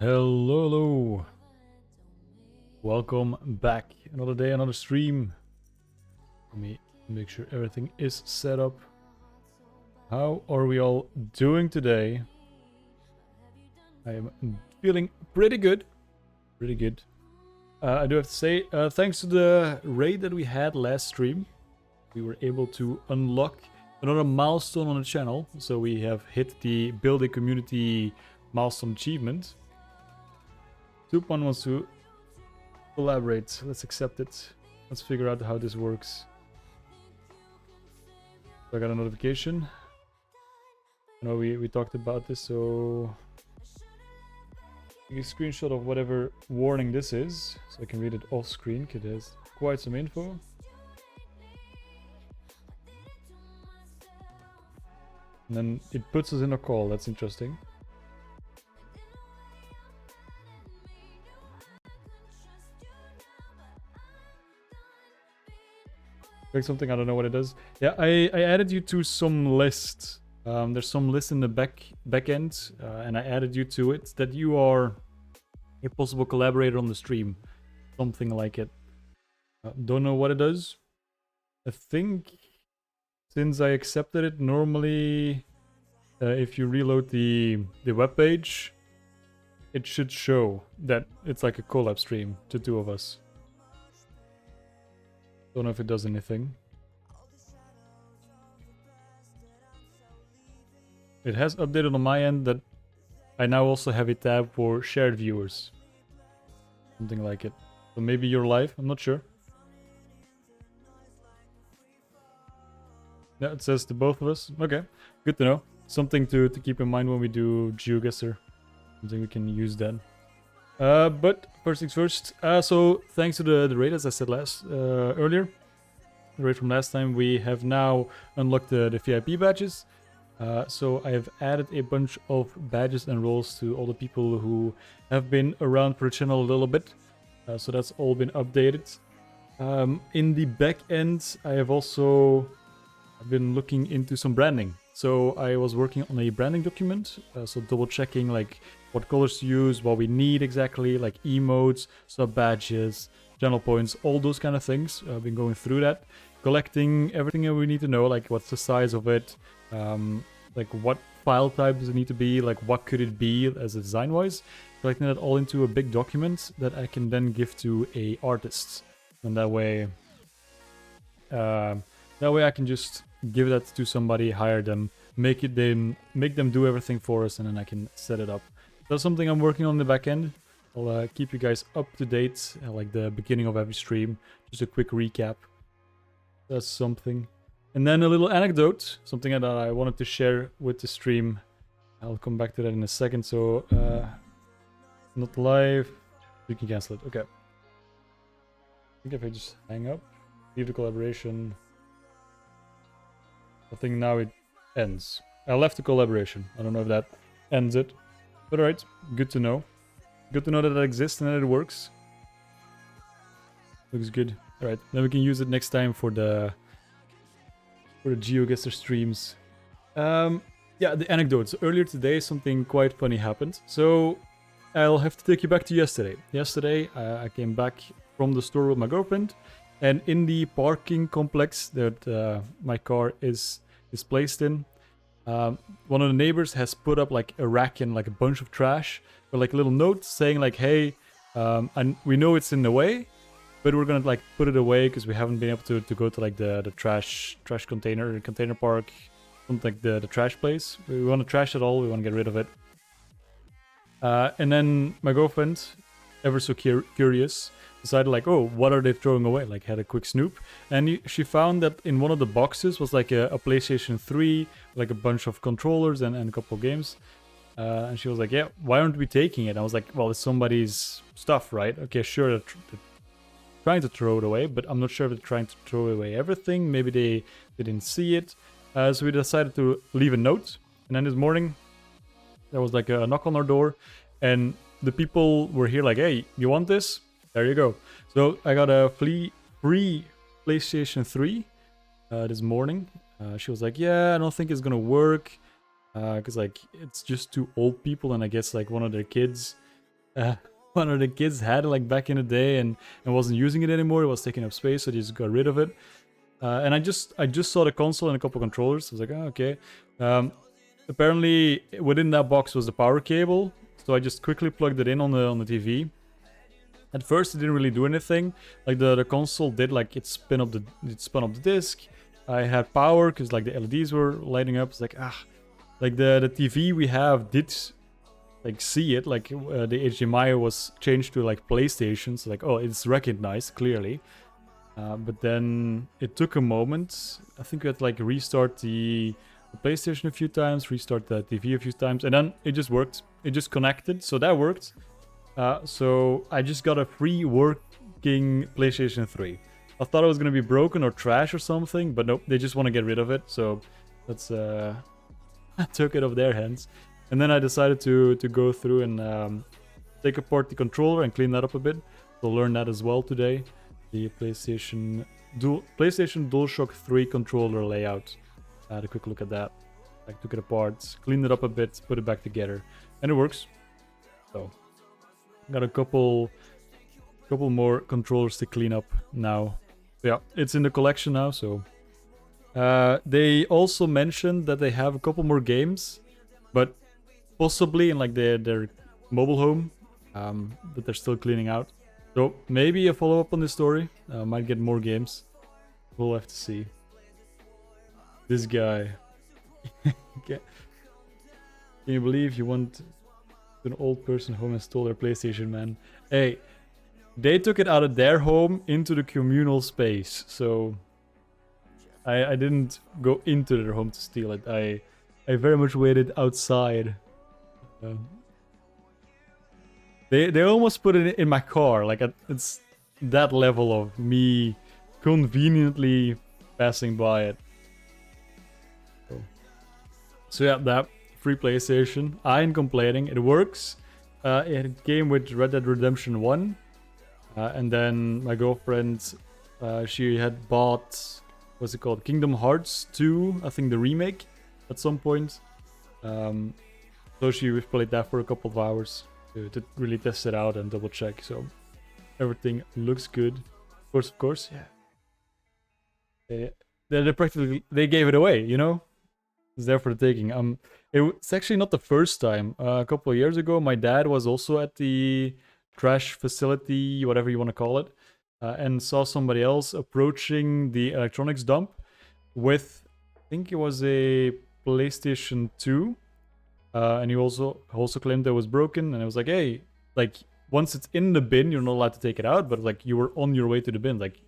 Hello, hello. Welcome back. Another day, another stream. Let me make sure everything is set up. How are we all doing today? I am feeling pretty good. Pretty good. I do have to say, thanks to the raid that we had last stream, we were able to unlock another milestone on the channel. So we have hit the Build a Community milestone achievement. Soup1 wants to collaborate. Let's accept it. Let's figure out how this works. So I got a notification. I know we talked about this, so take a screenshot of whatever warning this is, so I can read it off screen, because it has quite some info. And then it puts us in a call. That's interesting. Like something, I don't know what it does. Yeah, I added you to some list. There's some list in the back end, and I added you to it that you are a possible collaborator on the stream. Something like it. Don't know what it does. I think since I accepted it, normally if you reload the web page, it should show that it's like a collab stream to two of us. Don't know if it does anything. It has updated on my end that I now also have a tab for shared viewers. Something like it. So maybe you're live, I'm not sure. Yeah, it says to both of us. Okay, good to know. Something to keep in mind when we do GeoGuessr. Something we can use then. But first things first. So thanks to the raid, as I said earlier, the raid from last time, we have now unlocked the VIP badges. So I have added a bunch of badges and roles to all the people who have been around for the channel a little bit. So that's all been updated. In the back end, I have also been looking into some branding. So I was working on a branding document, so double checking like what colors to use, what we need exactly, like emotes, sub badges, channel points, all those kind of things. I've been going through that, collecting everything that we need to know, like what's the size of it, like what file type does it need to be, like what could it be as a design wise, collecting that all into a big document that I can then give to a artist, and that way I can just give that to somebody, hire them, make them do everything for us, and then I can set it up. That's something I'm working on in the back end. I'll keep you guys up to date at like the beginning of every stream. Just a quick recap. That's something. And then a little anecdote, something that I wanted to share with the stream. I'll come back to that in a second. So, not live. You can cancel it. Okay. I think if I just hang up, leave the collaboration. I think now it ends. I left the collaboration. I don't know if that ends it. But alright, good to know. Good to know that it exists and that it works. Looks good. Alright, then we can use it next time for the GeoGuessr streams. Yeah, the anecdotes. Earlier today, something quite funny happened. So, I'll have to take you back to yesterday. Yesterday, I came back from the store with my girlfriend, and in the parking complex that my car is placed in, one of the neighbors has put up like a rack and like a bunch of trash with like a little note saying like, hey, and we know it's in the way, but we're gonna like put it away because we haven't been able to go to like the trash container park, something like the trash place. We want to trash it all. We want to get rid of it. And then my girlfriend, ever so curious, decided like, oh, what are they throwing away? Like, had a quick snoop, and she found that in one of the boxes was like a PlayStation 3, like a bunch of controllers and a couple of games. And she was like, yeah, why aren't we taking it? I was like, well, it's somebody's stuff, right? Okay, sure, they're trying to throw it away, but I'm not sure if they're trying to throw away everything. Maybe they didn't see it. So we decided to leave a note. And then this morning, there was like a knock on our door, and the people were here like, hey, you want this? There you go. So I got a free PlayStation 3 this morning. She was like, yeah, I don't think it's gonna work because like it's just two old people, and I guess like one of their kids had it like back in the day and wasn't using it anymore. It was taking up space, so they just got rid of it. And I just saw the console and a couple controllers. I was like, oh, okay. Apparently within that box was the power cable, so I just quickly plugged it in on the TV. At first it didn't really do anything. Like the console did, like it spun up the disc. I had power because like the LEDs were lighting up. It's like like the TV we have did like see it, like the HDMI was changed to like PlayStation, so like, oh, it's recognized clearly. But then it took a moment. I think we had to like restart the PlayStation a few times, restart the TV a few times, and then it just worked. It just connected, so that worked. So I just got a free working PlayStation 3. I thought it was gonna be broken or trash or something, but nope, they just want to get rid of it. So that's I took it off their hands, and then I decided to go through and take apart the controller and clean that up a bit. We'll learn that as well today. The PlayStation DualShock 3 controller layout. I had a quick look at that. I took it apart, cleaned it up a bit, put it back together, and it works. So got a couple more controllers to clean up now. Yeah, it's in the collection now. So they also mentioned that they have a couple more games, but possibly in like their mobile home that they're still cleaning out. So maybe a follow-up on this story. Might get more games. We'll have to see. This guy. Can you believe you want an old person home and stole their PlayStation, man? Hey, they took it out of their home into the communal space. So I didn't go into their home to steal it. I very much waited outside. They almost put it in my car. Like it's that level of me conveniently passing by it. So yeah, that free PlayStation. I ain't complaining. It works. It came with Red Dead Redemption 1. And then my girlfriend, she had bought, what's it called? Kingdom Hearts 2, I think the remake at some point. So she played that for a couple of hours to really test it out and double check. So everything looks good. Of course, yeah. They gave it away, you know? It's there for the taking. It's actually not the first time. A couple of years ago, my dad was also at the trash facility, whatever you want to call it, and saw somebody else approaching the electronics dump with, I think it was a PlayStation 2, and he also claimed that it was broken. And I was like, hey, like once it's in the bin, you're not allowed to take it out, but like you were on your way to the bin, like,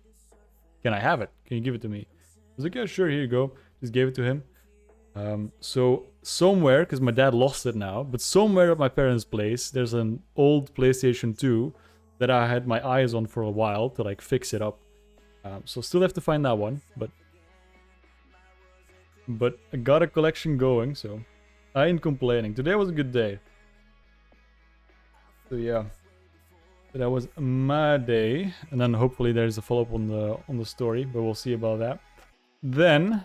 can I have it? Can you give it to me? I was like, yeah, sure, here you go. Just gave it to him. So somewhere, because my dad lost it now, but somewhere at my parents' place, there's an old PlayStation 2 that I had my eyes on for a while to like fix it up. So still have to find that one, but I got a collection going, so I ain't complaining. Today was a good day. So yeah, that was my day, and then hopefully there's a follow-up on the story, but we'll see about that. Then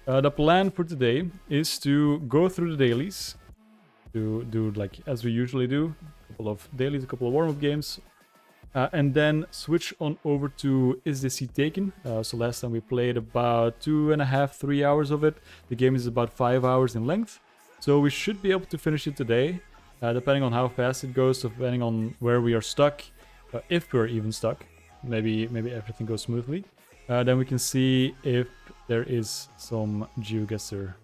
the plan for today is to go through the dailies, to do like as we usually do, a couple of dailies, a couple of warm-up games, and then switch on over to Is This Sea Taken? So last time we played about 2.5, 3 hours of it. The game is about 5 hours in length, so we should be able to finish it today, depending on how fast it goes, depending on where we are stuck, if we're even stuck. Maybe everything goes smoothly. Then we can see if there is some GeoGuessr.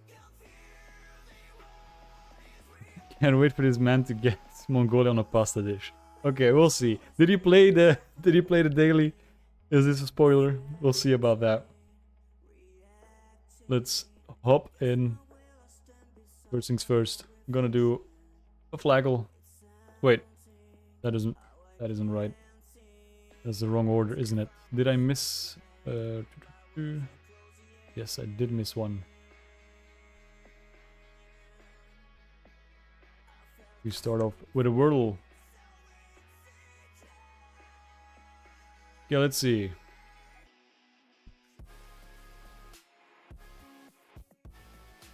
Can't wait for this man to get Mongolia on a pasta dish. Okay, we'll see. Did he play the daily? Is this a spoiler? We'll see about that. Let's hop in. First things first. I'm gonna do a flaggle. Wait, that isn't right. That's the wrong order, isn't it? Did I miss? Yes, I did miss one. We start off with a Wordle. Yeah, let's see.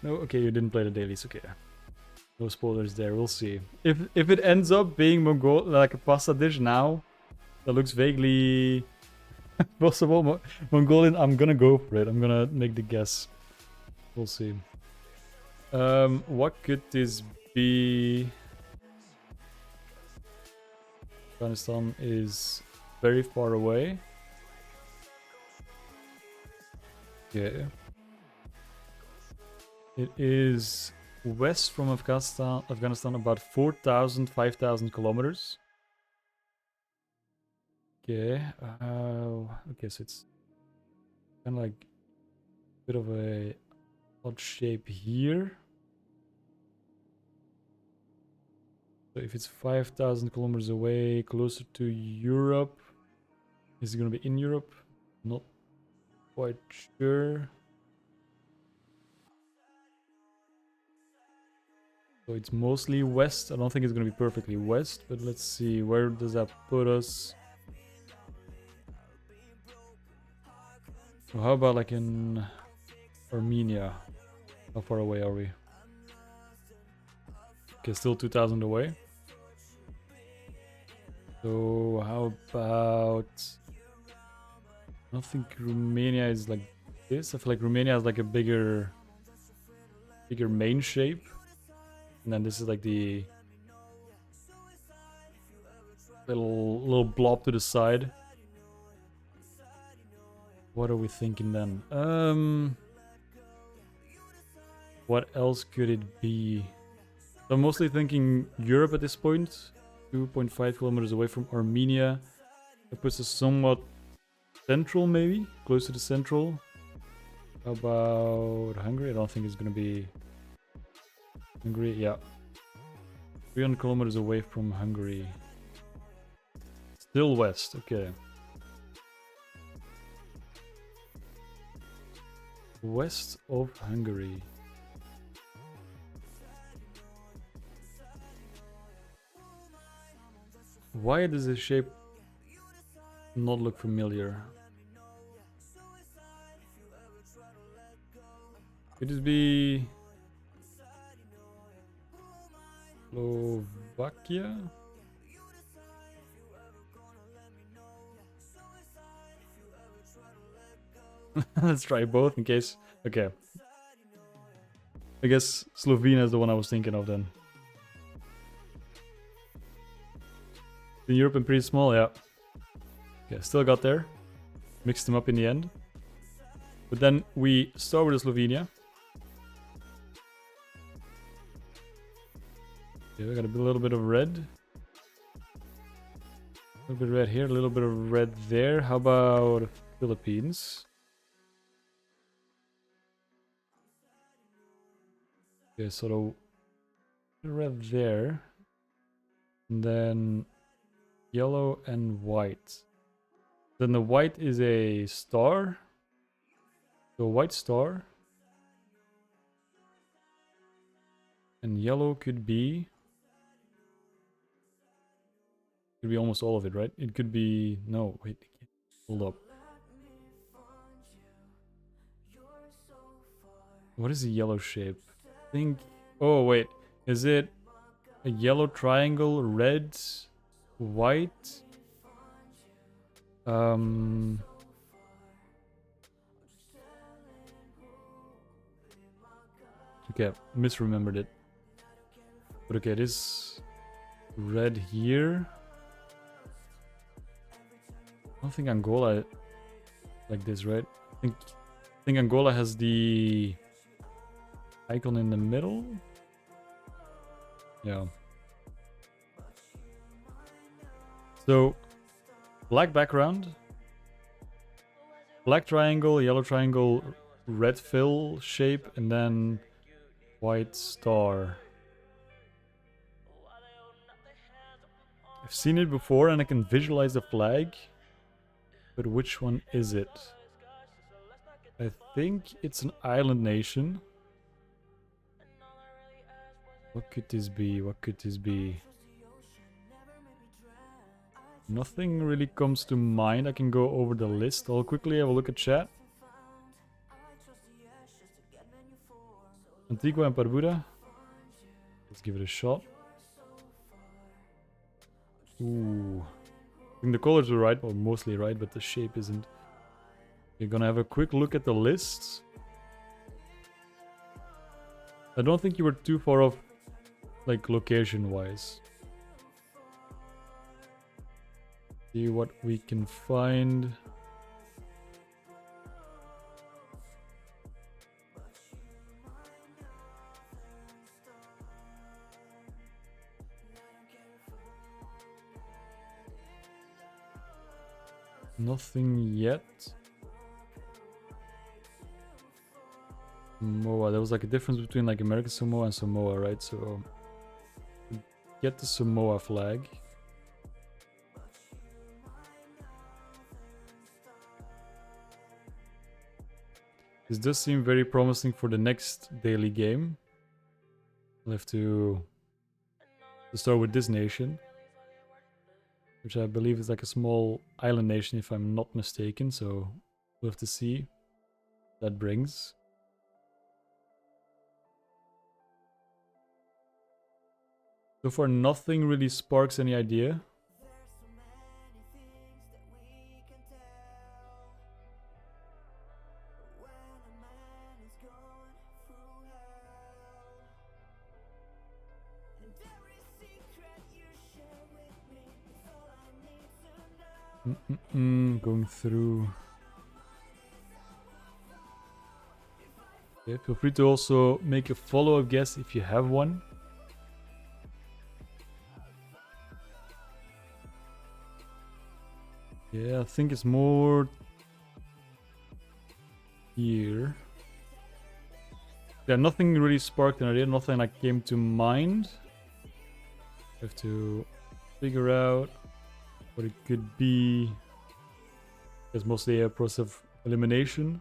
No, okay, you didn't play the dailies. Okay, no spoilers there. We'll see. If it ends up being like a pasta dish now, that looks vaguely possible. Mongolian. I'm gonna go for it. I'm gonna make the guess. We'll see. What could this be? Afghanistan is very far away. Yeah. It is west from Afghanistan about 4,000, 5,000 kilometers. Okay. Okay, so it's kind of like a bit of a odd shape here. So if it's 5,000 kilometers away, closer to Europe, is it going to be in Europe? Not quite sure. So it's mostly west. I don't think it's going to be perfectly west, but let's see. Where does that put us? So how about like in Armenia? How far away are we? Okay, still 2,000 away. So how about... I don't think Romania is like this. I feel like Romania has like a bigger main shape. And then this is like the little blob to the side. What are we thinking then? What else could it be? So I'm mostly thinking Europe at this point. 2.5 kilometers away from Armenia. That puts us somewhat central, maybe? Close to the central. How about Hungary? I don't think it's gonna be Hungary. Yeah. 300 kilometers away from Hungary. Still west, okay. West of Hungary. Why does this shape not look familiar? Could it be Slovakia? Let's try both in case. Okay. I guess Slovenia is the one I was thinking of then. In Europe and pretty small, yeah. Okay, still got there. Mixed them up in the end. But then we start with Slovenia. Okay, we got a little bit of red. A little bit of red here, a little bit of red there. How about Philippines? Okay, so the red there. And then yellow and white. Then the white is a star. So white star. And yellow could be almost all of it, right? It could be no, wait, hold up. What is the yellow shape? I think oh wait, is it a yellow triangle, red, white. Okay, misremembered it. But okay, this red here. I don't think Angola like this, right? I think Angola has the icon in the middle. Yeah. So, black background, black triangle, yellow triangle, red fill shape, and then white star. I've seen it before and I can visualize the flag, but which one is it? I think it's an island nation. What could this be? What could this be? Nothing really comes to mind. I can go over the list. I'll quickly have a look at chat. Antigua and Barbuda. Let's give it a shot. Ooh. I think the colors are right, or mostly right, but the shape isn't. You're gonna have a quick look at the list. I don't think you were too far off, like, location-wise. See what we can find. Nothing yet. Samoa. There was like a difference between like American Samoa and Samoa, right? So get the Samoa flag. This does seem very promising for the next daily game. We'll have to start with this nation, which I believe is like a small island nation if I'm not mistaken. So we'll have to see what that brings. So far, nothing really sparks any idea. Going through. Okay, feel free to also make a follow-up guess if you have one. Yeah, I think it's more here. Yeah, nothing really sparked an idea, nothing like came to mind. I have to figure out what it could be. It's mostly a process of elimination.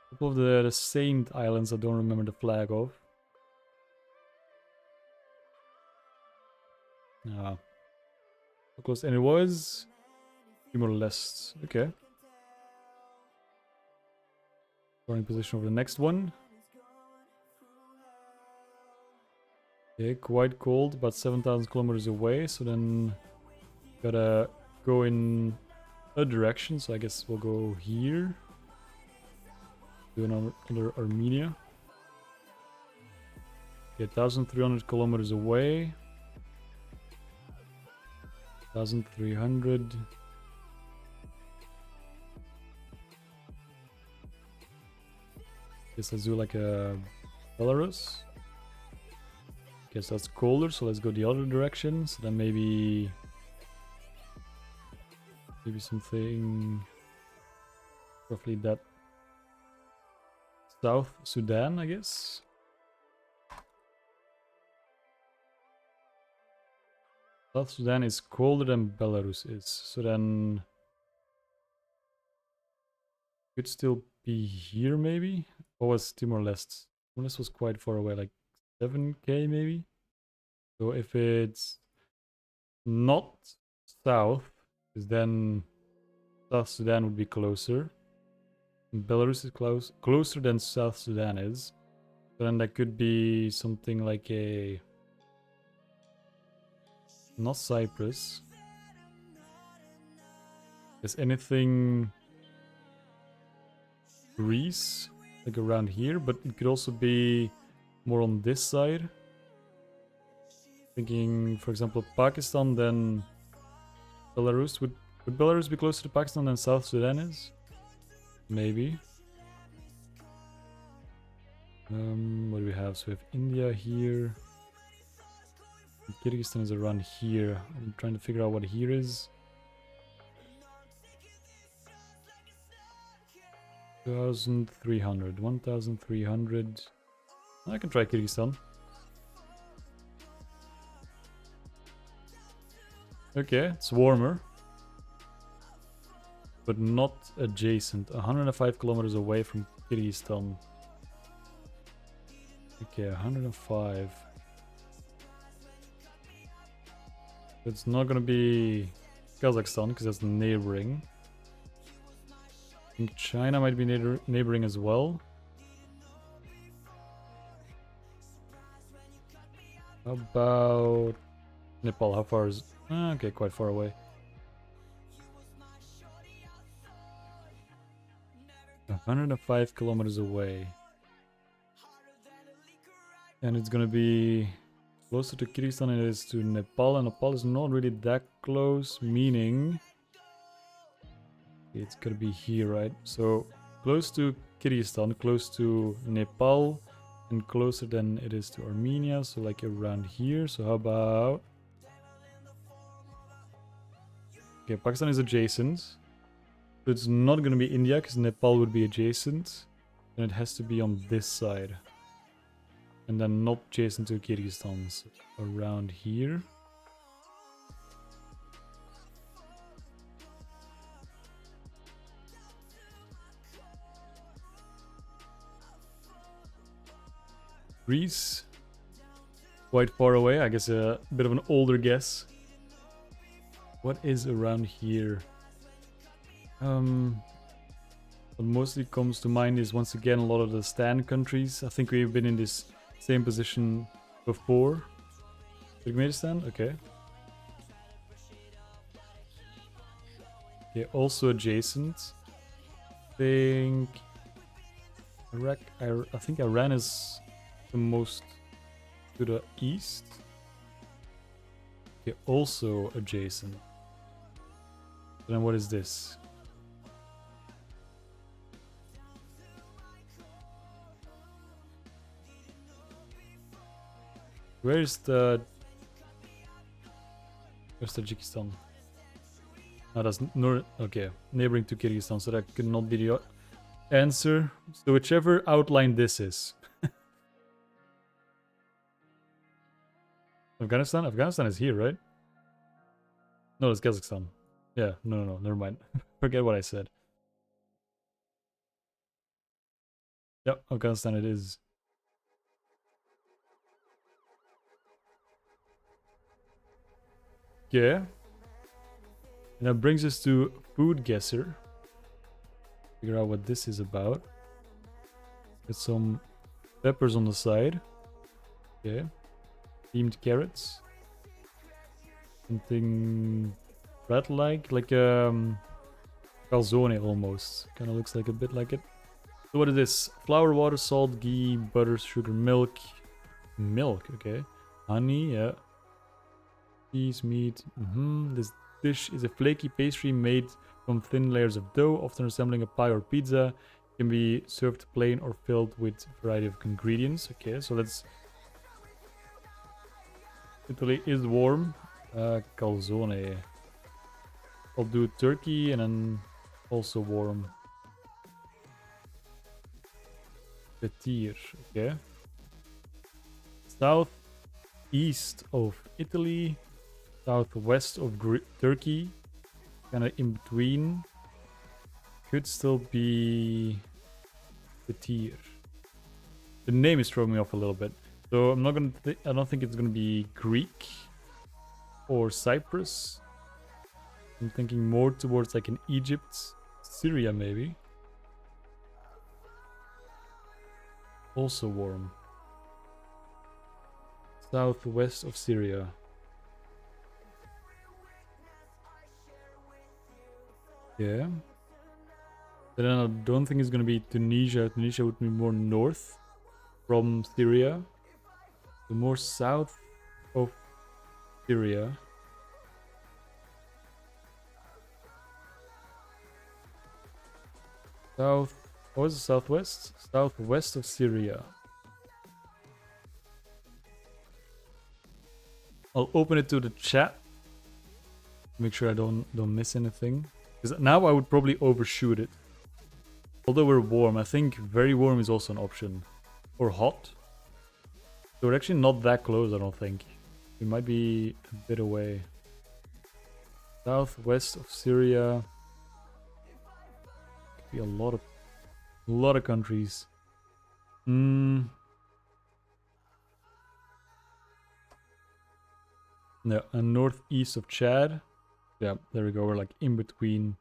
A couple of the Saint Islands I don't remember the flag of. Ah. So close. And it was Timor-Leste. Okay. Starting position over the next one. Okay, quite cold, about 7,000 kilometers away. So then gotta go in a direction. So I guess we'll go here. Do another Armenia. Okay, 1,300 kilometers away. 1,300. Guess let's do like a Belarus. Guess that's colder, so let's go the other direction. So then maybe something roughly that. South Sudan, I guess. South Sudan is colder than Belarus is, so then could still be here maybe. Or was Timor-Leste? Timor-Leste was quite far away, like 7k maybe. So if it's not south, Because then South Sudan would be closer. And Belarus is closer than South Sudan is. So then that could be something like a... Not Cyprus. Is anything... Greece? Like around here, but it could also be more on this side. Thinking, for example, Pakistan, then Belarus. Would Belarus be closer to Pakistan than South Sudan is? Maybe. What do we have? So we have India here. Kyrgyzstan is around here. I'm trying to figure out what here is. 1,300. 1,300. I can try Kyrgyzstan. Okay, it's warmer. But not adjacent. 105 kilometers away from Kyrgyzstan. Okay, 105. It's not gonna be Kazakhstan because that's neighboring. I think China might be neighboring as well. How about Nepal? How far is... okay, quite far away. 105 kilometers away. And it's gonna be closer to Kyrgyzstan than it is to Nepal, and Nepal is not really that close, meaning it's gonna be here, right? So close to Kyrgyzstan, close to Nepal, and closer than it is to Armenia, so like around here. So how about... Okay, Pakistan is adjacent. So it's not gonna be India, because Nepal would be adjacent. And it has to be on this side. And then not adjacent to Kyrgyzstan, so around here. Greece, quite far away. I guess a bit of an older guess. What is around here? What mostly comes to mind is once again a lot of the Stan countries. I think we've been in this same position before. Turkmenistan, okay. Okay, also adjacent. I think Iran is the most to the east. Okay, also adjacent. Then what is this? Where's Tajikistan? Oh, that's okay, neighboring to Kyrgyzstan, so that could not be the answer. So whichever outline this is. Afghanistan? Afghanistan is here, right? No, it's Kazakhstan. Yeah, no, never mind. Forget what I said. Yep, Afghanistan it is. Yeah. And that brings us to Food Guesser. Figure out what this is about. Get some peppers on the side. Okay. Steamed carrots. Something bread-like, like calzone almost. Kind of looks like a bit like it. So what is this? Flour, water, salt, ghee, butter, sugar, milk. Milk, okay. Honey, yeah. Cheese, meat. This dish is a flaky pastry made from thin layers of dough, often resembling a pie or pizza. It can be served plain or filled with a variety of ingredients. Okay, so let's... Italy is warm. Calzone. I'll do turkey and then also warm. Petir, okay. Southeast of Italy. Southwest of Turkey. Kind of in between. Could still be Petir. The name is throwing me off a little bit. So I'm not gonna. I don't think it's gonna be Greek or Cyprus. I'm thinking more towards like in Egypt, Syria maybe. Also warm. Southwest of Syria. Yeah. But then I don't think it's gonna be Tunisia. Tunisia would be more north from Syria. The more south of Syria. South. What was it? Southwest? Southwest of Syria. I'll open it to the chat. Make sure I don't miss anything. Because now I would probably overshoot it. Although we're warm, I think very warm is also an option. Or hot. So we're actually not that close, I don't think. We might be a bit away. Southwest of Syria. Could be a lot of countries. No, and northeast of Chad. Yeah, there we go. We're like in between.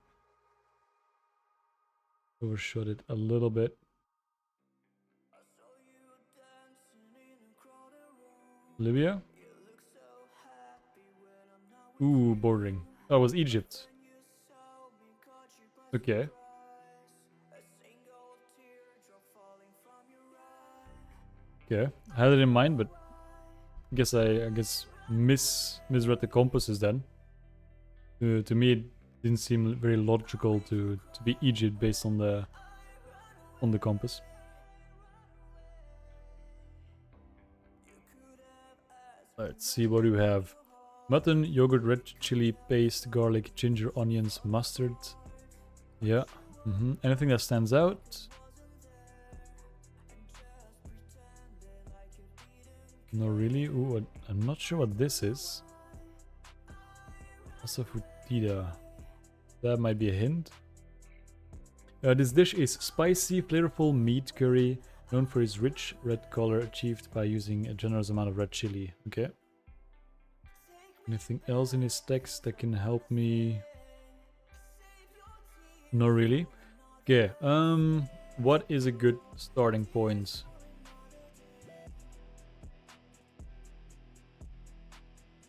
Overshot it a little bit. Libya? Ooh, bordering. That was Egypt. Okay. Okay. I had it in mind, but I guess misread the compasses then. To me, it didn't seem very logical to be Egypt based on the compass. Let's see what we have. Mutton, yogurt, red chili paste, garlic, ginger, onions, mustard. Yeah. Anything that stands out? No, really? Ooh, I'm not sure what this is. Asafoetida. That might be a hint. This dish is spicy, flavorful meat curry, known for its rich red color achieved by using a generous amount of red chili. Okay. Anything else in his text that can help me? Not really. Okay. What is a good starting point?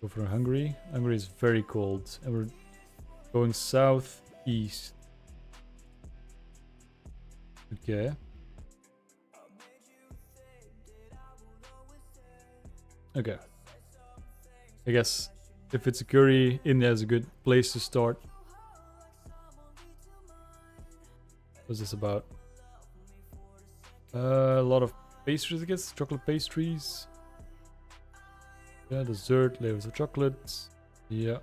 Go for Hungary. Hungary is very cold, and we're going southeast. Okay. Okay. I guess if it's a curry, India is a good place to start. What's this about? A lot of pastries, I guess. Chocolate pastries. Yeah, dessert, layers of chocolate. Yeah.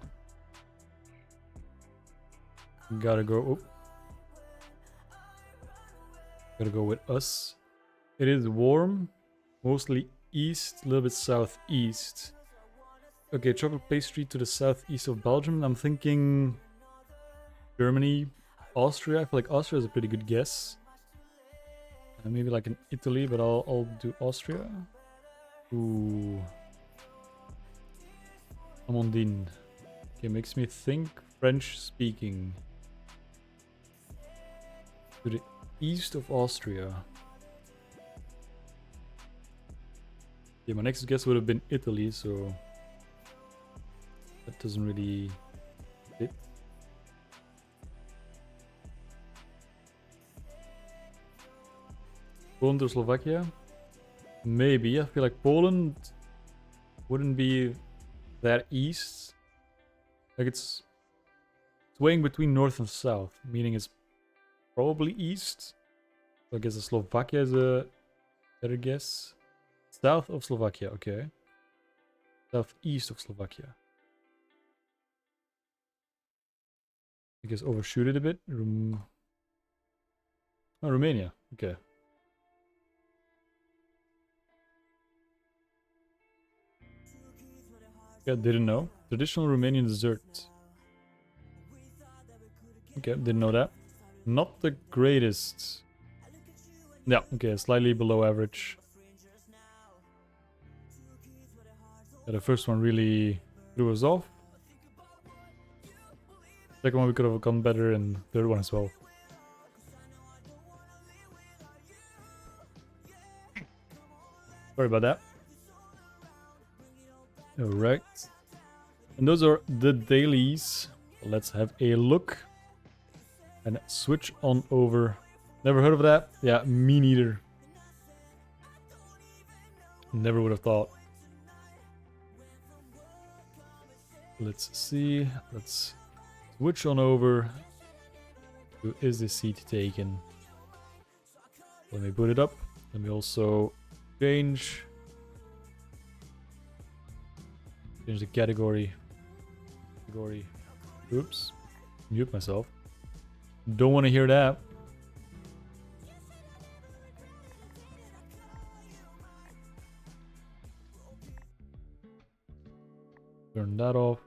Gotta go. Oh. Gotta go with us. It is warm. Mostly east, a little bit southeast. Okay, chocolate pastry to the southeast of Belgium. I'm thinking Germany, Austria. I feel like Austria is a pretty good guess. Maybe like in Italy, but I'll do Austria. Ooh. Amandine. Okay, makes me think French speaking. To the east of Austria. Yeah, my next guess would have been Italy, so that doesn't really fit. Poland or Slovakia? Maybe. I feel like Poland wouldn't be that east. Like it's swaying between north and south, meaning it's probably east. So I guess Slovakia is a better guess. South of Slovakia, okay. Southeast of Slovakia. I guess overshoot it a bit. Romania, okay. Yeah, didn't know. Traditional Romanian dessert. Okay, didn't know that. Not the greatest. Yeah, okay, slightly below average. Yeah, the first one really threw us off. Second one we could have gone better, and third one as well. Sorry about that. Alright. And those are the dailies. Let's have a look. And switch on over. Never heard of that? Yeah, me neither. Never would have thought. Let's see. Let's switch on over. Who is this seat taken? Let me boot it up. Let me also change the category. Oops. Mute myself. Don't want to hear that. Turn that off.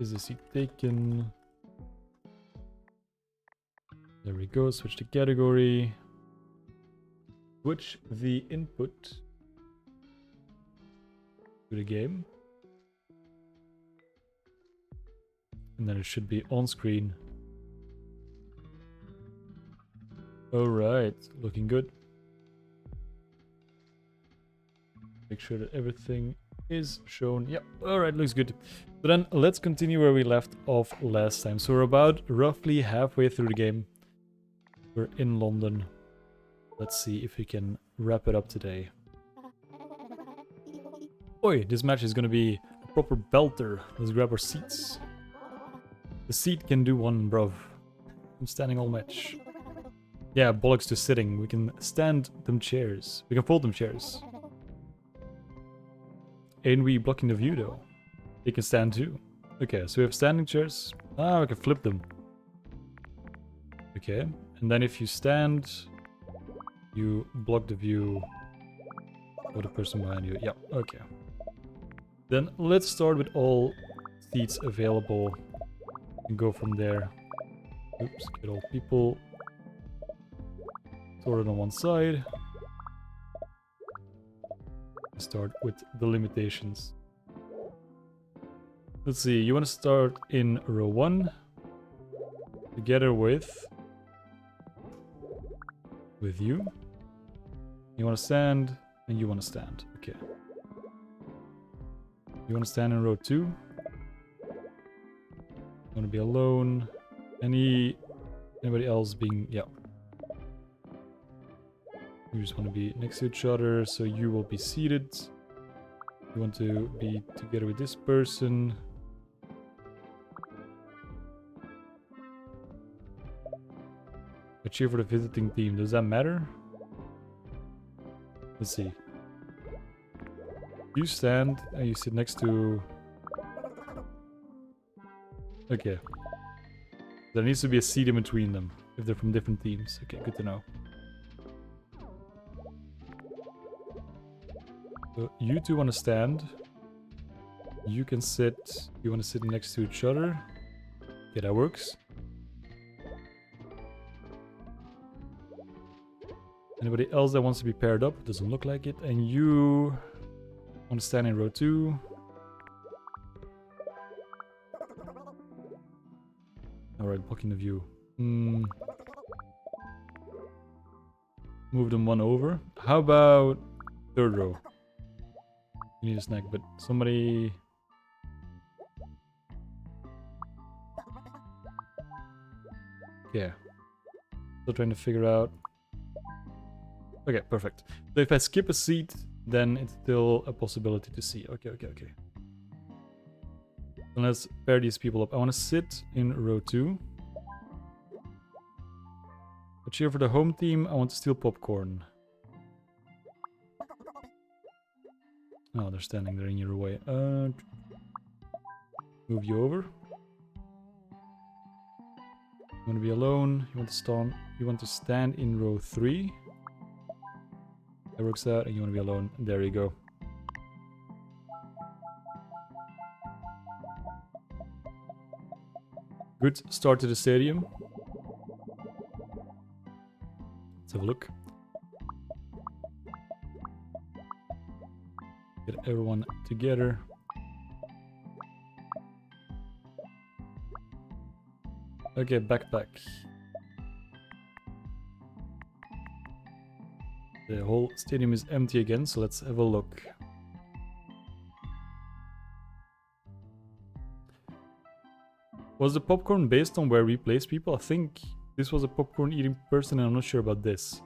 Is the seat taken? There we go. Switch the category. Switch the input to the game. And then it should be on screen. Alright, looking good. Make sure that everything is shown. Yep, alright, looks good. So then let's continue where we left off last time. So we're about roughly halfway through the game. We're in London. Let's see if we can wrap it up today. Oi, this match is gonna be a proper belter. Let's grab our seats. The seat can do one, bruv. I'm standing all match. Yeah, bollocks to sitting. We can stand them chairs. We can fold them chairs. Ain't we blocking the view though? They can stand too. Okay, so we have standing chairs. Ah, we can flip them. Okay, and then if you stand, you block the view of the person behind you. Yeah, okay. Then let's start with all seats available and go from there. Oops, get all people sorted on one side. Start with the limitations. Let's see, you want to start in row 1 together with you. You want to stand and you want to stand. Okay. You want to stand in row 2. You want to be alone. Anybody else being, yeah. You just want to be next to each other, so you will be seated. You want to be together with this person. I cheer for the visiting team. Does that matter? Let's see. You stand and you sit next to... Okay. There needs to be a seat in between them if they're from different teams. Okay, good to know. So you two want to stand. You can sit. You want to sit next to each other. Okay, that works. Anybody else that wants to be paired up? Doesn't look like it. And you want to stand in row 2. Alright, blocking the view. Move them one over. How about third row? You need a snack, but somebody... Yeah. Still trying to figure out... Okay, perfect. So if I skip a seat, then it's still a possibility to see. Okay. So let's pair these people up. I want to sit in row 2. I cheer for the home team. I want to steal popcorn. Oh, they're standing there in your way. Move you over. You want to be alone. You want to stand in row 3. That works out, and you want to be alone. There you go. Good start to the stadium. Let's have a look. Get everyone together. Okay, backpack. The whole stadium is empty again, so let's have a look. Was the popcorn based on where we place people? I think this was a popcorn eating person and I'm not sure about this.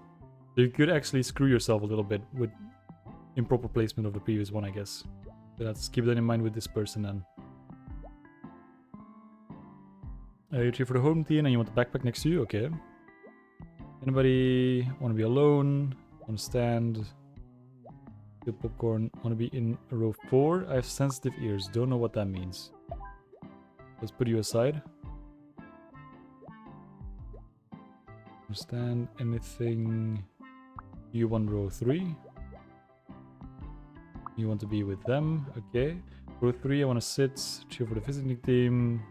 You could actually screw yourself a little bit with improper placement of the previous one, I guess. But let's keep that in mind with this person then. You're here for the home team and you want the backpack next to you? Okay. Anybody want to be alone? Want to stand? Good popcorn. Want to be in row 4? I have sensitive ears. Don't know what that means. Let's put you aside. Understand anything? You want row 3? You want to be with them? Okay. Row 3, I want to sit. Cheer for the visiting team.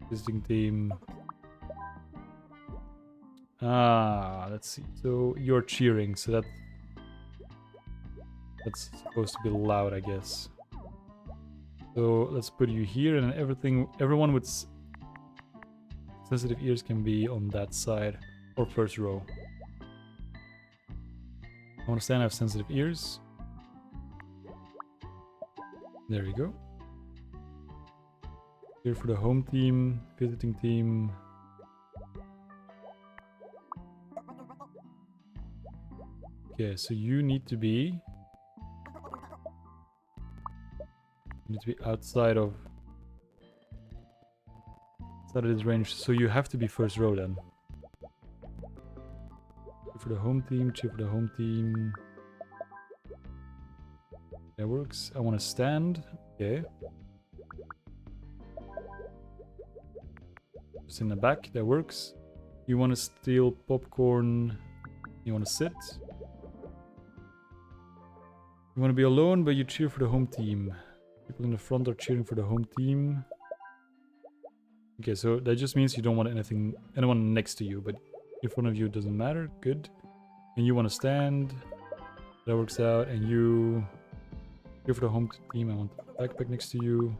Visiting team. Let's see. So you're cheering, so that's supposed to be loud, I guess. So let's put you here, and everyone with sensitive ears can be on that side or first row. I understand I have sensitive ears. There you go. Here for the home team, visiting team. Okay, so you need to be outside of this range, so you have to be first row then. Cheer for the home team, cheer for the home team. That works. I want to stand. Okay. Just in the back, that works. You want to steal popcorn. You want to sit. You want to be alone, but you cheer for the home team. People in the front are cheering for the home team. Okay, so that just means you don't want anyone next to you, but in front of you doesn't matter. Good. And you want to stand. That works out. And you cheer for the home team. I want the backpack next to you.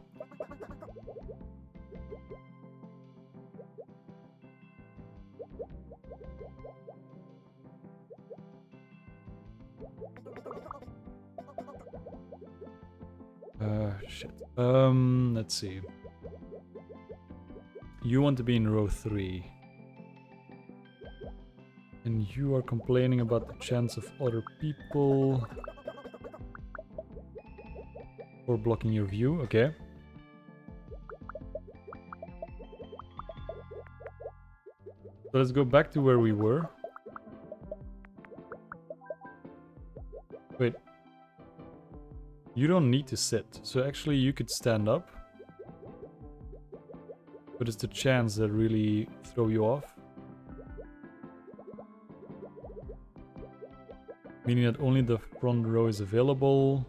Shit. Let's see. You want to be in row 3. And you are complaining about the chance of other people or blocking your view. Okay. So let's go back to where we were. Wait. You don't need to sit, so actually you could stand up. But it's the chance that really throw you off. Meaning that only the front row is available.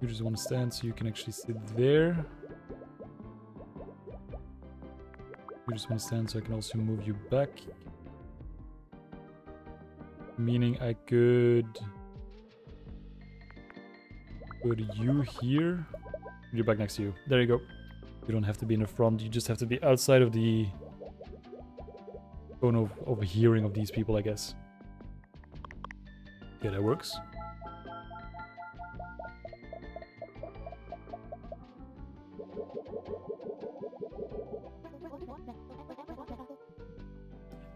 You just want to stand so you can actually sit there. You just want to stand so I can also move you back. Meaning I could put you here. You're back next to you. There you go. You don't have to be in the front. You just have to be outside of the zone of hearing of these people, I guess. Okay, that works.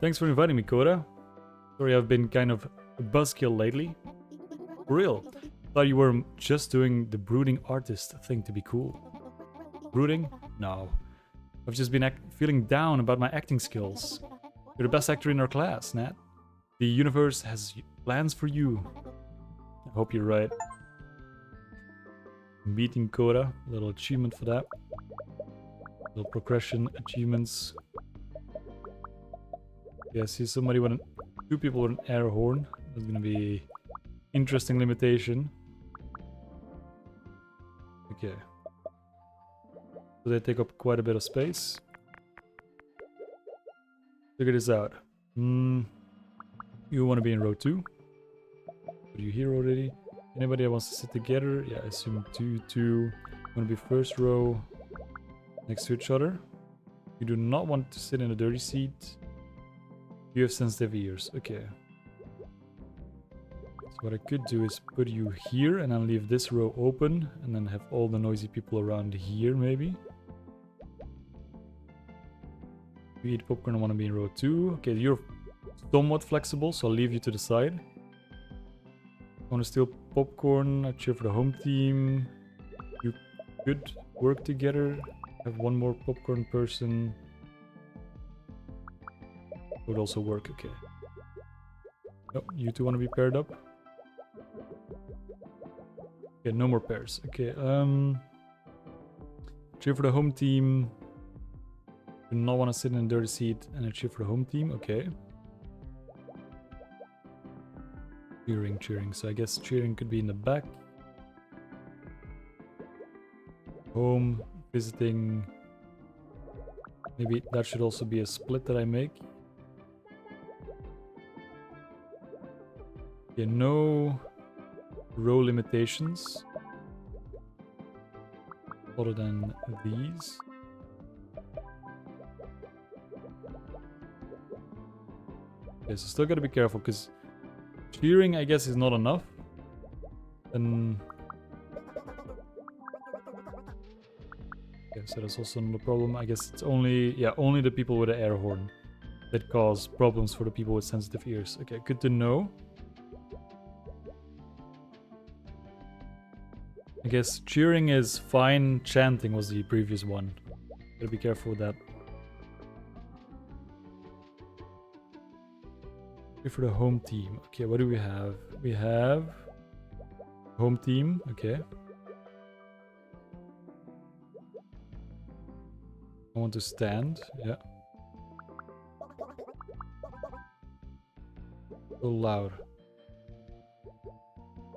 Thanks for inviting me, Koda. Sorry, I've been kind of a buzzkill lately. For real. Thought you were just doing the brooding artist thing to be cool. Brooding? No. I've just been feeling down about my acting skills. You're the best actor in our class, Nat. The universe has plans for you. I hope you're right. Meeting Koda. A little achievement for that. Little progression achievements. Yeah, see somebody with two people with an air horn. That's gonna be interesting limitation. Okay. So they take up quite a bit of space. Figure this out. You want to be in row 2. Are you here already? Anybody that wants to sit together? Yeah, I assume 2 want to be first row next to each other. You do not want to sit in a dirty seat. You have sensitive ears. Okay. So what I could do is put you here and then leave this row open and then have all the noisy people around here maybe. You eat popcorn and want to be in row 2. Okay, you're somewhat flexible, so I'll leave you to the side. Want to steal popcorn? I cheer for the home team. You could work together. Have one more popcorn person. Would also work, okay. Oh, you two want to be paired up? Okay, no more pairs. Okay, cheer for the home team. Do not want to sit in a dirty seat and I cheer for the home team, okay. Cheering. So I guess cheering could be in the back. Home, visiting. Maybe that should also be a split that I make. Okay, no row limitations. Other than these. Okay, so still gotta be careful because cheering, I guess, is not enough. And okay, so that's also not a problem. I guess it's only the people with an air horn that cause problems for the people with sensitive ears. Okay, good to know. I guess cheering is fine. Chanting was the previous one. Gotta be careful with that. For the home team. Okay, what do we have? We have home team. Okay. I want to stand. Yeah. So loud.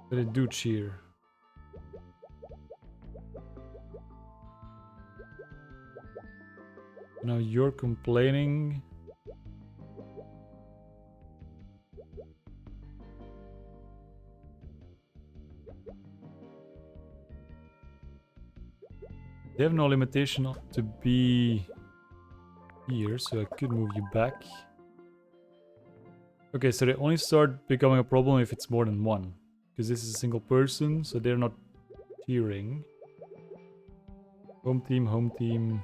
But I do cheer. Now you're complaining. They have no limitation to be here, so I could move you back. Okay, so they only start becoming a problem if it's more than one. Because this is a single person, so they're not cheering. Home team.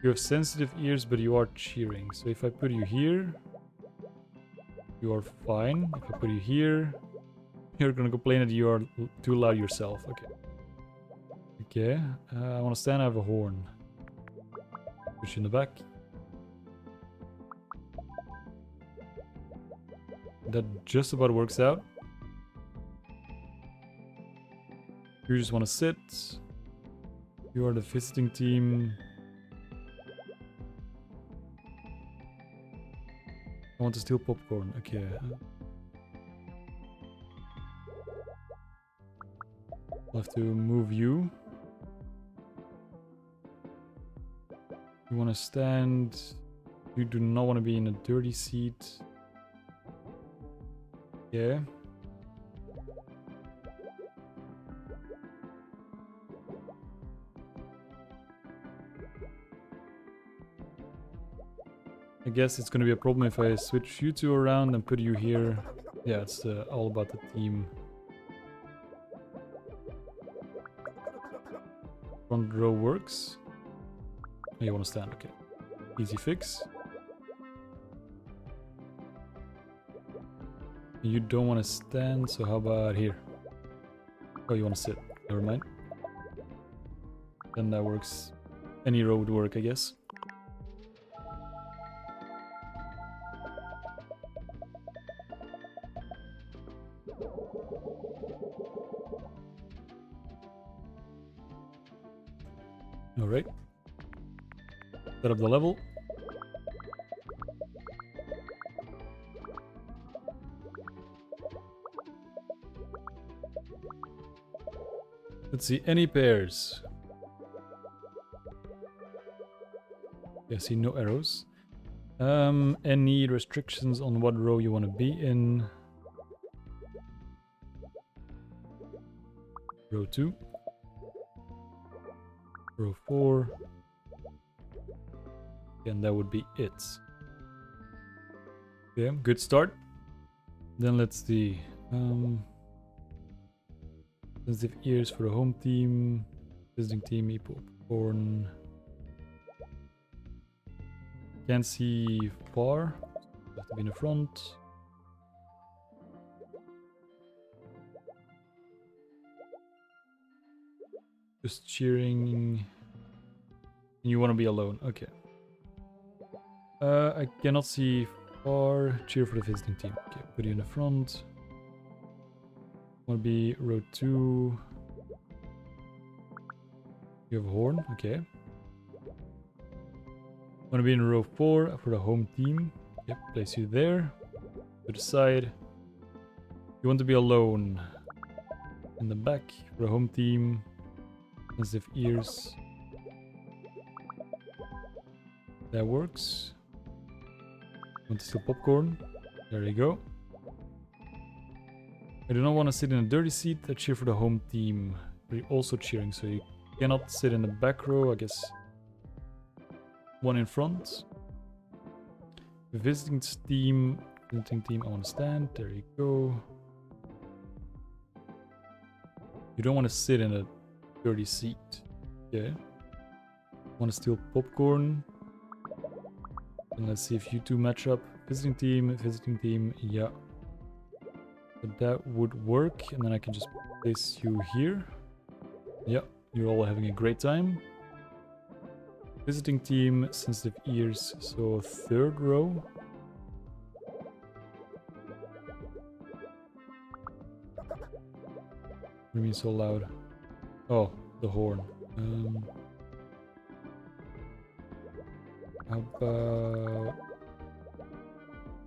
You have sensitive ears, but you are cheering. So if I put you here, you are fine. If I put you here, you're gonna complain that you are too loud yourself. Okay. Okay, I want to stand. I have a horn. Push you in the back. That just about works out. You just want to sit. You are the visiting team. I want to steal popcorn. Okay. I'll have to move you. You want to stand. You do not want to be in a dirty seat. Yeah. I guess it's going to be a problem if I switch you two around and put you here. Yeah, it's all about the team. Front row works. Oh, you want to stand, okay. Easy fix. You don't want to stand, so how about here? Oh, you want to sit. Never mind. Then that works. Any row would work, I guess. Alright. Set up the level. Let's see, any pairs? Yeah, see no arrows. Any restrictions on what row you want to be in? Row 2. Row 4. And that would be it. Okay, good start. Then let's see. Sensitive ears for the home team. Visiting team, equal popcorn. Can't see far. Have to be in the front. Just cheering. You want to be alone. Okay. I cannot see far. Cheer for the visiting team. Okay, put you in the front. Want to be row 2. You have a horn. Okay. Want to be in row 4 for the home team. Yep, place you there. To the side. You want to be alone. In the back for the home team. Sensitive ears. That works. Want to steal popcorn. There you go. I do not want to sit in a dirty seat. I cheer for the home team. But you're also cheering, so you cannot sit in the back row, I guess. One in front. Visiting team, I want to stand. There you go. You don't want to sit in a dirty seat. Okay. Want to steal popcorn. And let's see if you two match up. Visiting team, yeah. But that would work. And then I can just place you here. Yeah, you're all having a great time. Visiting team, sensitive ears, so 3rd row. What do you mean so loud? Oh, the horn. How about...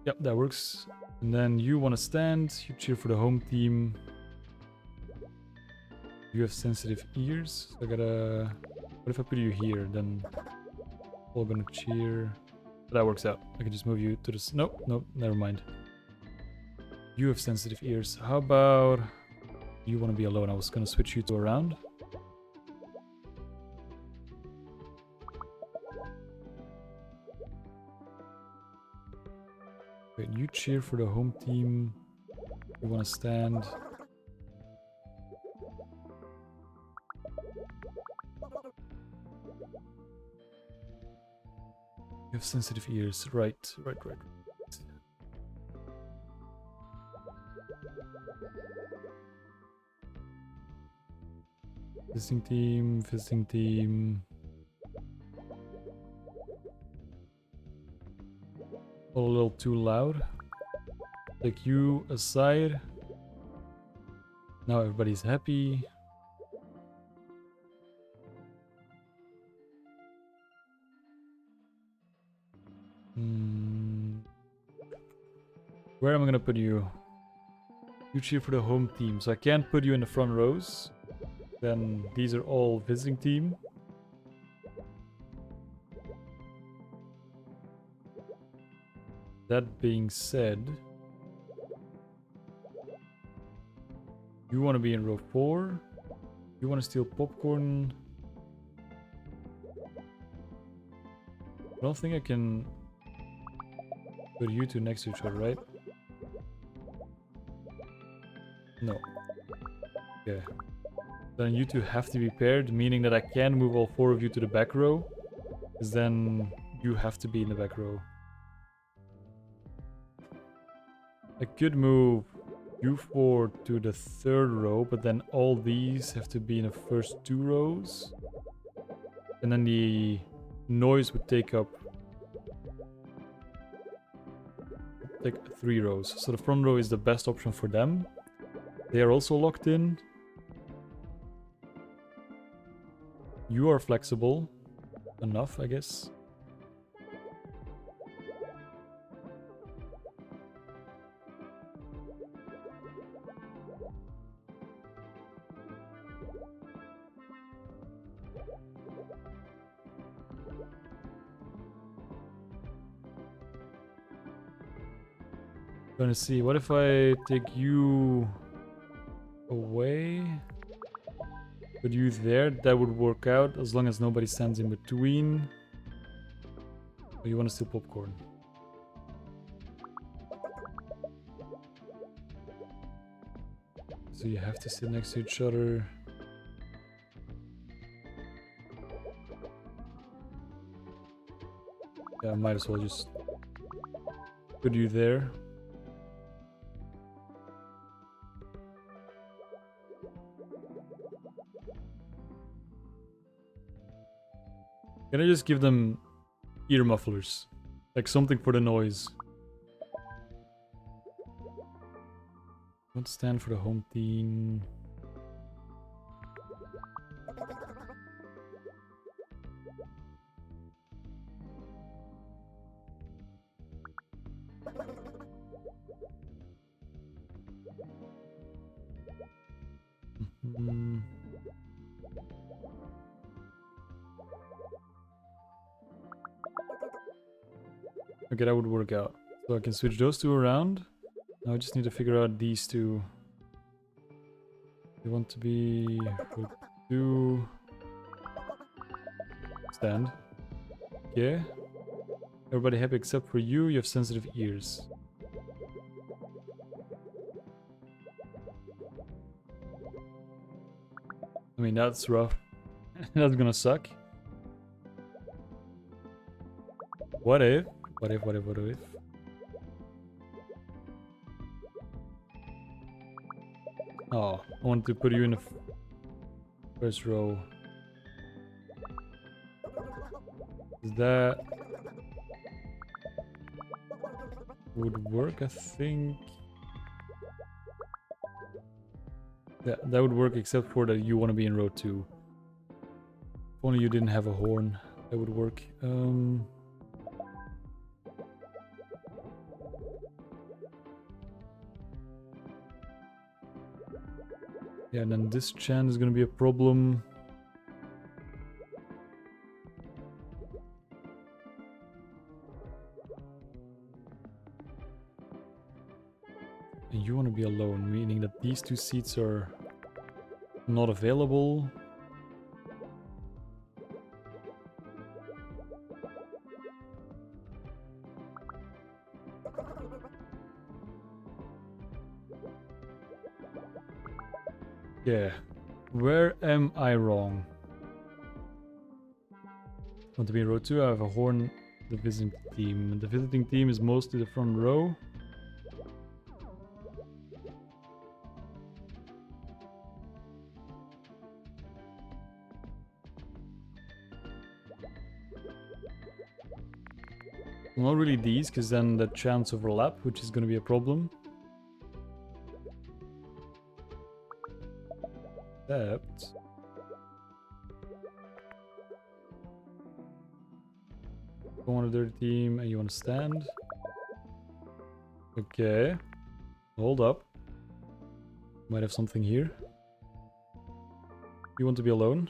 Yep, that works. And then you want to stand, you cheer for the home team. You have sensitive ears, so I gotta... What if I put you here, then all gonna cheer. But that works out. I can just move you to this. Nope, nope, never mind. You have sensitive ears. How about you want to be alone? I was gonna switch you two around. Wait, you cheer for the home team. You want to stand. You have sensitive ears. Right. Visiting team. All a little too loud. Take you aside. Now everybody's happy. Where am I gonna put you? You cheer for the home team, so I can't put you in the front rows. Then these are all visiting team. That being said, you want to be in row 4. You want to steal popcorn. I don't think I can put you two next to each other, right? No. Okay. Then you two have to be paired, meaning that I can move all 4 of you to the back row. Because then you have to be in the back row. I could move you 4 to the 3rd row, but then all these have to be in the first 2 rows. And then the noise would take up like 3 rows. So the front row is the best option for them. They are also locked in. You are flexible enough, I guess. Trying to see, what if I take you away? Put you there, that would work out as long as nobody stands in between. Or you want to steal popcorn? So you have to sit next to each other. Yeah, I might as well just put you there. Can I just give them ear mufflers? Like something for the noise. Don't stand for the home team. Okay, that would work out. So I can switch those two around. Now I just need to figure out these two. They want to be... two... Stand. Yeah. Everybody happy except for you. You have sensitive ears. I mean, that's rough. That's gonna suck. What if? What if? Oh, I want to put you in the first row. That would work, I think. Yeah, that would work except for that you want to be in row 2. If only you didn't have a horn, that would work. Yeah, and then this chant is going to be a problem. And you want to be alone, meaning that these two seats are not available. Yeah, where am I wrong? Want to be in row 2? I have a horn, the visiting team. The visiting team is mostly the front row. Not really these, because then the chants overlap, which is going to be a problem. Except... you want a dirty team and you want to stand. Okay. Hold up. Might have something here. You want to be alone?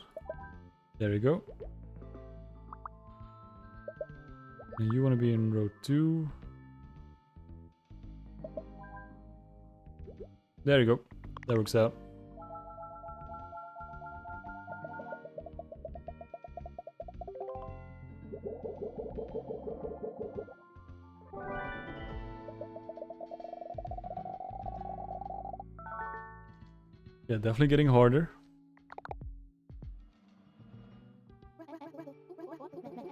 There you go. And you want to be in row 2. There you go. That works out. Yeah, definitely getting harder.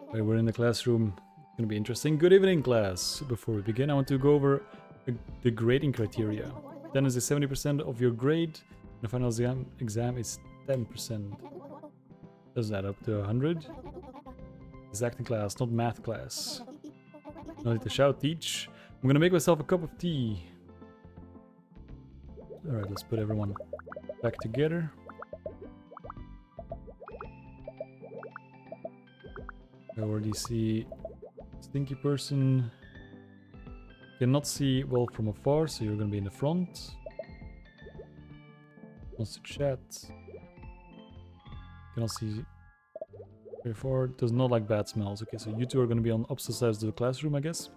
Okay, we're in the classroom. It's gonna be interesting. Good evening, class. Before we begin, I want to go over the grading criteria. 10 is 70% of your grade. The final exam is 10%. Doesn't add up to 100. It's acting class, not math class. No need to shout, teach. I'm gonna make myself a cup of tea. Alright, let's put everyone back together. I already see stinky person. Cannot see well from afar, so you're gonna be in the front. Wants to chat. Cannot see very far. Does not like bad smells. Okay, so you two are gonna be on opposite sides of the classroom, I guess.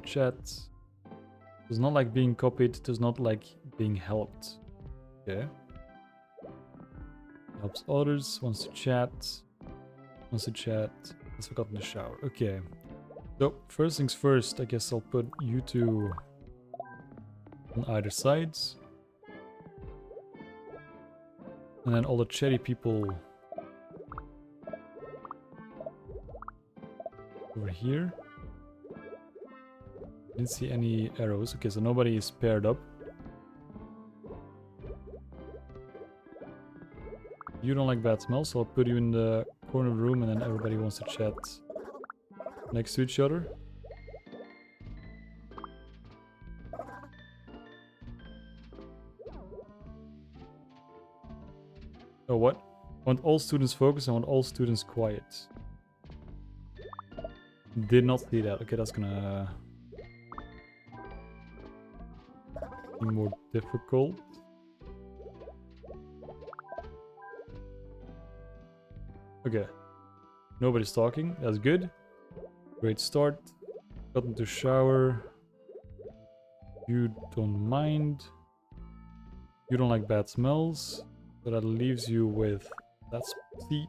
chat. Does not like being copied, does not like being helped. Okay. Helps others, wants to chat. Wants to chat. Has forgotten the shower. Okay. So, first things first, I guess I'll put you two on either sides. And then all the cherry people over here. Didn't see any arrows. Okay, so nobody is paired up. You don't like bad smells, so I'll put you in the corner of the room and then everybody wants to chat next to each other. Oh, what? I want all students focused, I want all students quiet. Did not see that. Okay, that's gonna be more difficult. Okay. Nobody's talking. That's good. Great start. Got into shower. You don't mind. You don't like bad smells. So that leaves you with that seat.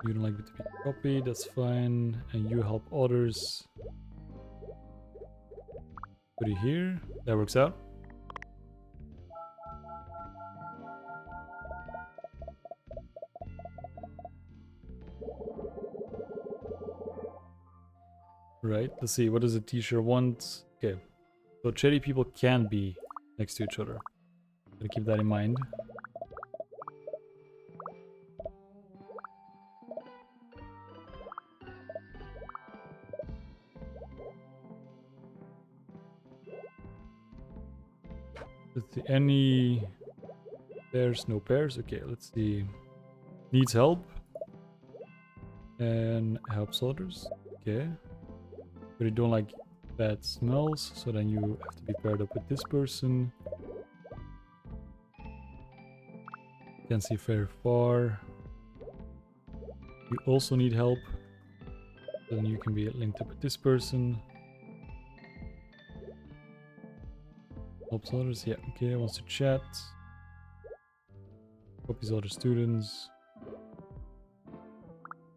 You don't like it to be copied, that's fine. And you help others. Put it here. That works out. Right, let's see. What does a teacher want? Okay. So cherry people can be next to each other. Gotta keep that in mind. Let's see, any pairs, no pairs. Okay, let's see. Needs help. And helps others. Okay. But you don't like bad smells, so then you have to be paired up with this person. Can't see very far. You also need help. Then you can be linked up with this person. Helps others, yeah, okay, wants to chat. Copies other students.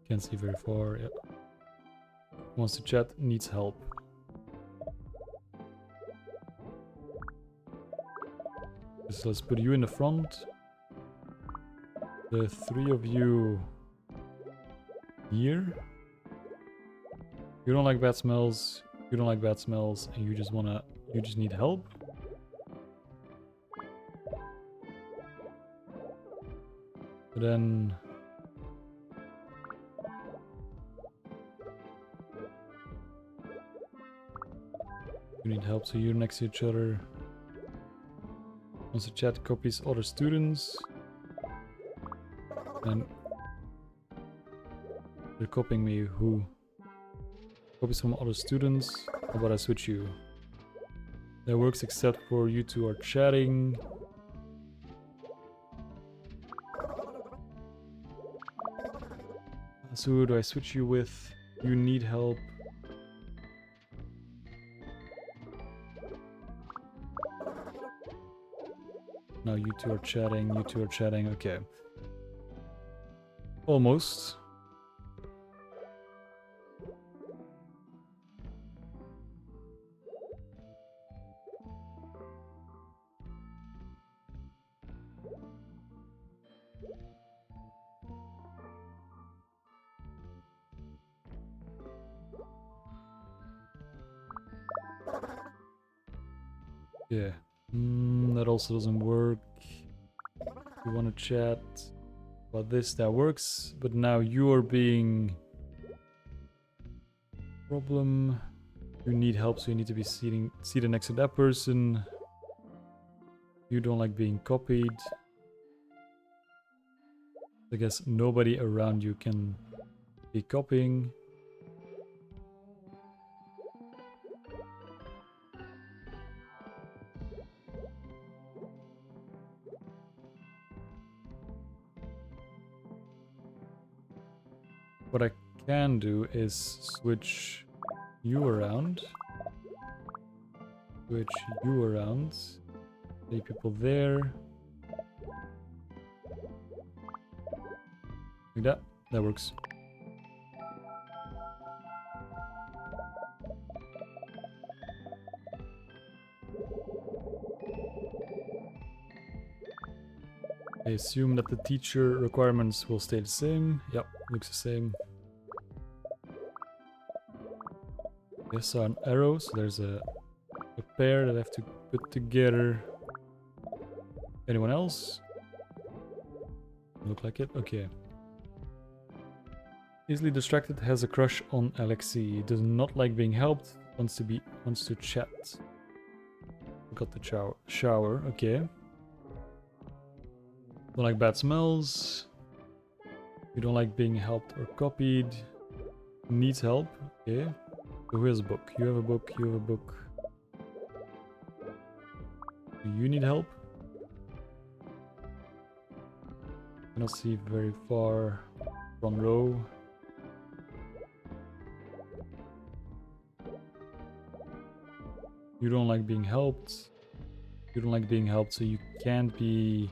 Can't see very far, yeah. Wants to chat, needs help. So let's put you in the front. The three of you here. You don't like bad smells, you don't like bad smells, and you just need help. So then you need help, so you're next to each other. Wants to chat, copies other students. And they're copying me. Who? Copies from other students. How about I switch you? That works except for you two are chatting. So who do I switch you with? You need help. No, you two are chatting, you two are chatting, okay. Almost. Yeah. That also doesn't work. You want to chat about this, that works. But now you are being... Problem. You need help, so you need to be seated next to that person. You don't like being copied. I guess nobody around you can be copying. What I can do is switch you around. Switch you around. Leave people there. Like that. That works. I assume that the teacher requirements will stay the same. Yep, looks the same. Yes, an arrow, so there's a pair that I have to put together. Anyone else? Look like it? Okay. Easily distracted, has a crush on Alexei. Does not like being helped, wants to chat. Got the shower, okay. Don't like bad smells. You don't like being helped or copied. Needs help, okay. So who has a book? You have a book, you have a book. Do you need help? Cannot see very far. Front row. You don't like being helped. You don't like being helped, so you can't be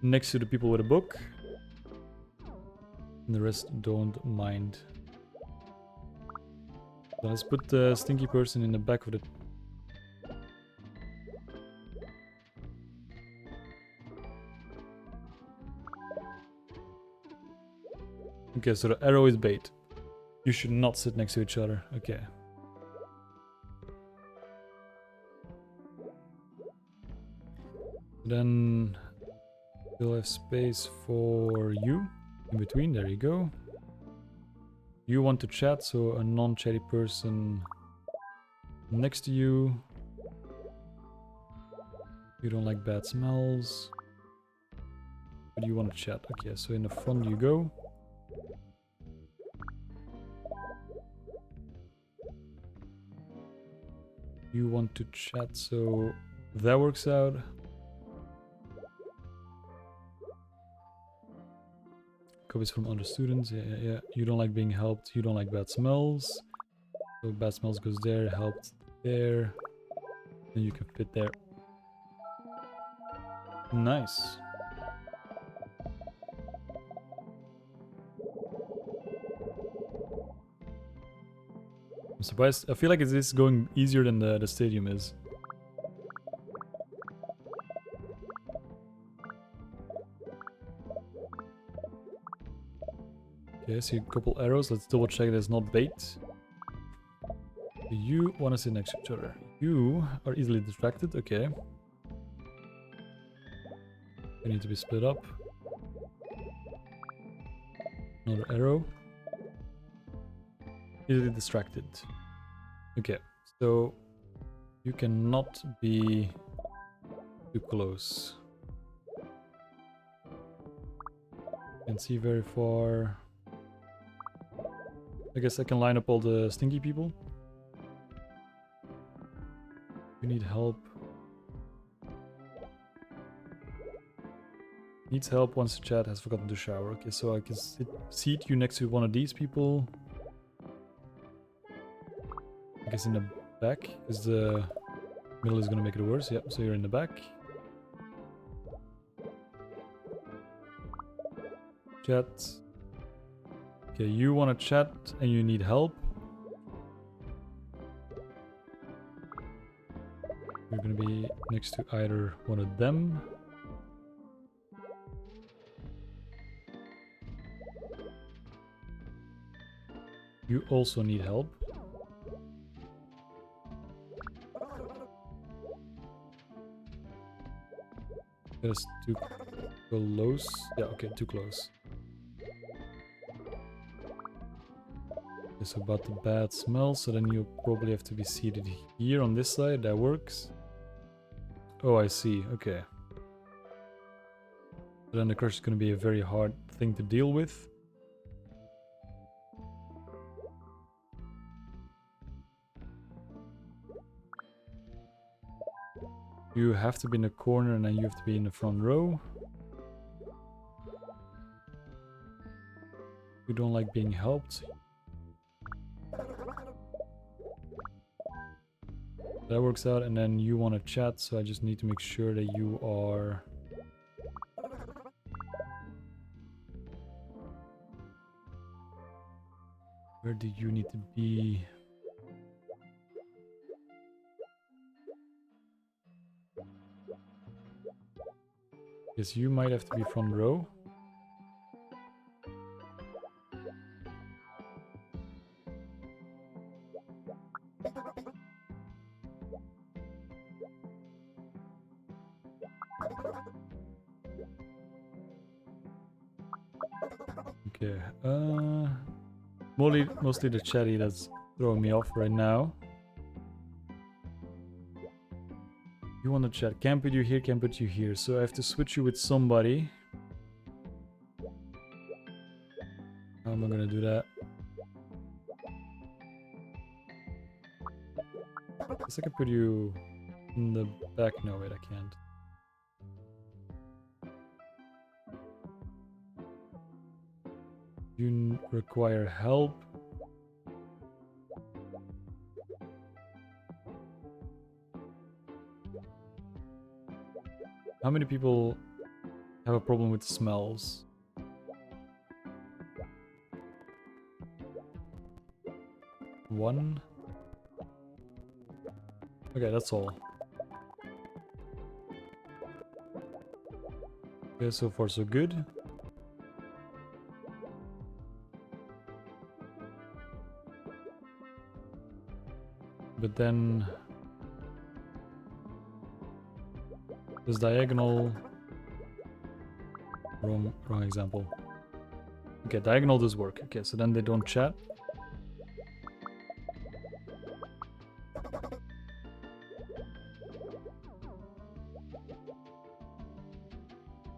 next to the people with a book. And the rest don't mind. So let's put the stinky person in the back of the... Okay, so the arrow is bait. You should not sit next to each other. Okay. Then we'll have space for you in between. There you go. You want to chat, so a non-chatty person next to you. You don't like bad smells, but you want to chat. Okay, so in the front you go. You want to chat, so that works out. Copies from other students. Yeah. You don't like being helped. You don't like bad smells. So bad smells goes there. Helped there. And you can fit there. Nice. I'm surprised. I feel like it's going easier than the stadium is. Okay, I see a couple arrows. Let's double check that it's not bait. You want to sit next to each other. You are easily distracted. Okay. You need to be split up. Another arrow. Easily distracted. Okay, so you cannot be too close. Can't see very far. I guess I can line up all the stinky people. You need help. Needs help, wants to chat, has forgotten to shower. Okay, so I can seat you next to one of these people. I guess in the back, because the middle is gonna make it worse. Yep, so you're in the back. Chat. Okay, you want to chat and you need help. You're gonna be next to either one of them. You also need help. That's too close. Yeah, okay, too close. It's about the bad smell, so then you probably have to be seated here on this side. That works. Oh, I see. Okay. So then the crush is going to be a very hard thing to deal with. You have to be in the corner and then you have to be in the front row. You don't like being helped. That works out, and then you want to chat, so I just need to make sure that you are... Where do you need to be? Yes, you might have to be front row. Okay, mostly the chatty that's throwing me off right now. You want to chat? Can't put you here, can't put you here. So I have to switch you with somebody. How am I gonna do that? Guess I can put you in the back. No, wait, I can't. You require help. How many people have a problem with smells? One? Okay, that's all. Okay, so far so good. But then this diagonal, wrong example. Okay, diagonal does work. Okay, so then they don't chat.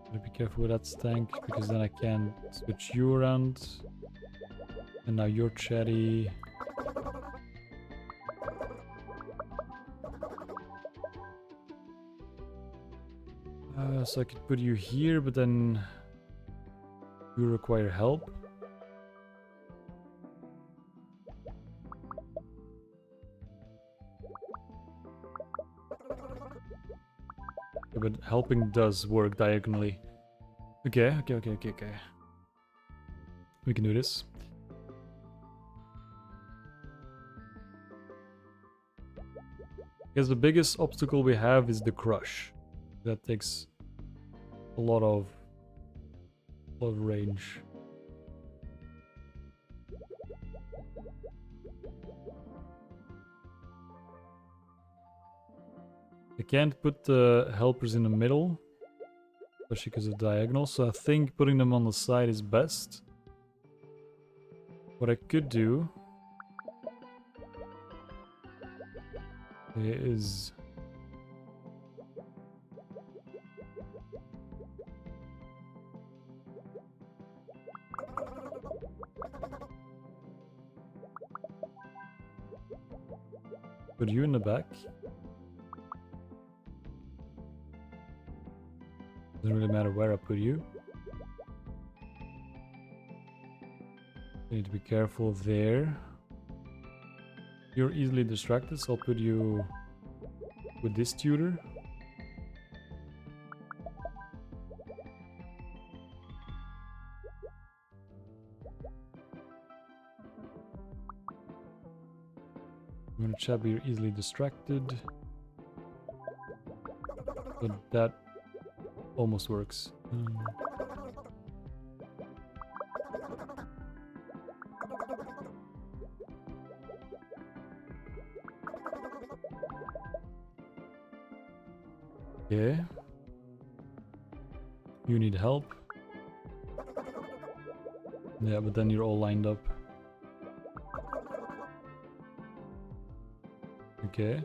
Gotta be careful with that stank, because then I can switch you around. And now you're chatty. So I could put you here, but then you require help. Yeah, but helping does work diagonally. Okay. We can do this. Because the biggest obstacle we have is the crush. That takes a lot of range. I can't put the helpers in the middle, especially because of diagonal, so I think putting them on the side is best. What I could do is put you in the back. Doesn't really matter where I put you. You need to be careful there. You're easily distracted, so I'll put you with this tutor. I'm gonna chat, but you're easily distracted. But that almost works. Okay. You need help. Yeah, but then you're all lined up. Okay.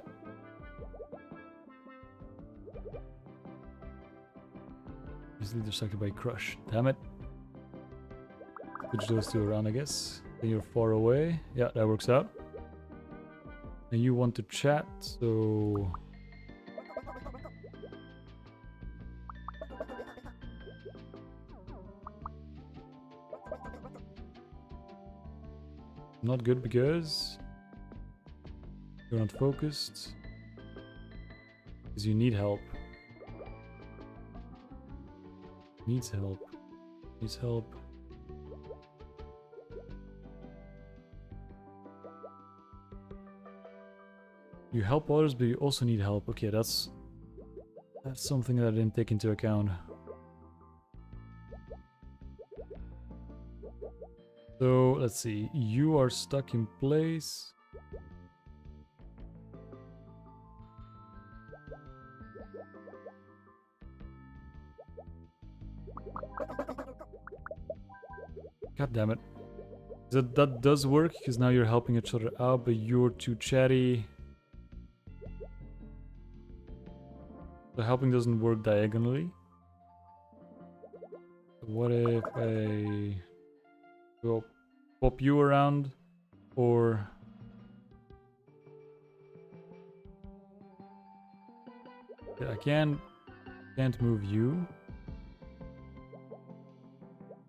Easily distracted by crush. Damn it. Switch those two around, I guess. Then you're far away. Yeah, that works out. And you want to chat, so... Not good because you're not focused. Because you need help. Needs help. Needs help. You help others, but you also need help. Okay, that's something that I didn't take into account. So let's see. You are stuck in place. God damn it. That does work, because now you're helping each other out, but you're too chatty. The helping doesn't work diagonally. What if I go pop you around, or yeah, I can't move you.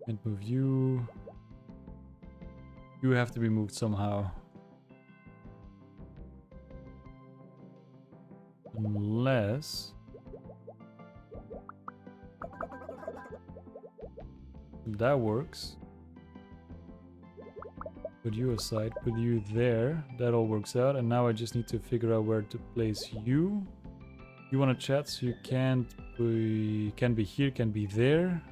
Can't move you. You have to be moved somehow. Unless that works. Put you aside, put you there. That all works out, and now I just need to figure out where to place you. You want to chat, so you can't be here, can be there.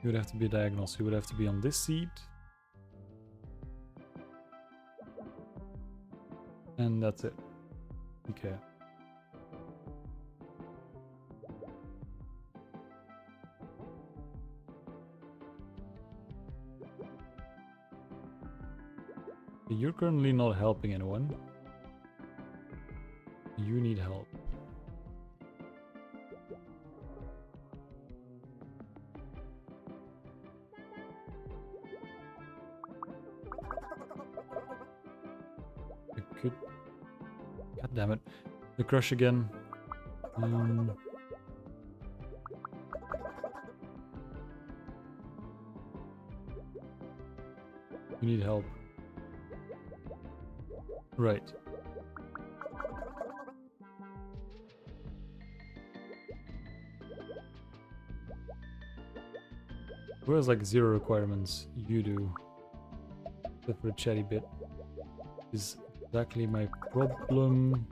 You would have to be diagonal, so you would have to be on this seat. And that's it. Okay. You're currently not helping anyone. You need help. I could... God damn it. The crush again. You need help. Right. Who has like 0 requirements? You do. Except for the chatty bit. Is exactly my problem.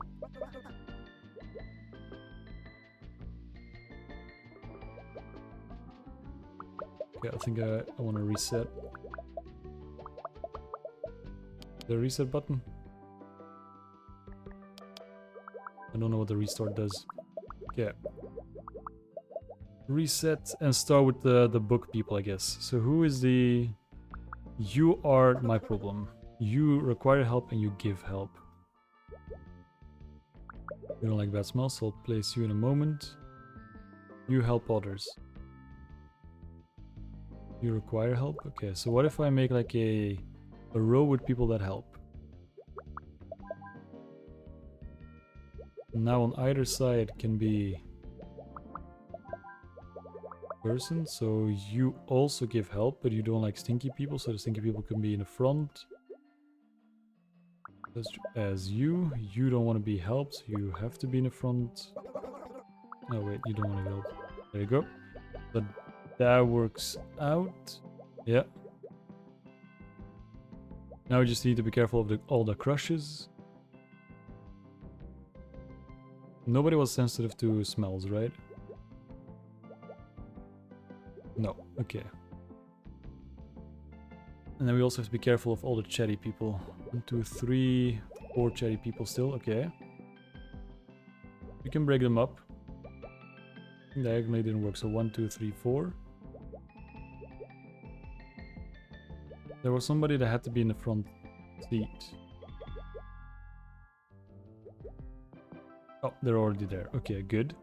Okay, I think I want to reset. The reset button? I don't know what the restart does. Okay. Reset and start with the book people, I guess. So who is the... You are my problem. You require help and you give help. You don't like bad smells, so I'll place you in a moment. You help others. You require help? Okay, so what if I make like a row with people that help? Now on either side can be person, so you also give help, but you don't like stinky people, so the stinky people can be in the front. As you don't want to be helped, so you have to be in the front. No, wait, you don't want to be helped. There you go. But that works out. Yeah. Now we just need to be careful of all the crushes. Nobody was sensitive to smells, right? No, okay. And then we also have to be careful of all the chatty people. 1, 2, 3, 4 chatty people still, okay. We can break them up. Diagonally didn't work, so 1, 2, 3, 4. There was somebody that had to be in the front seat. Oh, they're already there. Okay, good.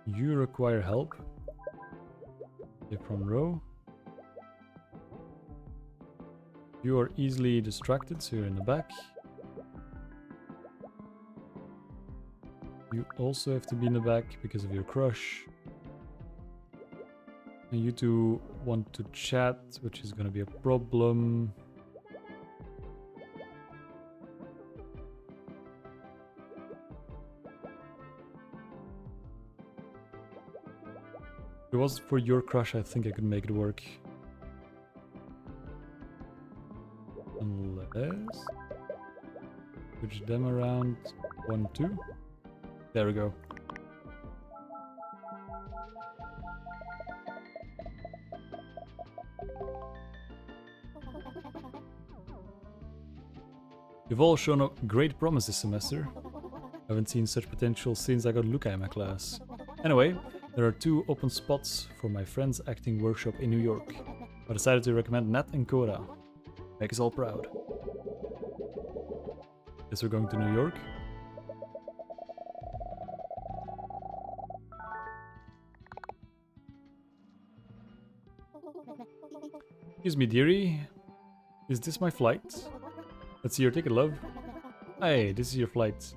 You require help. Okay, front row. You are easily distracted, so you're in the back. You also have to be in the back because of your crush. And you two want to chat, which is gonna be a problem. If it was for your crush, I think I could make it work. Unless... switch them around. 1, 2. There we go. You've all shown a great promise this semester. I haven't seen such potential since I got Luca in my class. Anyway, there are 2 open spots for my friend's acting workshop in New York. I decided to recommend Nat and Cora. Make us all proud. Guess we're going to New York. Excuse me, dearie. Is this my flight? Let's see your ticket, love. Hey, this is your flight.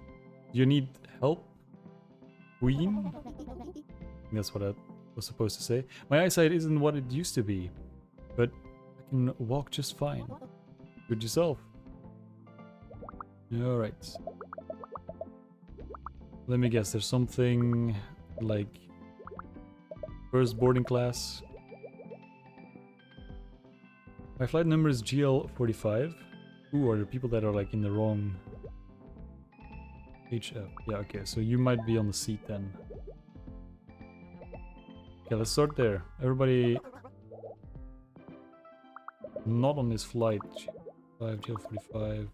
Do you need help, Queen? I think that's what I was supposed to say. My eyesight isn't what it used to be, but I can walk just fine. Good yourself. Alright. Let me guess, there's something like first boarding class. My flight number is GL45. Ooh, are there people that are like in the wrong HF? Yeah, okay, so you might be on the seat then. Okay, let's start there. Everybody not on this flight. G5, GL45.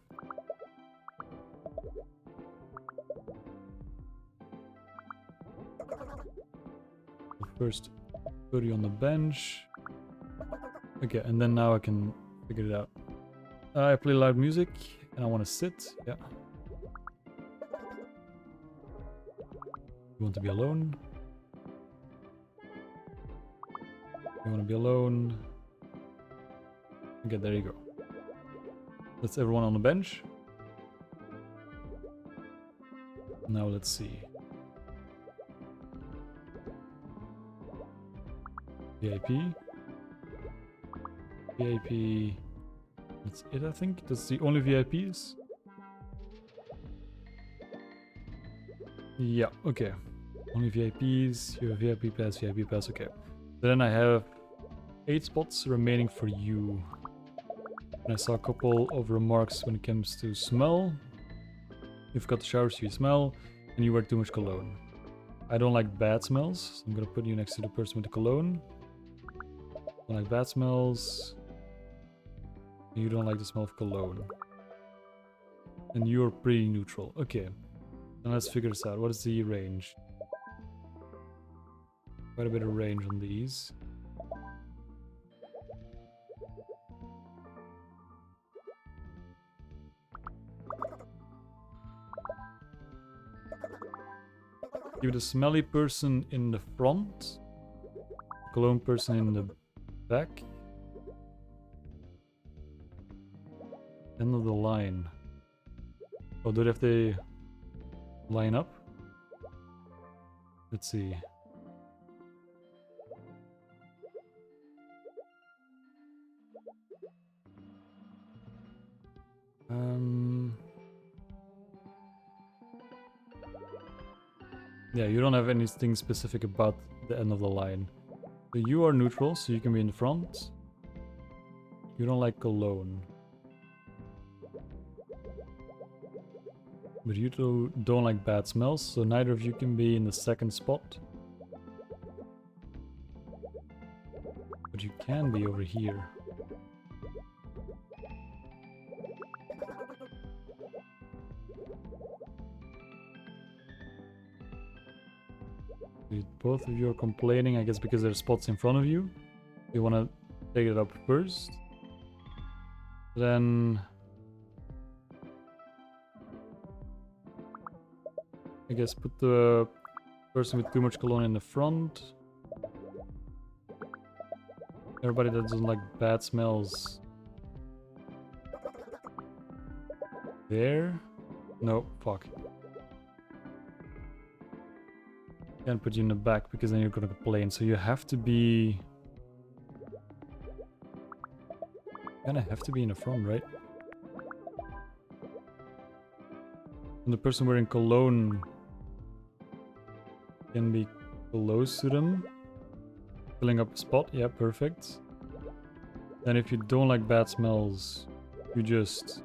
First, put you on the bench. Okay, and then now I can figure it out. I play loud music and I want to sit. Yeah. You want to be alone? You want to be alone? Okay, there you go. That's everyone on the bench. Now let's see. VIP. VIP. That's it, I think. That's the only VIPs. Yeah, okay. Only VIPs. You have VIP pass, VIP pass. Okay. Then I have 8 spots remaining for you. And I saw a couple of remarks when it comes to smell. You've got the shower so you smell, and you wear too much cologne. I don't like bad smells, so I'm gonna put you next to the person with the cologne. Don't like bad smells. You don't like the smell of cologne. And you're pretty neutral. Okay. Then let's figure this out. What is the range? Quite a bit of range on these. Give the smelly person in the front. Cologne person in the back. End of the line. Oh, do they have to line up? Let's see. Yeah, you don't have anything specific about the end of the line. So you are neutral, so you can be in the front. You don't like cologne. But you two don't like bad smells, so neither of you can be in the second spot. But you can be over here. Both of you are complaining, I guess, because there's spots in front of you. You want to take it up first. Then I guess put the person with too much cologne in the front. Everybody that doesn't like bad smells. There? No, fuck. Can't put you in the back because then you're gonna complain. So you have to be Kinda have to be in the front, right? And the person wearing cologne can be close to them. Filling up a spot, yeah, perfect. Then if you don't like bad smells, you just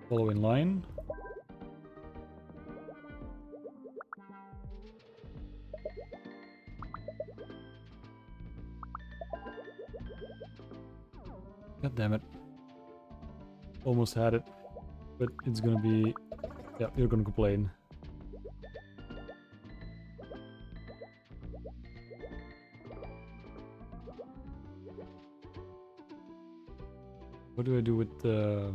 follow in line. God damn it. Almost had it. But it's gonna be... Yeah, you're gonna complain. What do I do with the...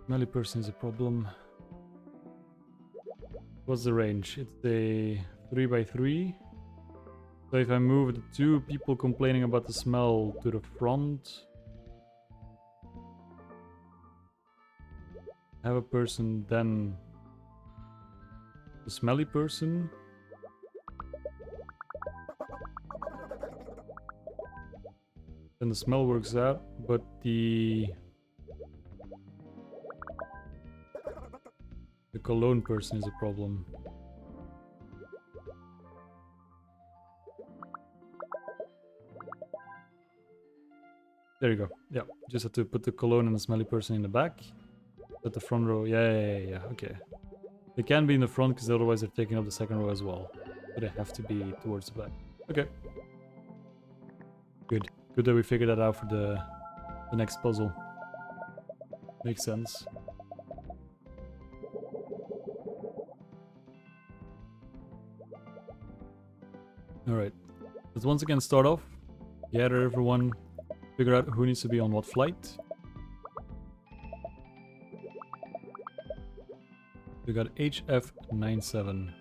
Smelly person is a problem. What's the range? It's a 3x3. So if I move the two people complaining about the smell to the front, have a person, then the smelly person. Then the smell works out, but the cologne person is a problem. There you go. Yeah, just have to put the cologne and the smelly person in the back. At the front row. Yeah. Okay. They can be in the front because otherwise they're taking up the second row as well. But they have to be towards the back. Okay. Good. Good that we figured that out for the next puzzle. Makes sense. Alright. Let's once again start off. Gather everyone. Figure out who needs to be on what flight. We got HF97.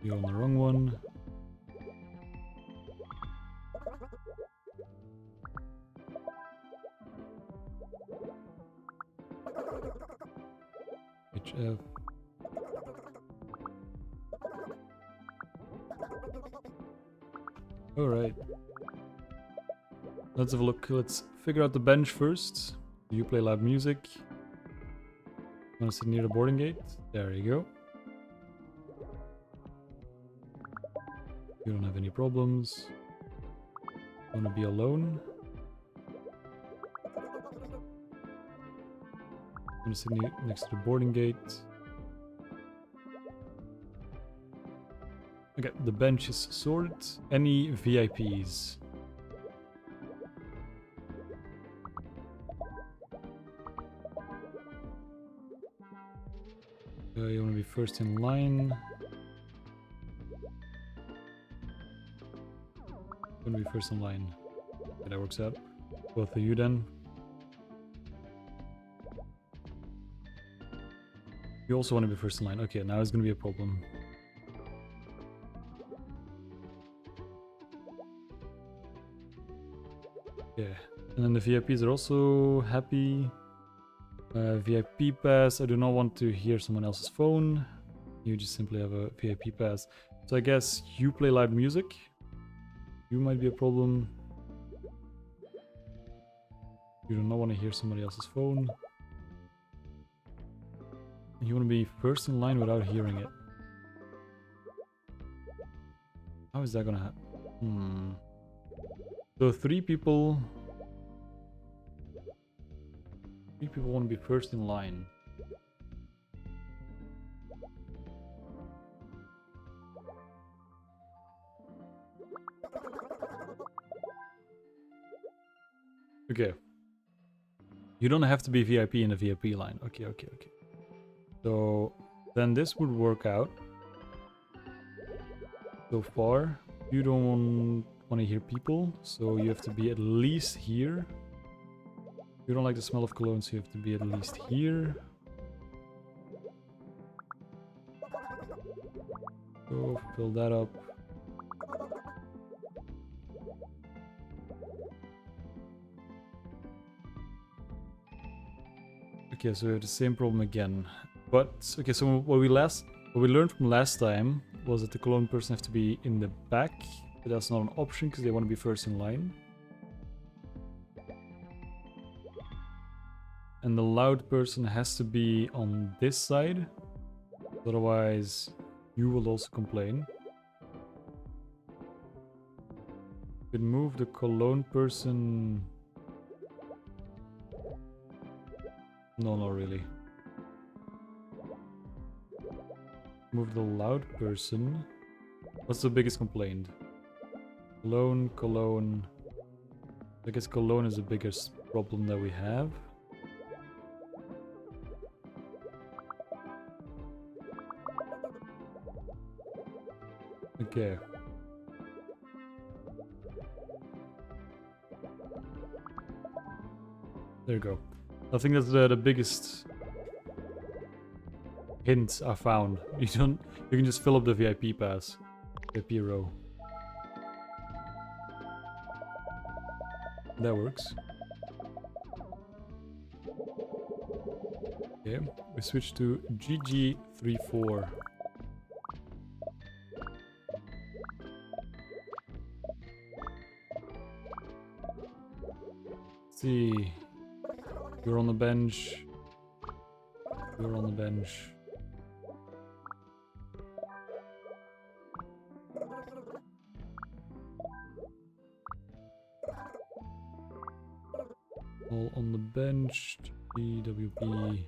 You're on the wrong one. HF. Alright. Let's have a look. Let's figure out the bench first. Do you play loud music? Wanna sit near the boarding gate? There you go. You don't have any problems. Wanna be alone? Wanna sit next to the boarding gate? Okay, the bench is sorted. Any VIPs? You want to be first in line. You want to be first in line. Okay, that works out. Both of you then. You also want to be first in line. Okay, now it's going to be a problem. Okay, and then the VIPs are also happy. VIP pass. I do not want to hear someone else's phone. You just simply have a VIP pass. So I guess you play loud music. You might be a problem. You do not want to hear somebody else's phone. You want to be first in line without hearing it. How is that gonna happen? So three people want to be first in line. Okay. You don't have to be VIP in a VIP line. Okay. So then this would work out. So far, you don't want to hear people, so you have to be at least here. You don't like the smell of cologne, so you have to be at least here. So fill that up. Okay, so we have the same problem again. But, okay, so what we last What we learned from last time was that the cologne person has to be in the back, but that's not an option because they want to be first in line. And the loud person has to be on this side, otherwise you will also complain. Could move the cologne person. No, not really. Move the loud person. What's the biggest complaint? Cologne, cologne. I guess cologne is the biggest problem that we have. Okay. There you go. I think that's the biggest hint I found. You can just fill up the VIP pass. VIP row. That works. Okay, we switch to GG34. See, you're on the bench. You're on the bench. All on the bench. GWP.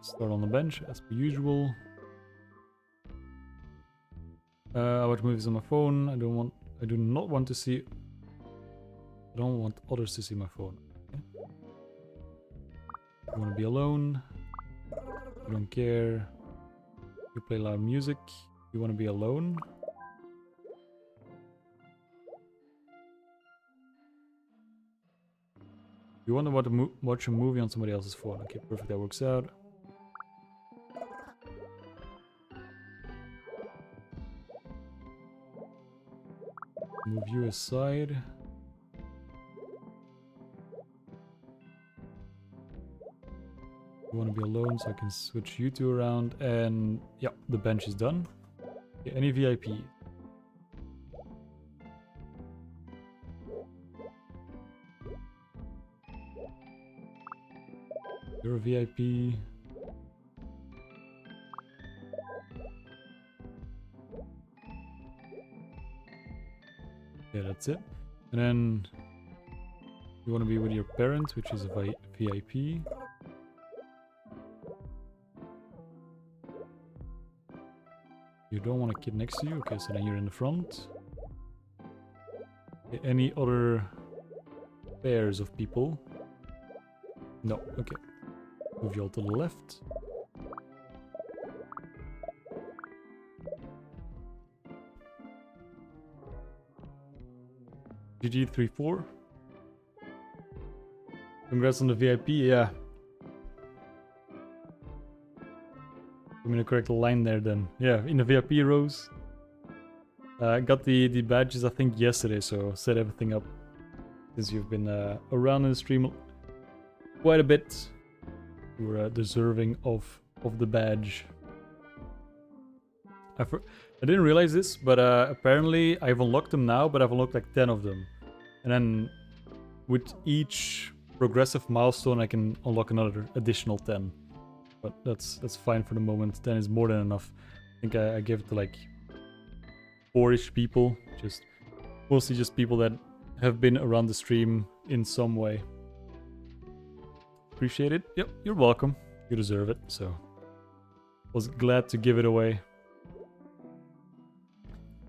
Start on the bench as per usual. I watch movies on my phone. I do not want to see. I don't want others to see my phone. Okay. You want to be alone. You don't care. You play loud music. You want to be alone. You want to watch a movie on somebody else's phone. Okay, perfect. That works out. Move you aside. You want to be alone, so I can switch you two around. And yeah, the bench is done. Okay, any VIP? You're a VIP. Yeah, that's it. And then you want to be with your parent, which is a VIP. You don't want a kid next to you. Okay, so then you're in the front. Okay, any other pairs of people? No, okay. Move you all to the left. GG34. Congrats on the VIP, yeah. I'm in the correct line there then. Yeah, in the VIP rows. I got the badges I think yesterday, so set everything up. Since you've been around in the stream quite a bit. You're deserving of the badge. I didn't realize this, but apparently I've unlocked them now, but I've unlocked like 10 of them. And then with each progressive milestone I can unlock another additional 10. But that's fine for the moment. 10 is more than enough. I think I gave it to like 4-ish people. Just mostly just people that have been around the stream in some way. Appreciate it. Yep, you're welcome. You deserve it, so was glad to give it away.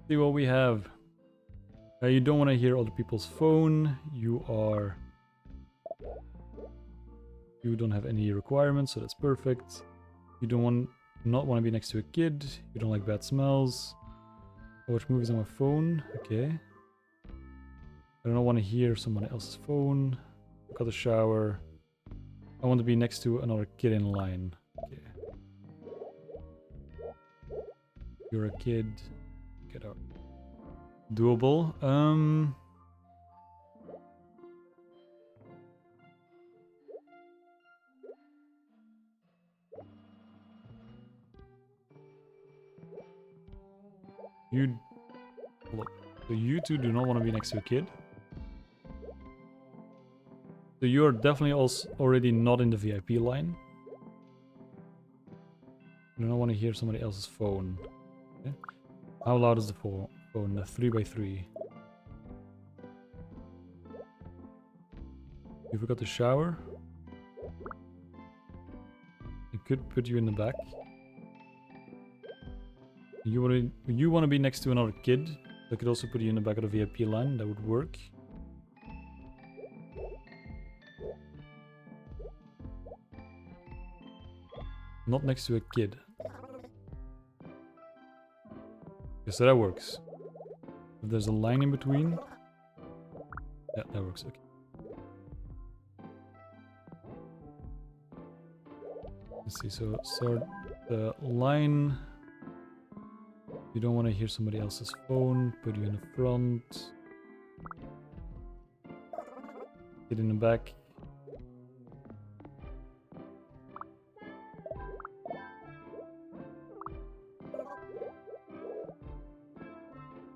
See what we have. You don't want to hear other people's phone. You don't have any requirements, so that's perfect. You don't not want to be next to a kid. You don't like bad smells. I watch movies on my phone. Okay. I don't want to hear someone else's phone. Got a shower. I want to be next to another kid in line. Okay. You're a kid. Get out. Doable. You... Hold up. So you two do not want to be next to a kid. So you are definitely also already not in the VIP line. You don't want to hear somebody else's phone. Okay. How loud is the phone? The 3x3. You forgot to shower. It could put you in the back. You want to be next to another kid. That could also put you in the back of the VIP line. That would work. Not next to a kid. Okay, so that works. If there's a line in between. Yeah, that works. Okay. Let's see. So the line. You don't want to hear somebody else's phone. Put you in the front. Get in the back.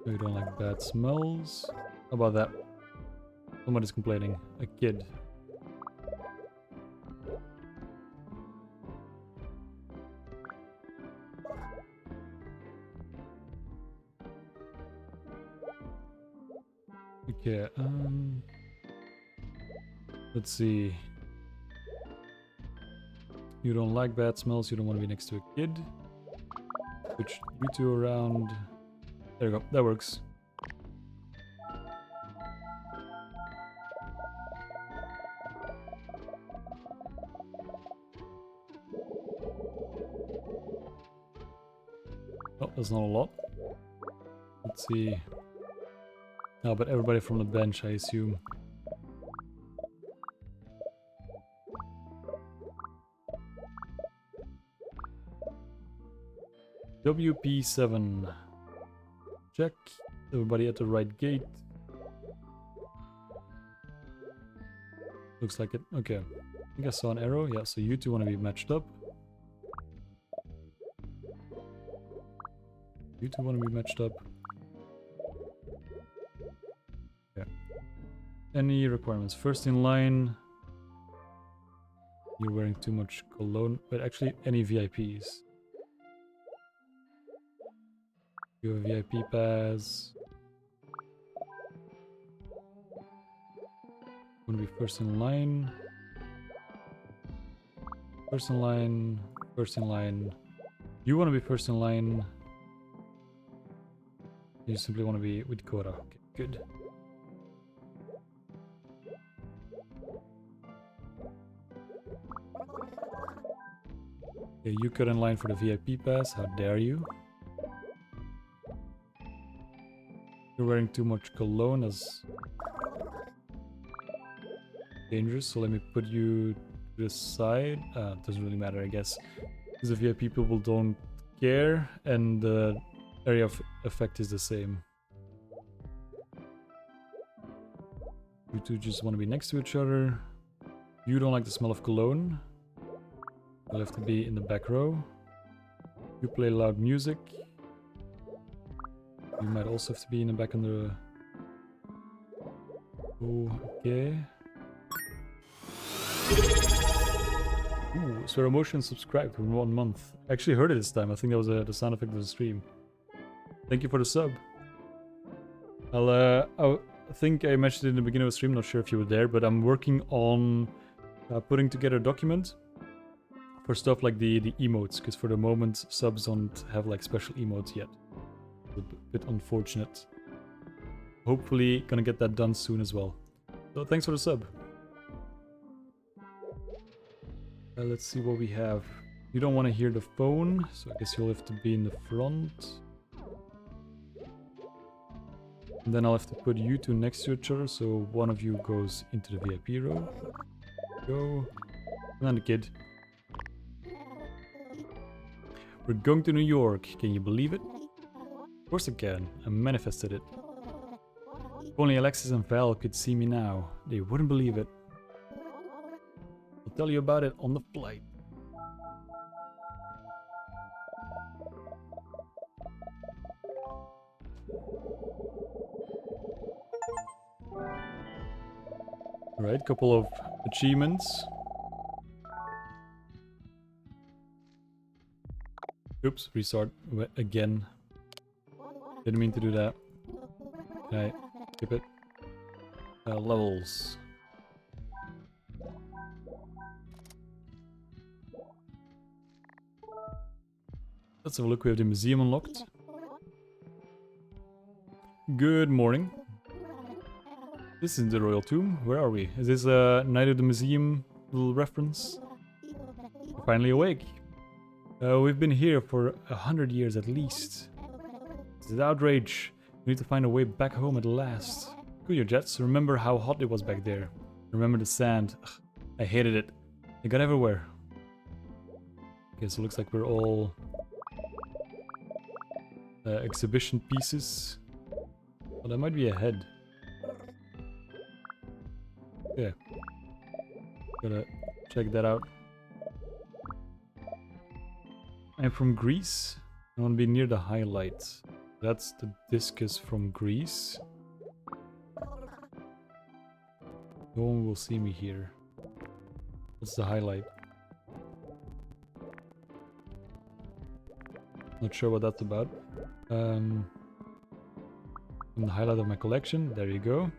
So you don't like bad smells. How about that? Somebody's complaining. A kid. Okay, let's see. You don't like bad smells, you don't want to be next to a kid. Switch you two around. There you go, that works. Oh, that's not a lot. Let's see. Oh, but everybody from the bench, I assume. WP7. Check. Everybody at the right gate. Looks like it. Okay. I think I saw an arrow. Yeah, so you two want to be matched up. You two want to be matched up. Yeah. Any requirements? First in line. You're wearing too much cologne. But actually, any VIPs. You have a VIP pass. Want to be first in line. First in line. First in line. You want to be first in line. You simply want to be with Cora. Okay, good. Okay, you got in line for the VIP pass. How dare you? You're wearing too much cologne. That's dangerous. So let me put you to the side. It doesn't really matter, I guess. Because the VIP people don't care. And the area of effect is the same. You two just want to be next to each other. You don't like the smell of cologne. You'll have to be in the back row. You play loud music. You might also have to be in the back on the... Oh, okay. Ooh, Swear Emotion subscribed for 1 month. I actually heard it this time. I think that was the sound effect of the stream. Thank you for the sub. I think I mentioned it in the beginning of the stream. Not sure if you were there, but I'm working on putting together a document for stuff like the emotes. Because for the moment, subs don't have like special emotes yet. A bit unfortunate. Hopefully gonna get that done soon as well. So thanks for the sub. Let's see what we have. You don't want to hear the phone, so I guess you'll have to be in the front. And then I'll have to put you two next to each other, so one of you goes into the VIP row. Go. And then the kid. We're going to New York. Can you believe it? Of course I can. I manifested it. If only Alexis and Val could see me now, they wouldn't believe it. I'll tell you about it on the flight. Alright, couple of achievements. Oops, restart again. Didn't mean to do that. Can I skip it? Levels. Let's have a look. We have the museum unlocked. Good morning. This is the Royal Tomb. Where are we? Is this a Night of the Museum little reference? We're finally awake. We've been here for 100 years at least. This is outrage. We need to find a way back home at last. Cool your jets. Remember how hot it was back there. Remember the sand. Ugh, I hated it. It got everywhere. Okay, so it looks like we're all exhibition pieces. Well, that might be a head. Yeah. Gotta check that out. I'm from Greece. I want to be near the highlight. That's the discus from Greece. No one will see me here. What's the highlight? Not sure what that's about. The highlight of my collection. There you go.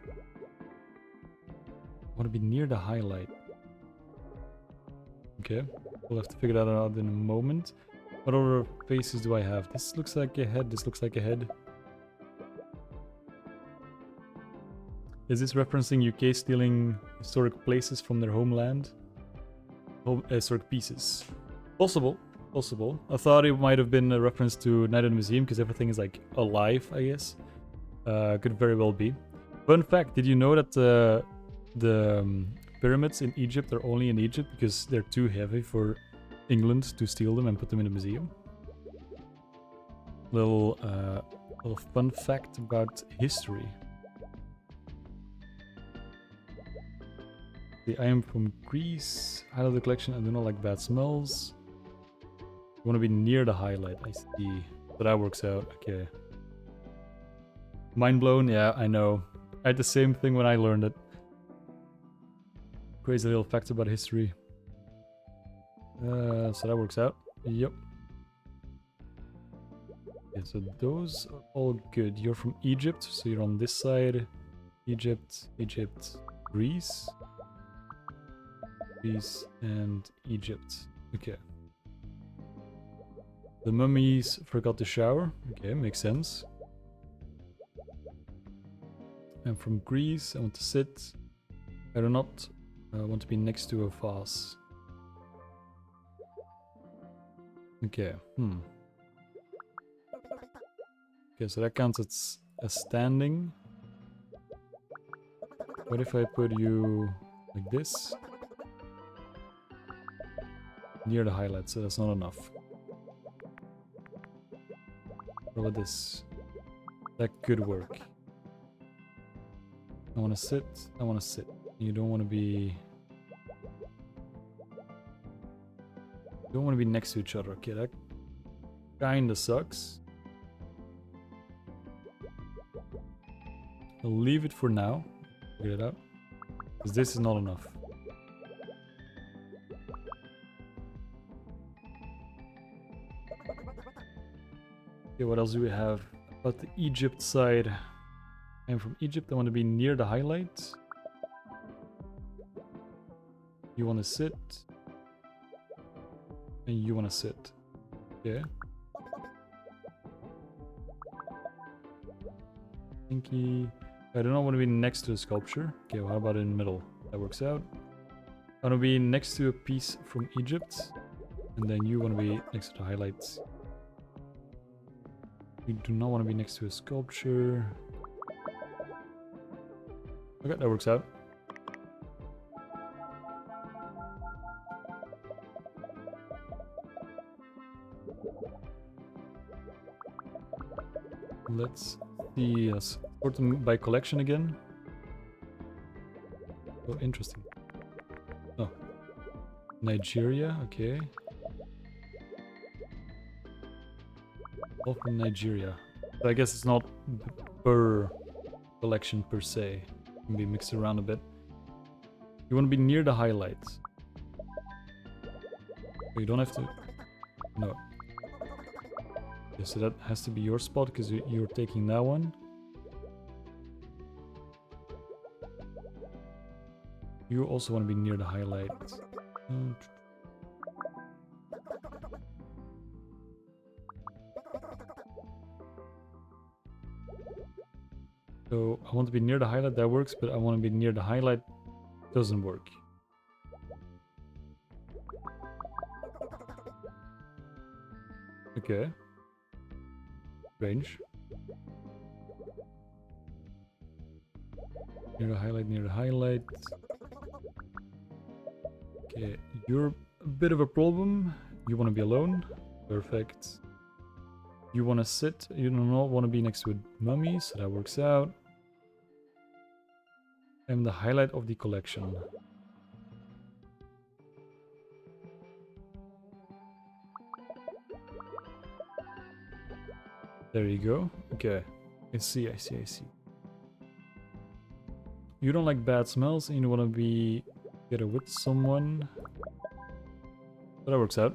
I want to be near the highlight. Okay. We'll have to figure that out in a moment. What other faces do I have? This looks like a head. This looks like a head. Is this referencing UK stealing historic places from their homeland? Historic pieces. Possible. Possible. I thought it might have been a reference to Night at the Museum because everything is like alive, I guess. Could very well be. Fun fact, did you know that the pyramids in Egypt are only in Egypt because they're too heavy for England to steal them and put them in a museum? Little fun fact about history. I am from Greece. Highlight the collection. I do not like bad smells. You want to be near the highlight. I see. So that works out. Okay. Mind blown. Yeah, I know. I had the same thing when I learned it. Crazy little fact about history. So that works out. Yep. Okay, so those are all good. You're from Egypt, so you're on this side. Egypt, Greece. Greece and Egypt. Okay. The mummies forgot to shower. Okay, makes sense. I'm from Greece. I want to sit. I do not want to be next to a vase. Okay. Okay, so that counts as standing. What if I put you like this? Near the highlight, so that's not enough. What about this? That could work. I want to sit. I want to sit. You don't want to be... You don't want to be next to each other. Okay, that kinda sucks. I'll leave it for now. Figure it out. Because this is not enough. Okay, what else do we have? About the Egypt side. I'm from Egypt. I want to be near the highlight. You want to sit. And you want to sit. Okay. Pinky. I do not want to be next to a sculpture. Okay, well, how about in the middle? That works out. I want to be next to a piece from Egypt. And then you want to be next to the highlights. We do not want to be next to a sculpture. Okay, that works out. Let's see. Sort them by collection again. Oh, interesting. Oh. Nigeria, okay. All from Nigeria. So I guess it's not per collection per se. It can be mixed around a bit. You want to be near the highlights. You don't have to... No. Okay, so that has to be your spot because you're taking that one. You also want to be near the highlights. So I want to be near the highlight, that works, but I want to be near the highlight, doesn't work. Okay. Range. Near the highlight, near the highlight. Okay, you're a bit of a problem. You want to be alone. Perfect. You want to sit. You do not want to be next to a mummy, so that works out. I'm the highlight of the collection. There you go. Okay. I see. You don't like bad smells and you want to be together with someone. So that works out.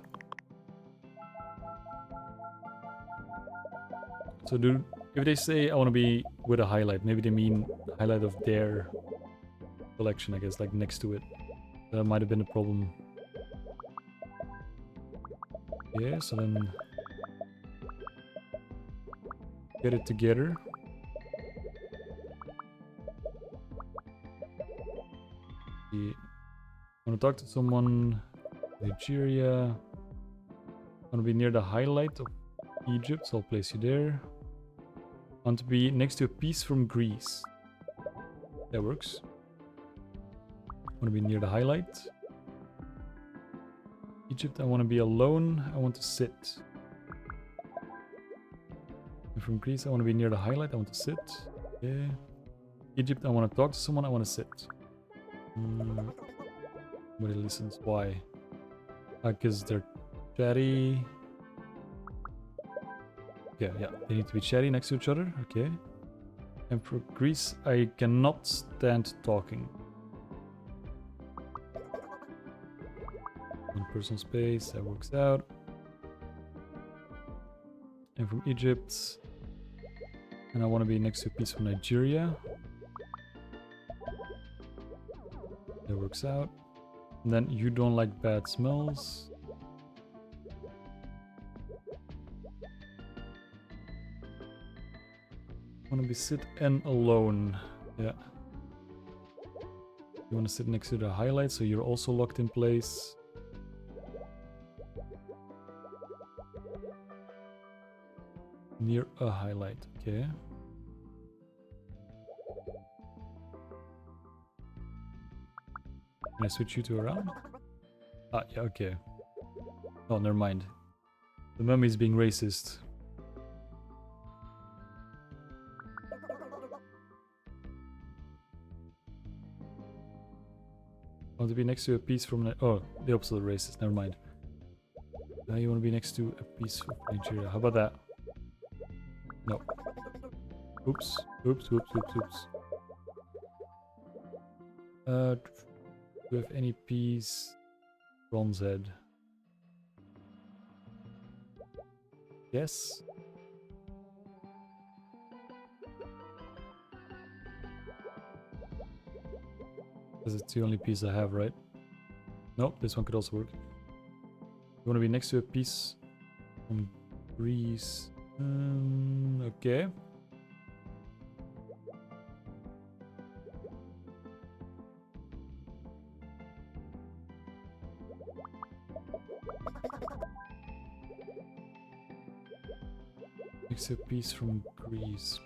So if they say I want to be with a highlight, maybe they mean highlight of their collection, I guess, like next to it. That might have been a problem. Yeah, so then get it together. I want to talk to someone. Nigeria. I want to be near the highlight of Egypt, so I'll place you there. I want to be next to a piece from Greece. That works. I want to be near the highlight. Egypt, I want to be alone. I want to sit. And from Greece, I want to be near the highlight. I want to sit. Okay. Egypt, I want to talk to someone. I want to sit. Nobody listens. Why? Because they're chatty. Okay, yeah, they need to be chatty next to each other. Okay. And for Greece, I cannot stand talking. One personal space, that works out. And from Egypt, and I want to be next to a piece from Nigeria. That works out. And then you don't like bad smells. I want to be sit and alone. Yeah. You want to sit next to the highlight, so you're also locked in place. Near a highlight, okay. Can I switch you two around? Ah, yeah, okay. Oh, never mind. The mummy's being racist. I want to be next to a piece from... Oh, the opposite of racist, never mind. Now you want to be next to a piece of Nigeria. How about that? No. Oops. Oops. Do we have any piece? Bronze head. Yes. Because it's the only piece I have, right? Nope, this one could also work. You want to be next to a piece from Greece. Okay. Next to a piece from Greece.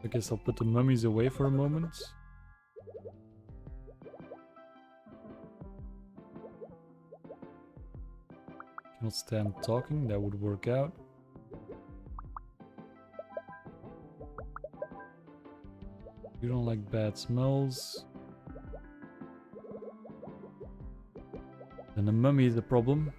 I guess I'll put the mummies away for a moment. Cannot stand talking, that would work out. You don't like bad smells. And the mummy is the problem.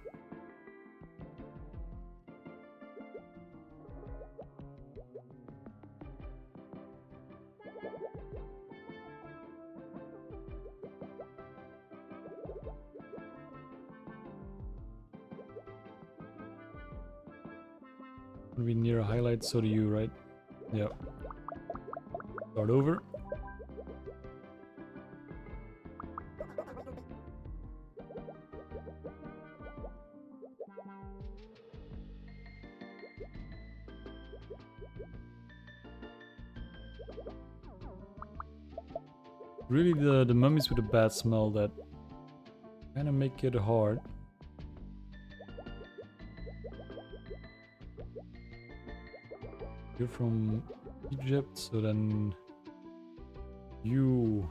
When we near a highlight, so do you, right? Yeah. Start over. Really the mummies with a bad smell that kind of make it hard. You're from Egypt, so then you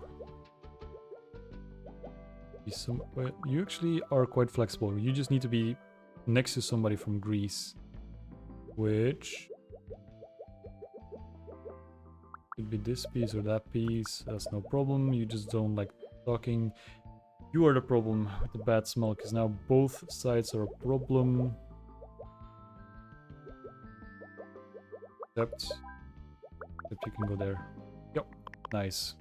well, you actually are quite flexible. You just need to be next to somebody from Greece, which could be this piece or that piece. That's no problem. You just don't like talking. You are the problem with the bad smell, because now both sides are a problem. Except you can go there. Yep, nice.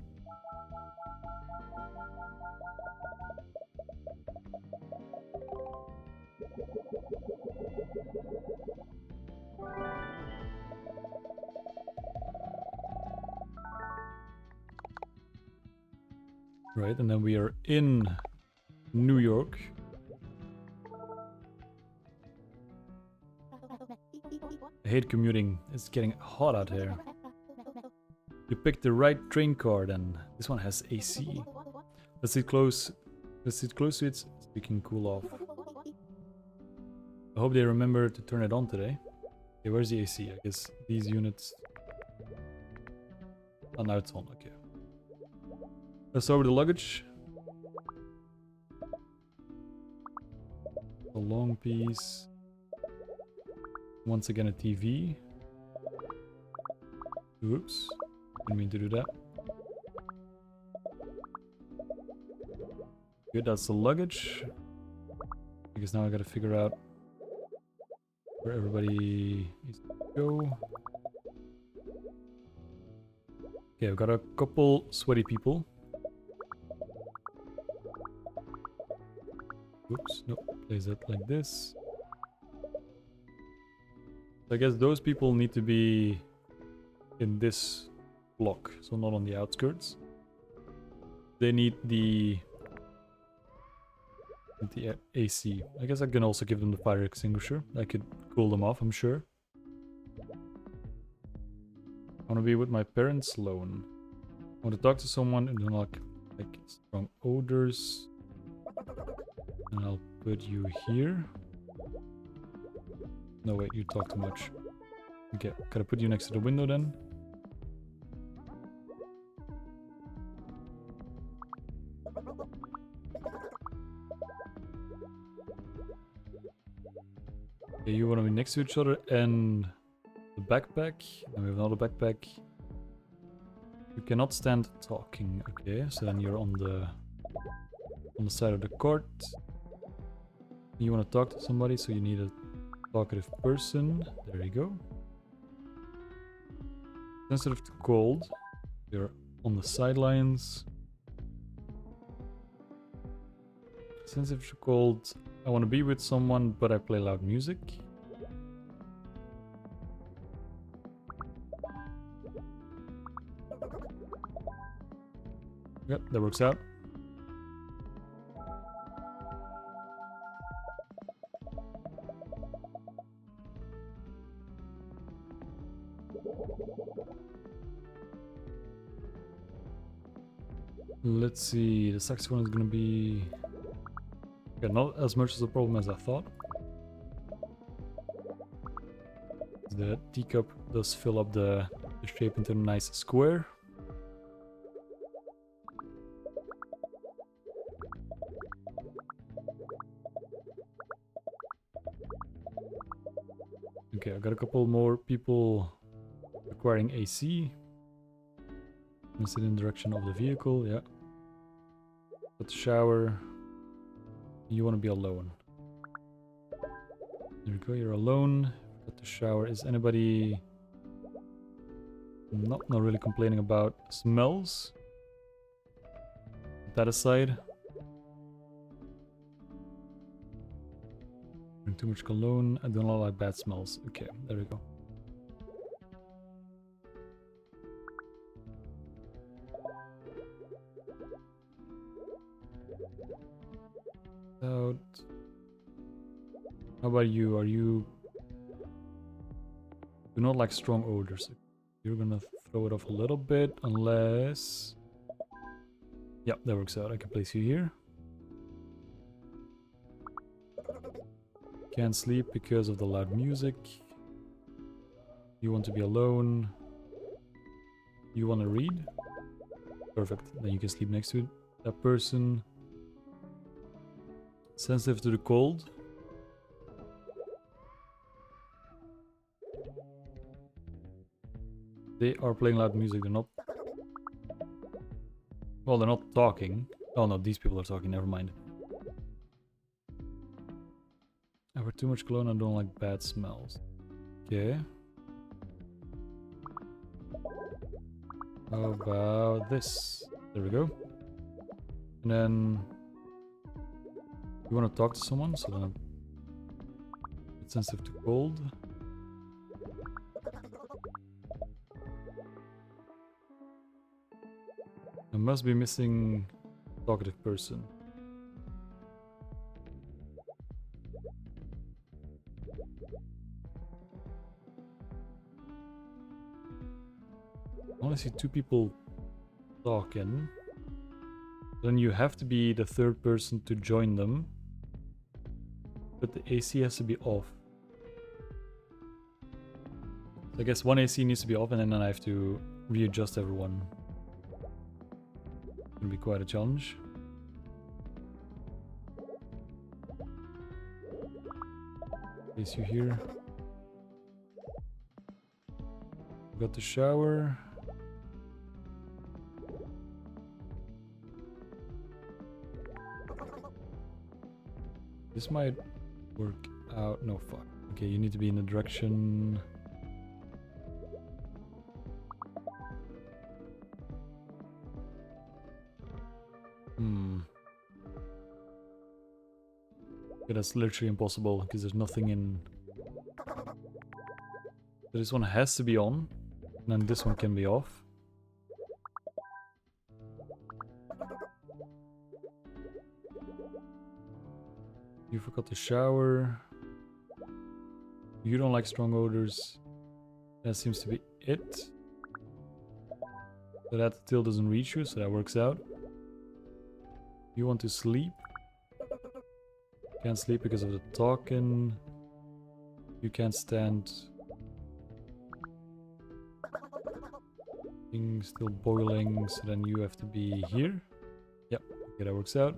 Right, and then we are in New York. I hate commuting. It's getting hot out here. You picked the right train card, and this one has AC. Let's sit close. Let's sit close to it so we can cool off. I hope they remember to turn it on today. Okay, where's the AC? I guess these units. Oh, now it's on. Okay. Let's start with the luggage. A long piece. Once again a TV. Oops. Didn't mean to do that. Good, that's the luggage. Because now I gotta figure out where everybody needs to go. Okay, I've got a couple sweaty people. Oops, nope, place it like this. I guess those people need to be in this block, so not on the outskirts. They need the AC. I guess I can also give them the fire extinguisher. That could cool them off, I'm sure. I want to be with my parents alone. I want to talk to someone who doesn't like strong odors. And I'll put you here. No, wait, you talk too much. Okay, gotta put you next to the window then. Okay, you want to be next to each other, and the backpack. And we have another backpack. You cannot stand talking. Okay, so then you're on the side of the court. You want to talk to somebody, so you need a talkative person. There you go. Sensitive to cold. You're on the sidelines. Sensitive to cold. I want to be with someone, but I play loud music. Yep, that works out. Let's see, the saxophone is gonna be... Okay, not as much as a problem as I thought. The teacup does fill up the shape into a nice square. Okay, I got a couple more people requiring AC. I'm sit in the direction of the vehicle, yeah. Got the shower. You want to be alone. There we go, you're alone. Got the shower. Is anybody not really complaining about smells? Put that aside. Too much cologne. I do not like bad smells. Okay, there we go. about... How about you? Are you... Do not like strong odors. You're gonna throw it off a little bit, unless... Yep, that works out. I can place you here. Can't sleep because of the loud music. You want to be alone. You want to read? Perfect. Then you can sleep next to that person. Sensitive to the cold. They are playing loud music. They're not... Well, they're not talking. Oh no, these people are talking. Never mind. I wear too much cologne. I don't like bad smells. Okay. How about this? There we go. And then you want to talk to someone, so then it's sensitive to cold. I must be missing a talkative person. I only see two people talking. Then you have to be the third person to join them. But the AC has to be off. So I guess one AC needs to be off and then I have to readjust everyone. It's gonna be quite a challenge. Place you here. Got the shower. This might work out. No, fuck. Okay, you need to be in the direction. Okay, that's literally impossible because there's nothing in. So this one has to be on, and then this one can be off. You forgot the shower. You don't like strong odors. That seems to be it. So that still doesn't reach you, so that works out. You want to sleep. Can't sleep because of the talking. You can't stand. Things still boiling, so then you have to be here. Yep, okay, that works out.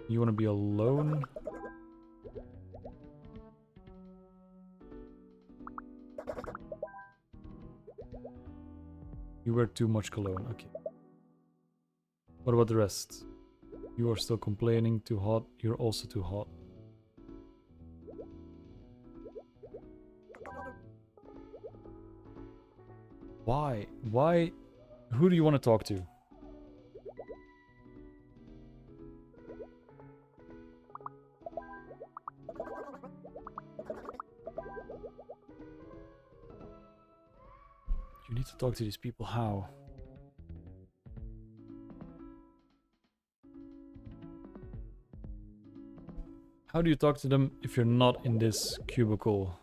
You want to be alone. You wear too much cologne, okay. What about the rest? You are still complaining, too hot. You're also too hot. Why? Why? Who do you want to talk to? You need to talk to these people. How? How do you talk to them if you're not in this cubicle?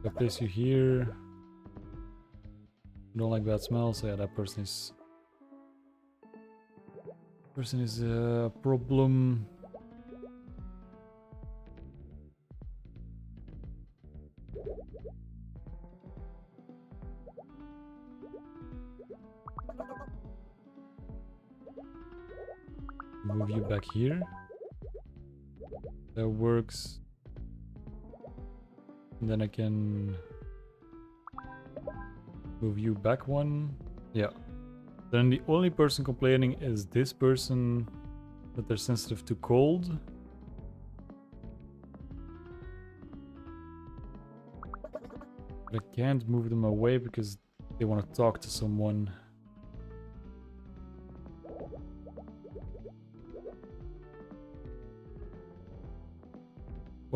I place you here. Don't like bad smells. So yeah, that person is a problem. Move you back here. That works. And then I can move you back one. Yeah. Then the only person complaining is this person, that they're sensitive to cold. But I can't move them away because they want to talk to someone.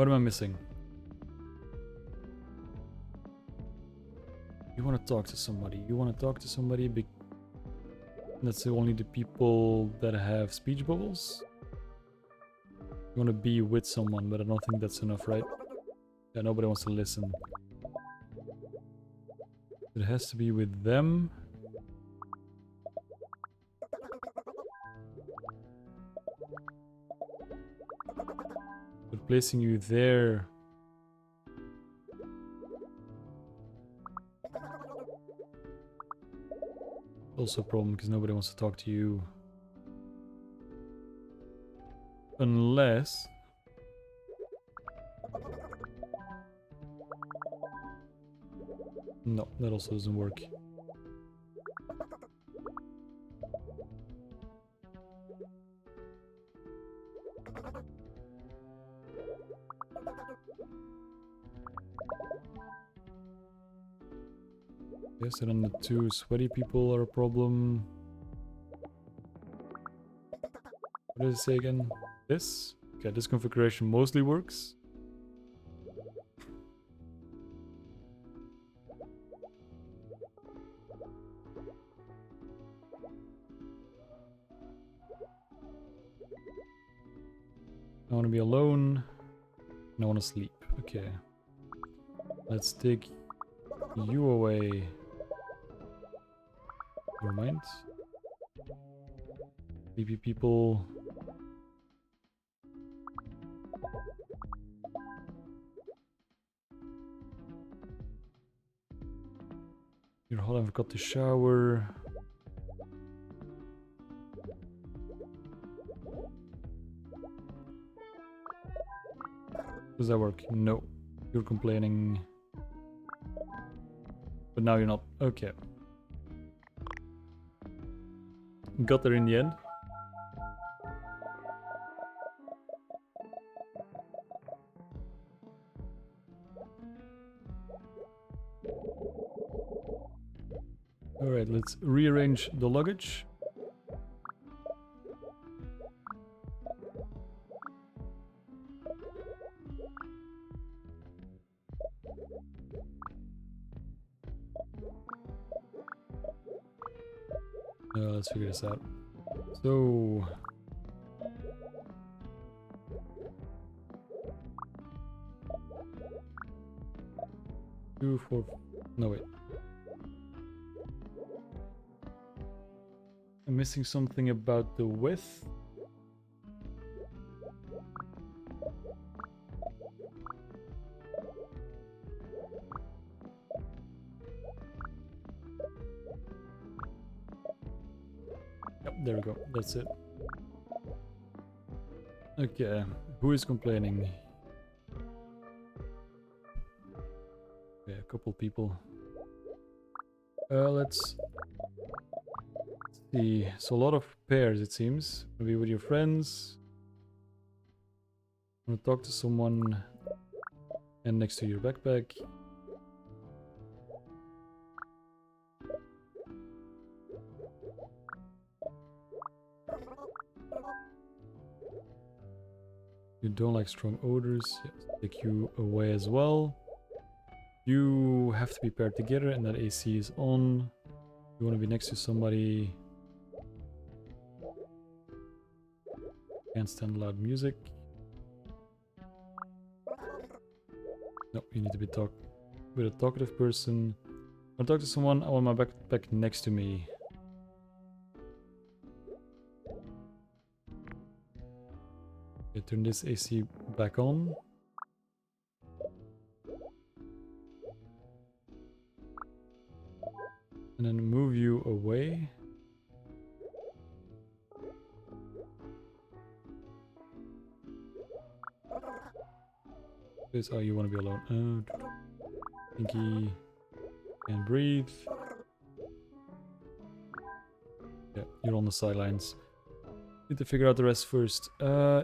What am I missing? You want to talk to somebody. You want to talk to somebody. That's only the people that have speech bubbles. You want to be with someone, but I don't think that's enough, right? Yeah, nobody wants to listen. It has to be with them. But placing you there... also a problem, because nobody wants to talk to you. Unless... no, that also doesn't work. Yes, and then the two sweaty people are a problem. What did it say again? This? Okay, this configuration mostly works. I want to be alone. And I want to sleep. Okay. Let's take you away. Never mind. Sleepy people. You're hot, I forgot to shower. Does that work? No. You're complaining. But now you're not. Okay. Got there in the end. Alright, let's rearrange the luggage. Let's figure this out. So... 2, 4... no, wait. I'm missing something about the width. Yep, there we go. That's it. Okay, who is complaining? Okay, a couple people. Let's see. So a lot of pairs, it seems. Maybe with your friends. Want to talk to someone, and next to your backpack. You don't like strong odors. Yes, take you away as well. You have to be paired together, and that AC is on. You want to be next to somebody. Can't stand loud music. No, you need to be with a talkative person. I want to talk to someone. I want my backpack next to me. Okay, turn this AC back on. And then move you away. This is how you want to be alone. Pinky and breathe. Yeah, you're on the sidelines. Need to figure out the rest first.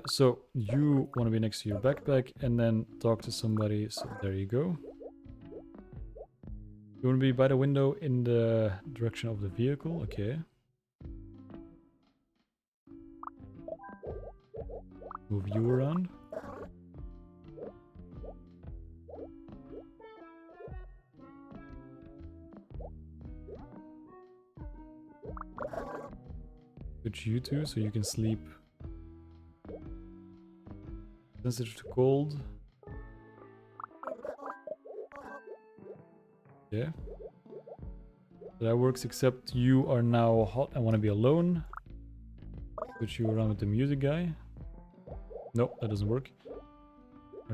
So you want to be next to your backpack and then talk to somebody. So there you go. You want to be by the window in the direction of the vehicle. Okay. Move you around. Switch you two so you can sleep. Sensitive to cold. Yeah. That works, except you are now hot and want to be alone. Switch you around with the music guy. Nope, that doesn't work.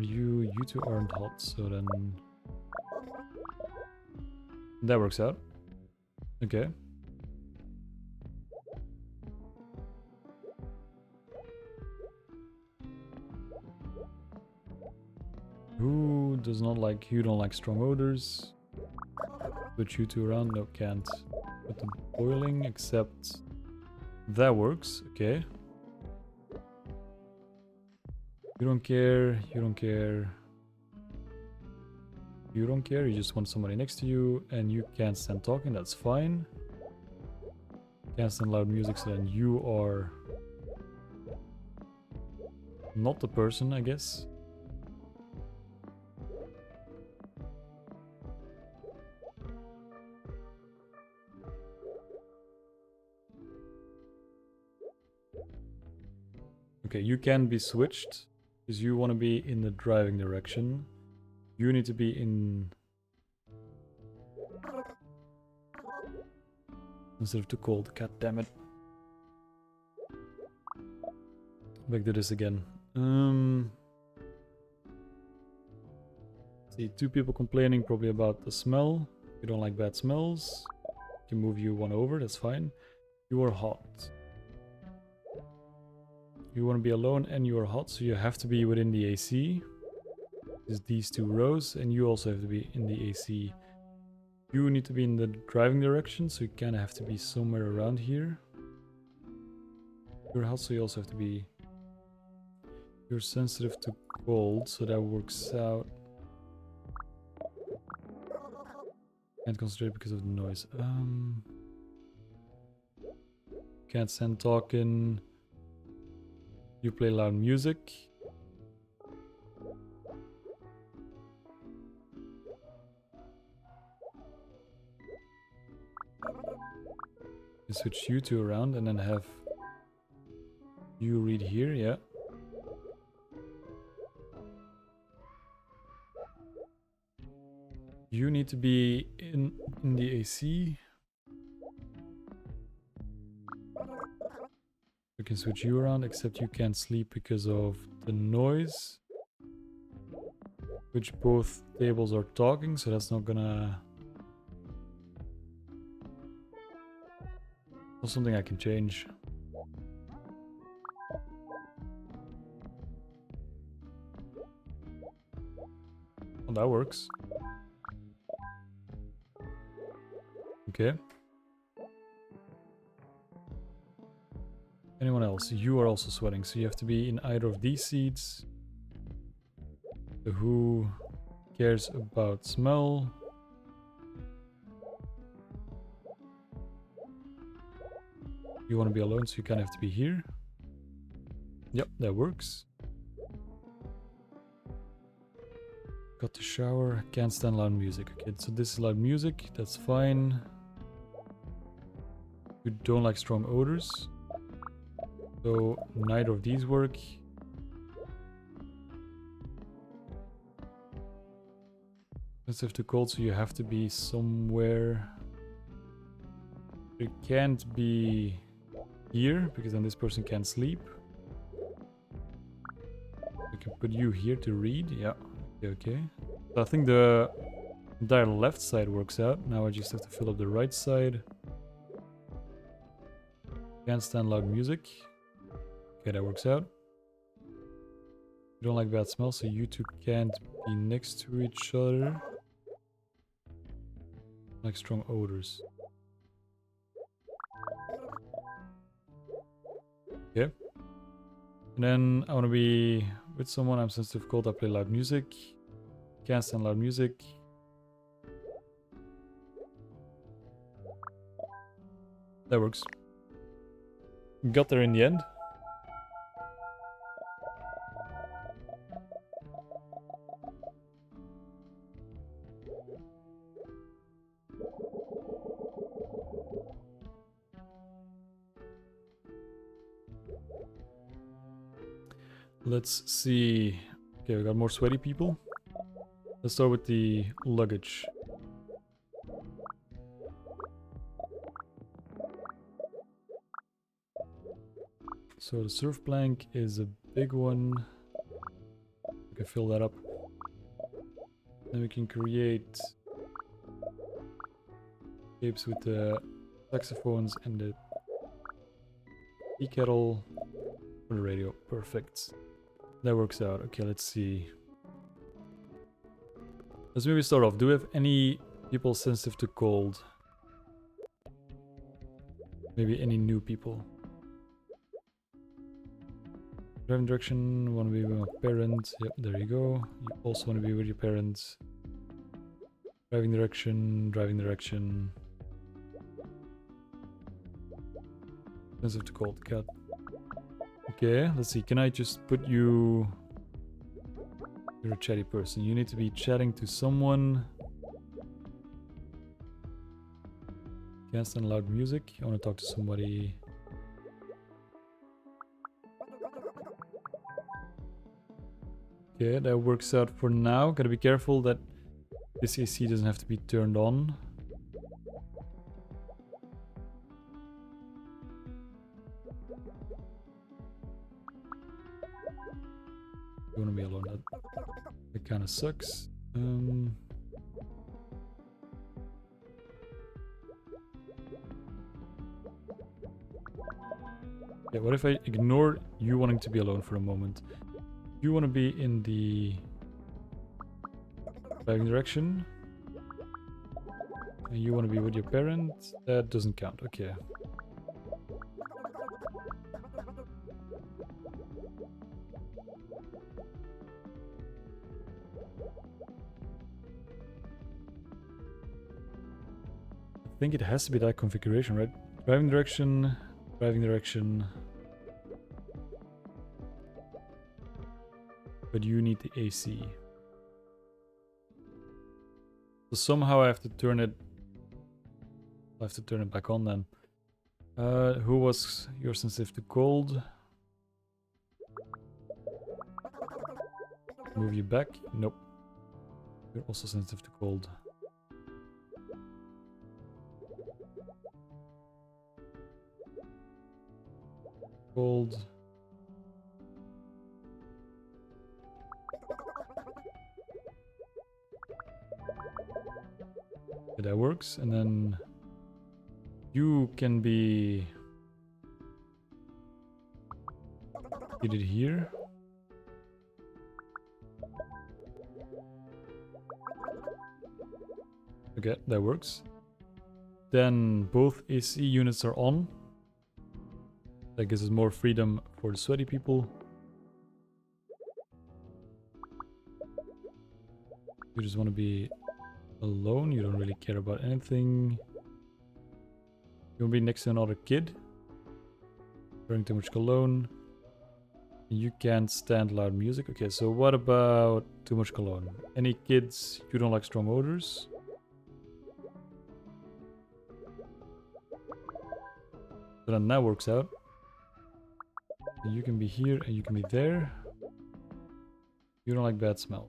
You two aren't hot, so then... That works out. Okay. Who does not like... You don't like strong odors. Switch you two around. No, can't. Put the boiling, except... That works. Okay. You don't care. You don't care. You don't care. You just want somebody next to you. And you can't stand talking. That's fine. Can't stand loud music. So then you are... not the person, I guess. Okay, you can be switched, because you want to be in the driving direction. You need to be in... instead of too cold. God damn it. Back to this again. See, two people complaining probably about the smell. You don't like bad smells. You can move you one over, that's fine. You are hot. You want to be alone and you are hot, so you have to be within the AC. There's these two rows, and you also have to be in the AC. You need to be in the driving direction, so you kind of have to be somewhere around here. You're hot, so you also have to be... You're sensitive to cold, so that works out. Can't concentrate because of the noise. Can't stand talking. You play loud music. You switch you two around and then have you read here, yeah. You need to be in the AC. We can switch you around, except you can't sleep because of the noise. Which both tables are talking, so that's not gonna... That's something I can change. Well, that works. Okay. Anyone else? You are also sweating, so you have to be in either of these seats. So who cares about smell? You want to be alone, so you kind of have to be here. Yep, that works. Got to shower. Can't stand loud music. Okay, so this is loud music. That's fine. You don't like strong odors. So neither of these work. Sensitive to cold, so you have to be somewhere. You can't be here, because then this person can't sleep. We can put you here to read. Yeah, okay. So I think the entire left side works out. Now I just have to fill up the right side. Can't stand loud music. Okay, that works out. You don't like bad smell, so you two can't be next to each other. Like strong odors. Okay. And then I want to be with someone. I'm sensitive cold. I play loud music. Can't stand loud music. That works. Got there in the end. Let's see. Okay, we got more sweaty people. Let's start with the luggage. So the surf plank is a big one. We can fill that up. Then we can create shapes with the saxophones and the tea kettle for the radio. Perfect. That works out. Okay, let's see. Let's maybe start off. Do we have any people sensitive to cold? Maybe any new people? Driving direction, want to be with my parents. Yep, there you go. You also want to be with your parents. Driving direction, driving direction. Sensitive to cold, cat. Okay, let's see. Can I just put you... You're a chatty person. You need to be chatting to someone. Can't stand loud music. I want to talk to somebody. Okay, that works out for now. Gotta be careful that this AC doesn't have to be turned on. You want to be alone. That kind of sucks. Yeah, what if I ignore you wanting to be alone for a moment? You want to be in the driving direction. And you want to be with your parent. That doesn't count. Okay. I think it has to be that configuration, right? Driving direction, driving direction. But you need the AC. So somehow I have to turn it... I have to turn it back on then. Who was your sensitive to cold? Move you back? Nope. You're also sensitive to cold. Cold. Okay, that works. And then you can be seated here. Okay, that works. Then both AC units are on. That gives us more freedom for the sweaty people. You just want to be alone. You don't really care about anything. You want to be next to another kid. Wearing too much cologne. You can't stand loud music. Okay, so what about too much cologne? Any kids you don't like strong odors? So then that works out. You can be here and you can be there. You don't like bad smell.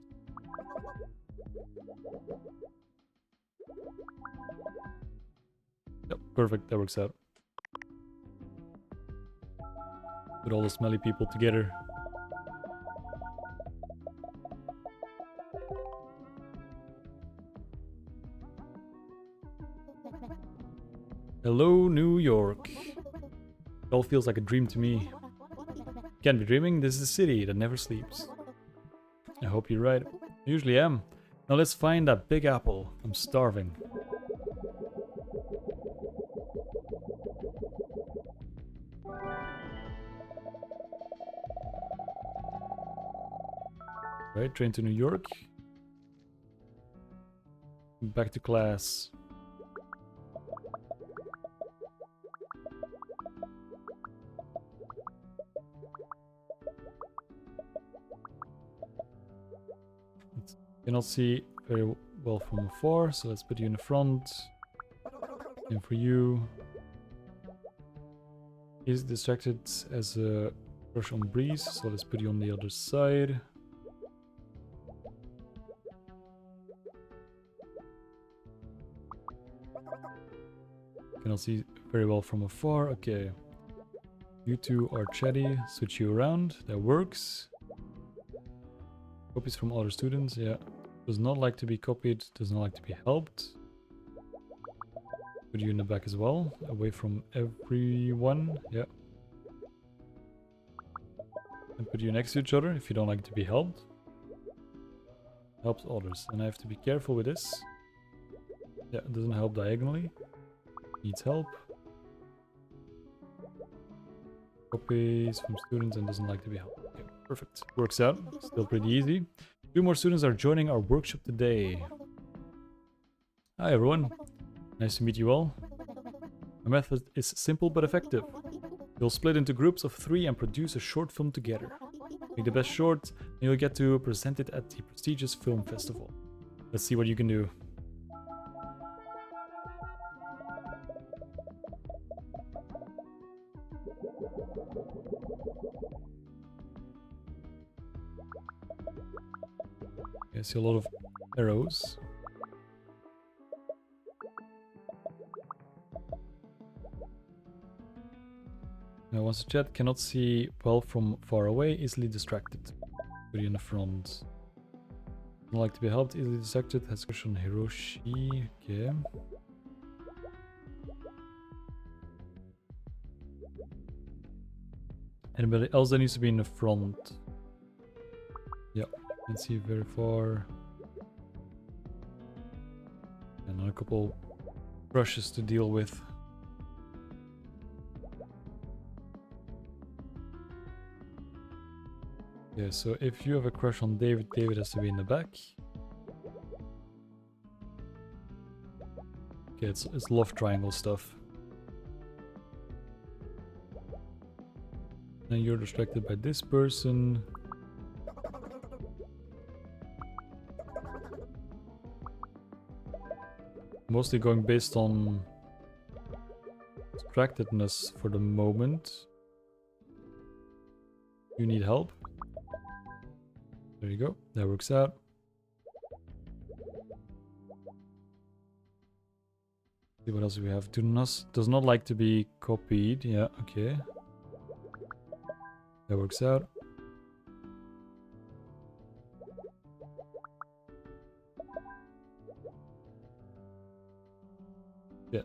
Yep, perfect, that works out. Put all the smelly people together. Hello, New York. It all feels like a dream to me. Can't be dreaming, this is a city that never sleeps. I hope you're right. I usually am. Now let's find that big apple. I'm starving. Right, train to New York. Back to class. Cannot see very well from afar, so let's put you in the front. And for you, he's distracted as a Crush on Breeze, so let's put you on the other side. Cannot see very well from afar. Okay. You two are chatty. Switch you around. That works. Copies from other students. Yeah. Does not like to be copied. Does not like to be helped. Put you in the back as well. Away from everyone. Yeah. And put you next to each other if you don't like to be helped. Helps others. And I have to be careful with this. Yeah, it doesn't help diagonally. Needs help. Copies from students and doesn't like to be helped. Okay, perfect. Works out. Still pretty easy. 2 more students are joining our workshop today. Hi everyone. Nice to meet you all. My method is simple but effective. You'll split into groups of 3 and produce a short film together. Make the best short and you'll get to present it at the prestigious film festival. Let's see what you can do. I see a lot of arrows. Now once the chat cannot see well from far away, easily distracted. Put you in the front. Don't like to be helped, easily distracted, has question Hiroshi. Okay. Anybody else that needs to be in the front? Yeah. Can't see very far. And a couple brushes to deal with. Yeah, so if you have a crush on David, David has to be in the back. Okay, it's love triangle stuff. Then you're distracted by this person. Mostly going based on distractedness for the moment. You need help. There you go. That works out. See what else we have. Does not like to be copied. Yeah, okay. That works out. Yeah.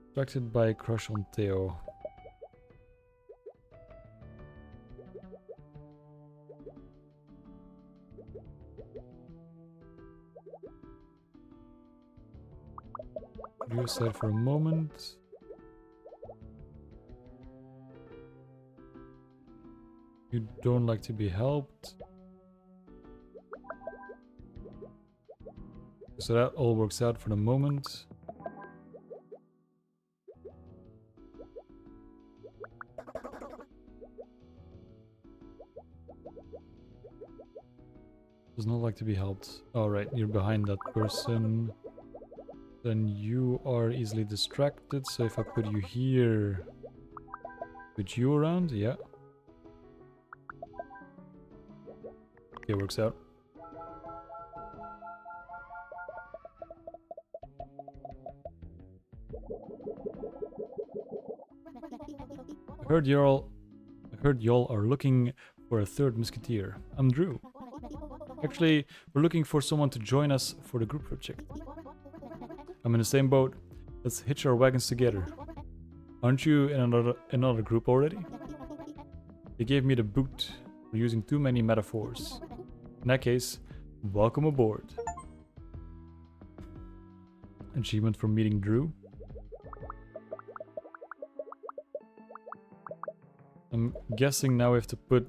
Distracted by a crush on Theo. Put you aside for a moment. You don't like to be helped. So that all works out for the moment. Does not like to be helped. Alright, you're behind that person. Then you are easily distracted, so if I put you here, put you around, yeah. Okay, works out. I heard y'all are looking for a third musketeer. I'm Drew. Actually, we're looking for someone to join us for the group project. I'm in the same boat. Let's hitch our wagons together. Aren't you in another group already? They gave me the boot for using too many metaphors. In that case, welcome aboard. Achievement for meeting Drew. I'm guessing now we have to put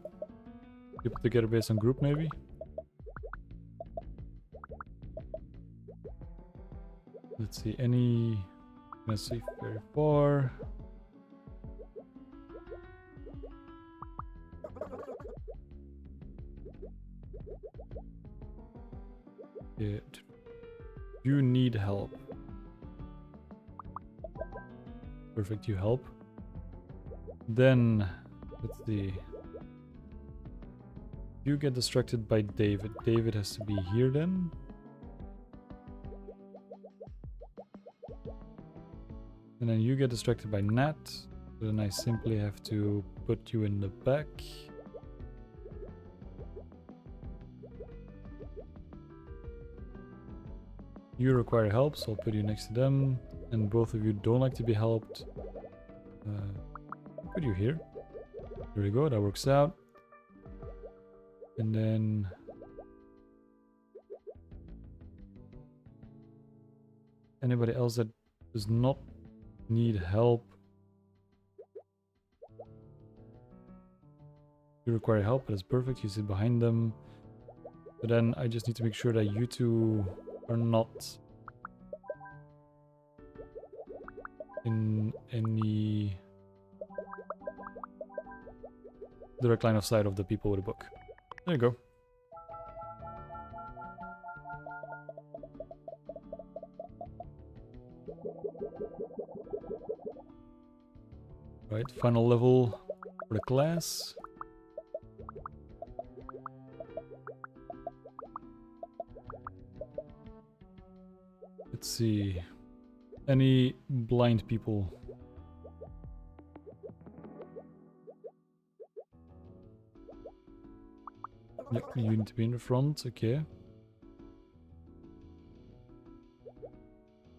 people together based on group, maybe? Let's see, let's see, very far. Yeah, you need help. Perfect, you help. Then Let's see. You get distracted by David. David has to be here then. And then you get distracted by Nat. So then I simply have to put you in the back. You require help, so I'll put you next to them. And both of you don't like to be helped. Put you here. There we go, that works out. And then... anybody else that does not need help. You require help, that's perfect. You sit behind them. But then I just need to make sure that you two are not in any direct line of sight of the people with a book. There you go. Right, final level for the class. Let's see. Any blind people? Yep, you need to be in the front, okay.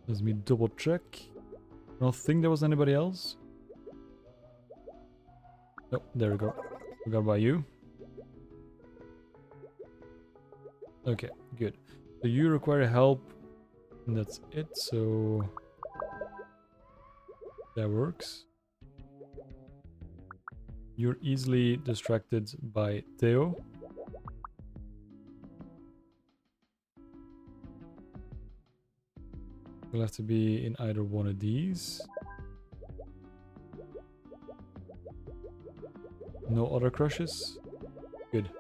Let me double check. I don't think there was anybody else. Oh, there we go. Forgot about you. Okay, good. So you require help. And that's it, so... that works. You're easily distracted by Theo. You'll have to be in either one of these. No other crushes? Good.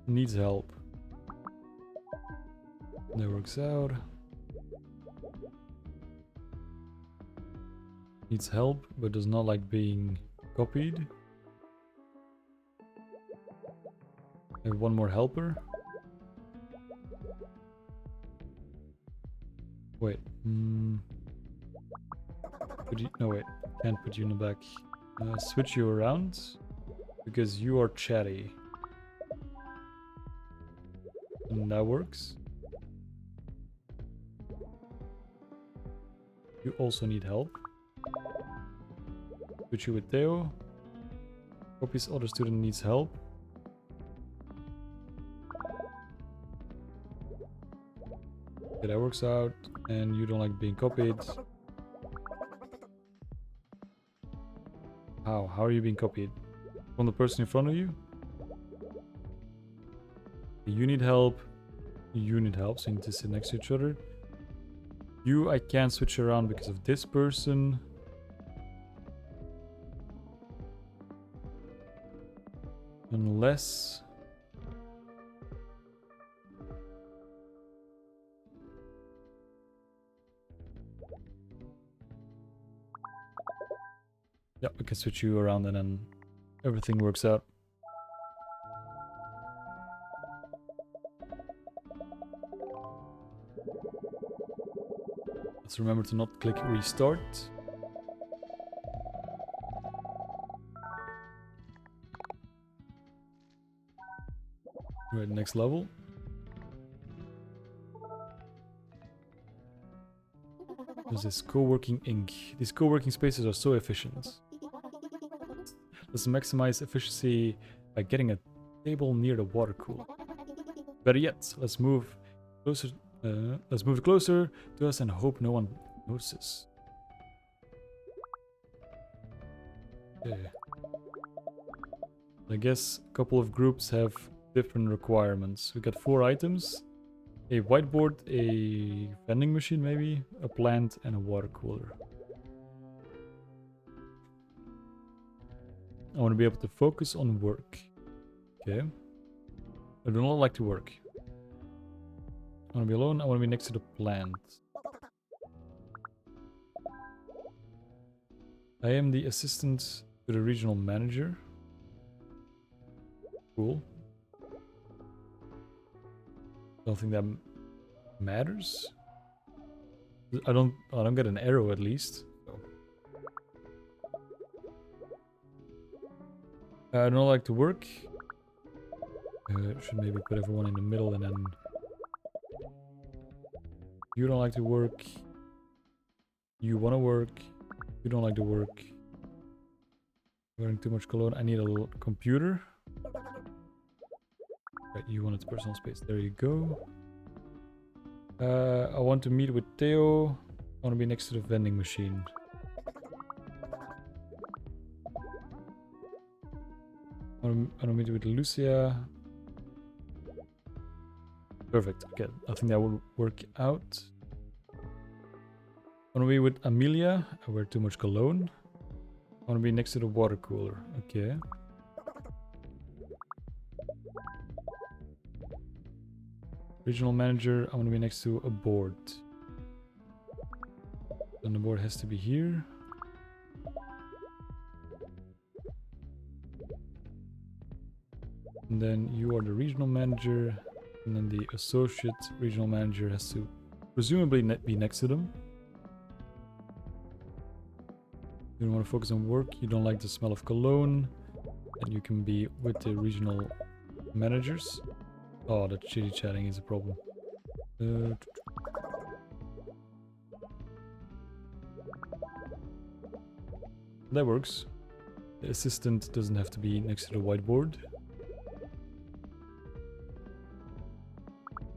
Needs help. That works out. Needs help, but does not like being copied. I have one more helper. Wait. Put you, no wait, can't put you in the back. Switch you around because you are chatty. And that works. You also need help. Put you with Theo. Copy's other student needs help. Okay, that works out. And you don't like being copied. How? How are you being copied? From the person in front of you? You need help. You need help, so you need to sit next to each other. You, I can't switch around because of this person. Unless... yeah, we can switch you around and then everything works out. Let's remember to not click restart. Right, next level. There's this co-working ink. These co-working spaces are so efficient. Let's maximize efficiency by getting a table near the water cooler. Better yet, let's move closer. Let's move it closer to us and hope no one notices. Okay. I guess a couple of groups have different requirements. We got 4 items. A whiteboard, a vending machine maybe, a plant, and a water cooler. I want to be able to focus on work. Okay. I do not like to work. I want to be alone. I want to be next to the plant. I am the assistant To the regional manager. Cool. Don't think that matters. I don't get an arrow at least. So. I don't like to work. Should maybe put everyone in the middle and then... You don't like to work. You want to work. You don't like to work. Wearing too much cologne. I need a little computer. Right, you wanted personal space. There you go. I want to meet with Theo. I want to be next to the vending machine. I want to meet with Lucia. Perfect. Okay, I think that will work out. I want to be with Amelia. I wear too much cologne. I want to be next to the water cooler. Okay. Regional manager. I want to be next to a board. And the board has to be here. And then you are the regional manager. And then the associate regional manager has to presumably be next to them. You don't want to focus on work. You don't like the smell of cologne. And you can be with the regional managers. Oh, that chitty chatting is a problem. That works. The assistant doesn't have to be next to the whiteboard.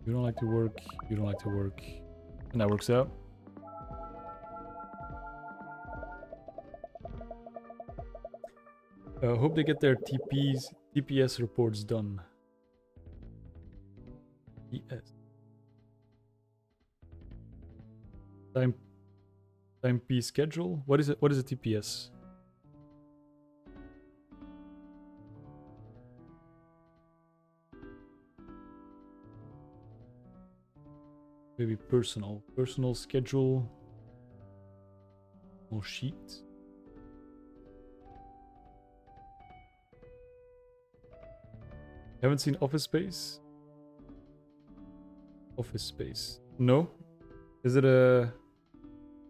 You don't like to work. You don't like to work. And that works out. Hope they get their TPS reports done. TPS. Timepiece schedule. What is it? What is a TPS? Maybe personal schedule. Or sheet. Haven't seen Office Space? Office Space. No? Is it a...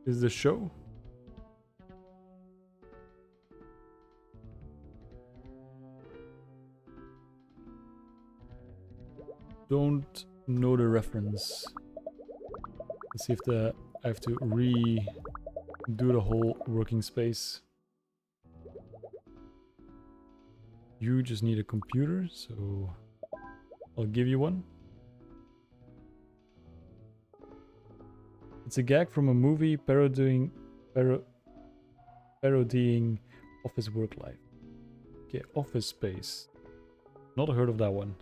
Is it a show? Don't know the reference. Let's see if I have to redo the whole working space. You just need a computer, so I'll give you one. It's a gag from a movie parodying office work life. Okay, Office Space. Not heard of that one.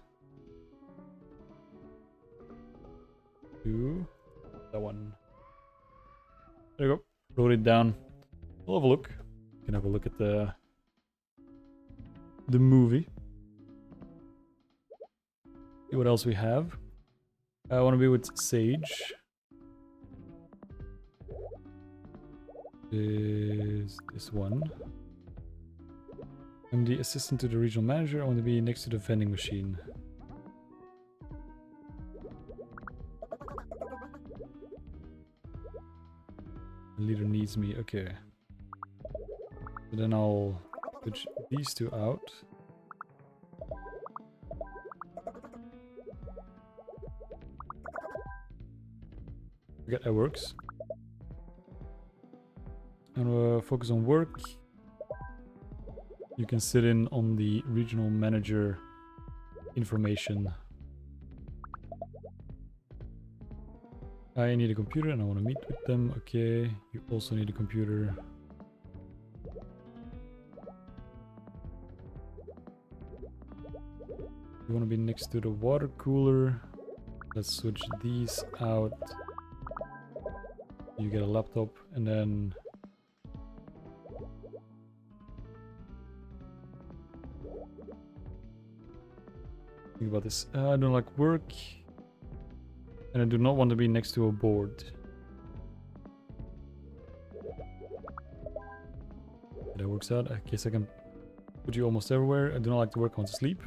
That one. There you go. Wrote it down. We'll have a look. You can have a look at the movie. See what else we have. I want to be with Sage. This one. I'm the assistant to the regional manager. I want to be next to the vending machine. The leader needs me. Okay. So then I'll switch these two out. Okay, that works. And focus on work. You can sit in on the regional manager information. I need a computer and I want to meet with them. Okay, you also need a computer. You want to be next to the water cooler. Let's switch these out. You get a laptop and then... Think about this. I don't like work. And I do not want to be next to a board. That works out. I guess I can put you almost everywhere. I do not like to work, I want to sleep.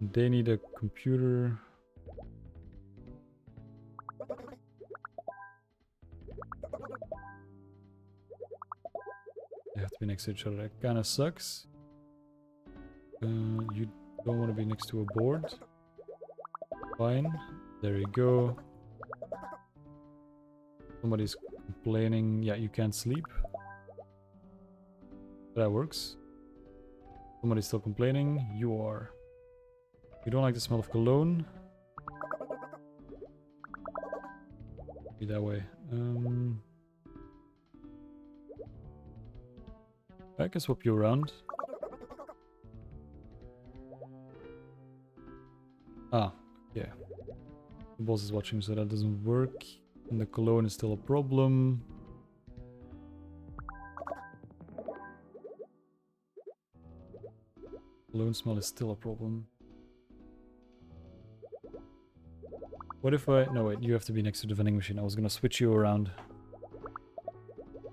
They need a computer. They have to be next to each other. That kind of sucks. You don't want to be next to a board. Fine. There you go. Somebody's complaining. Yeah, you can't sleep. That works. Somebody's still complaining. You are. You don't like the smell of cologne. Be that way. I can swap you around. Ah, yeah. The boss is watching, so that doesn't work. And the cologne is still a problem. Cologne smell is still a problem. What if I... No, wait, you have to be next to the vending machine. I was gonna switch you around.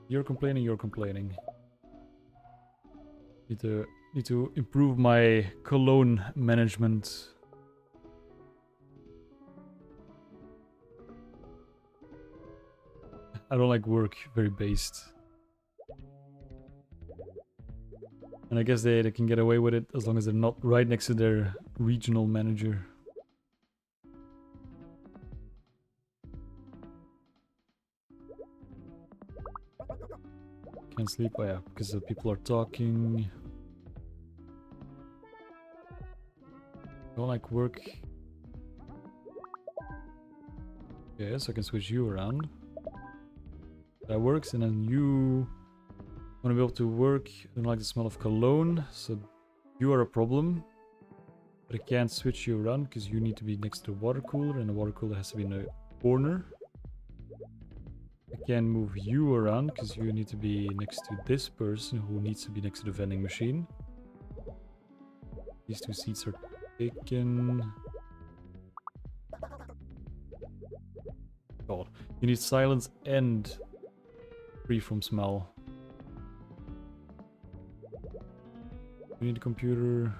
You're complaining, you're complaining. Need to improve my cologne management. I don't like work very based. And I guess they can get away with it as long as they're not right next to their regional manager. Can't sleep? Oh yeah, because the people are talking. Don't like work. Yes, I can switch you around. That works, and then you want to be able to work. I don't like the smell of cologne, so you are a problem. But I can't switch you around because you need to be next to a water cooler, and the water cooler has to be in a corner. I can't move you around because you need to be next to this person who needs to be next to the vending machine. These two seats are taken. God, you need silence and free from smell. You need a computer.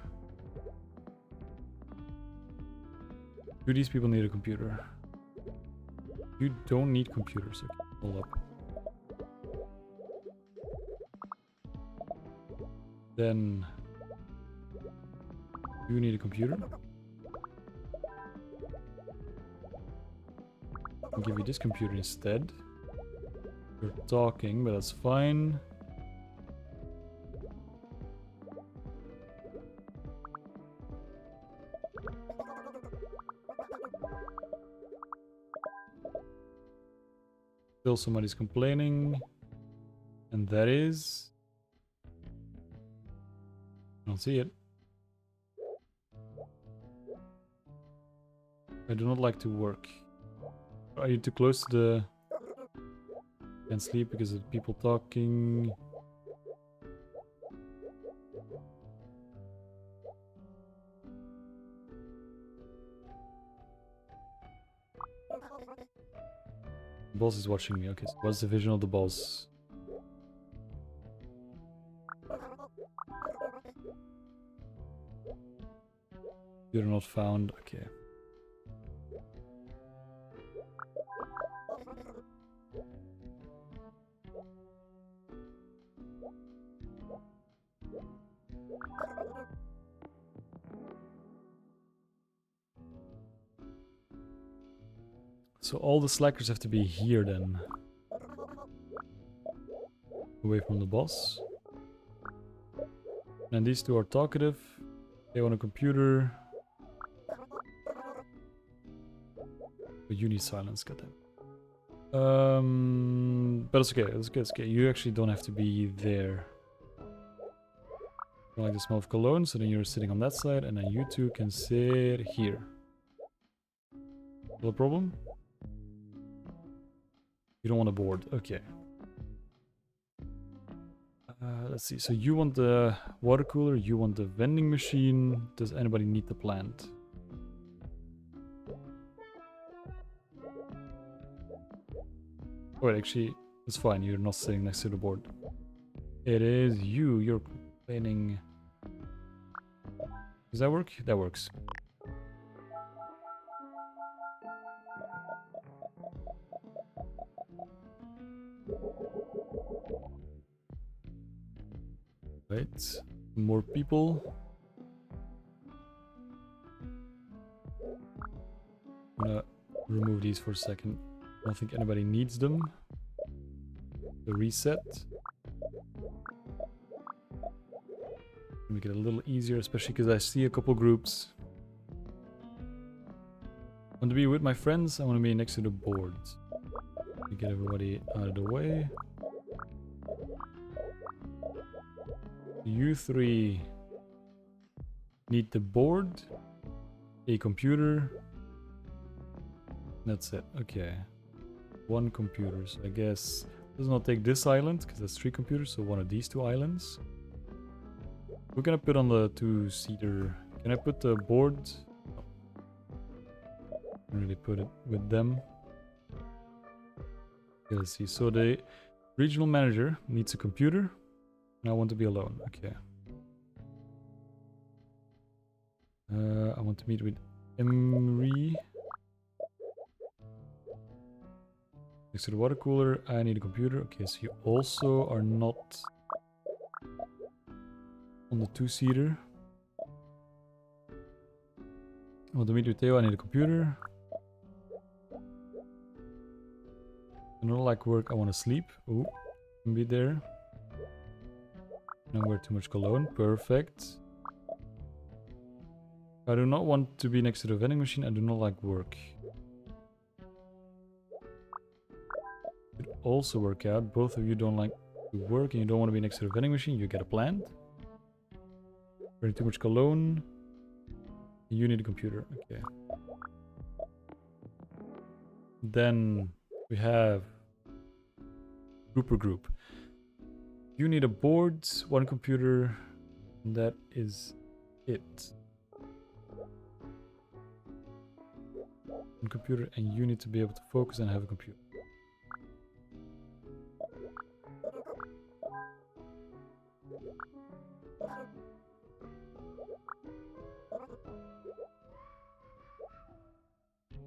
Do these people need a computer? You don't need computers. Okay, hold up. Then you need a computer. I'll give you this computer instead. You're talking, but that's fine. Still somebody's complaining. And that is... I don't see it. I do not like to work. Are you too close to the... Can't sleep because of people talking. The boss is watching me. Okay, so what's the vision of the boss? You're not found. Okay. So all the slackers have to be here then. Away from the boss. And these two are talkative. They want a computer. But you need silence, goddamn. But it's okay, it's okay, it's okay. You actually don't have to be there. I like the smell of cologne, so then you're sitting on that side, and then you two can sit here. No problem? You don't want a board, okay. Let's see, so you want the water cooler, you want the vending machine. Does anybody need the plant? Oh wait, actually, It's fine, you're not sitting next to the board. It is you, you're complaining. Does that work? That works. Right, more people. I'm gonna remove these for a second. I don't think anybody needs them. The reset. Make it a little easier, especially because I see a couple groups. I want to be with my friends. I want to be next to the board. Let me get everybody out of the way. You three need the board, a computer. That's it. Okay. One computer. So I guess it does not take this island because that's 3 computers. So one of these 2 islands. We're gonna put on the 2-seater. Can I put the board? No. Can't really put it with them. Okay, let's see. So the regional manager needs a computer. And I want to be alone. Okay. I want to meet with Emery. Next to the water cooler, I need a computer. Okay, so you also are not on the 2-seater. I want to meet with Theo, I need a computer. I don't like work, I want to sleep. Oh, can be there. Don't wear too much cologne, perfect. I do not want to be next to the vending machine, I do not like work. Could also work out, both of you don't like to work and you don't want to be next to the vending machine, you get a plant. Wearing too much cologne. You need a computer, okay. Then we have group. You need a board, 1 computer, and that is it. 1 computer, and you need to be able to focus and have a computer.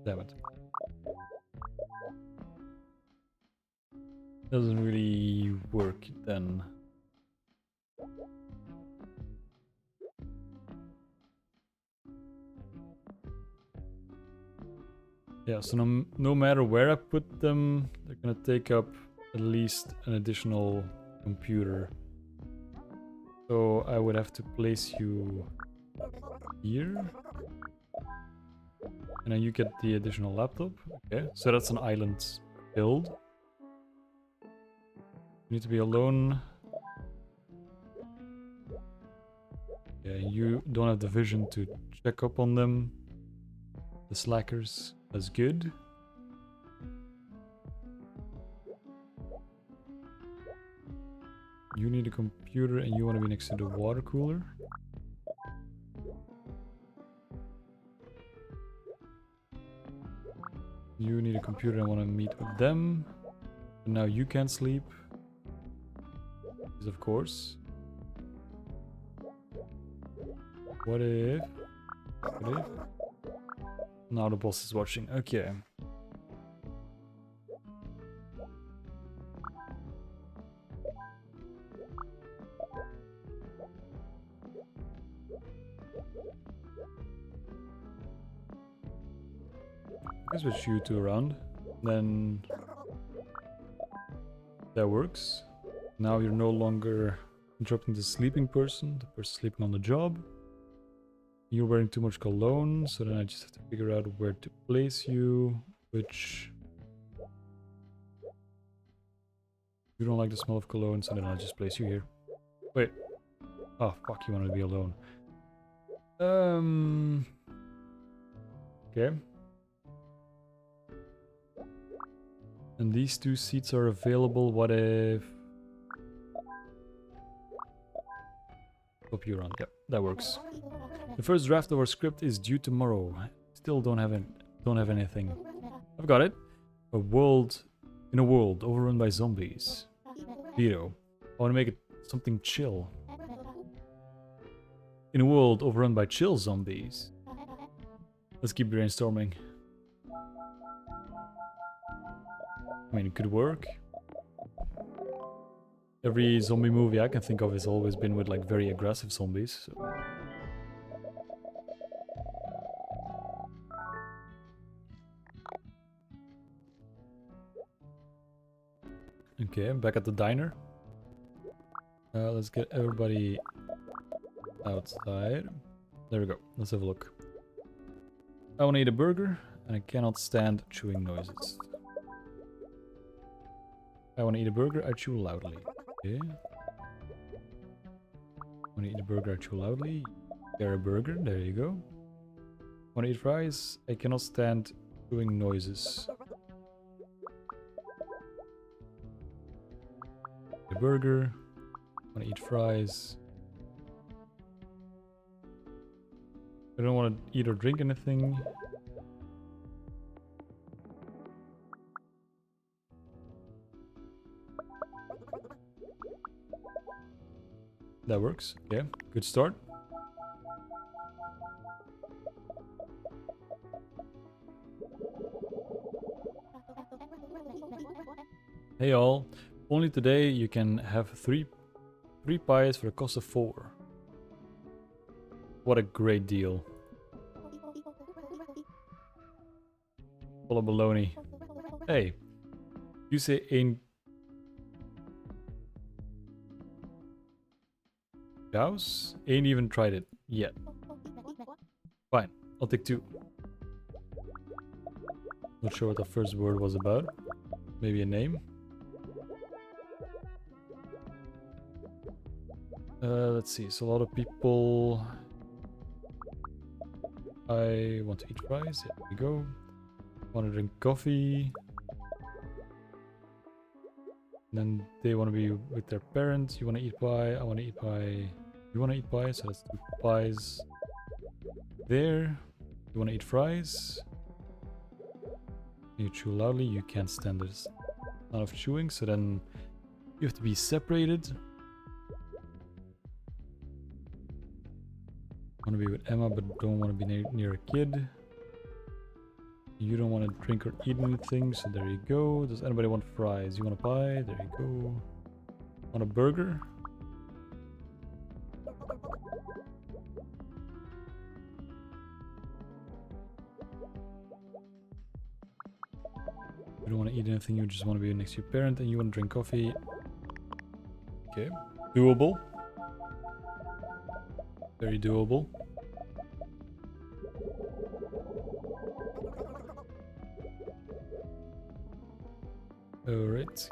Damn it. Doesn't really work then. Yeah, so no matter where I put them, they're gonna take up at least an additional computer. So I would have to place you here. And then you get the additional laptop. Okay, so that's an island build. You need to be alone. Yeah, you don't have the vision to check up on them. The slackers. That's good. You need a computer and you want to be next to the water cooler. You need a computer and want to meet with them. And now you can't sleep. Because of course. What if? Now the boss is watching. Okay. I switch you 2 around. Then that works. Now you're no longer interrupting the sleeping person, the person sleeping on the job. You're wearing too much cologne, so then I just have to figure out where to place you, which... You don't like the smell of cologne, so then I'll just place you here. Wait. Oh, fuck, you want to be alone. Okay. And these 2 seats are available, what if... Swap you around, yep, that works. The first draft of our script is due tomorrow. Still don't have anything. I've got it. A world In a world overrun by zombies. Veto. I want to make it something chill. In a world overrun by chill zombies. Let's keep brainstorming. I mean, it could work. Every zombie movie I can think of has always been with like very aggressive zombies. So. Okay, back at the diner. Let's get everybody outside. There we go. Let's have a look. I want to eat a burger, and I cannot stand chewing noises. I want to eat a burger, I chew loudly. Okay. I want to eat a burger, I chew loudly. Get a burger, there you go. Want to eat fries? I cannot stand chewing noises. The burger. Want to eat fries. I don't want to eat or drink anything. That works. Okay, good start. Hey all, only today you can have three pies for the cost of 4. What a great deal. Full of baloney. Hey, you say ain't Gauss? Ain't even tried it yet. Fine, I'll take 2. Not sure what the first word was about. Maybe a name. Let's see, so a lot of people... I want to eat fries, here we go. Want to drink coffee. And then they want to be with their parents. You want to eat pie, I want to eat pie. You want to eat pie, so let's do pies there. You want to eat fries. You chew loudly, you can't stand this amount of chewing, so then you have to be separated. Want to be with Emma, but don't want to be near a kid. You don't want to drink or eat anything, so there you go. Does anybody want fries? You want a pie? There you go. Want a burger? You don't want to eat anything, you just want to be next to your parent, and you want to drink coffee. Okay, doable. Very doable. Alright.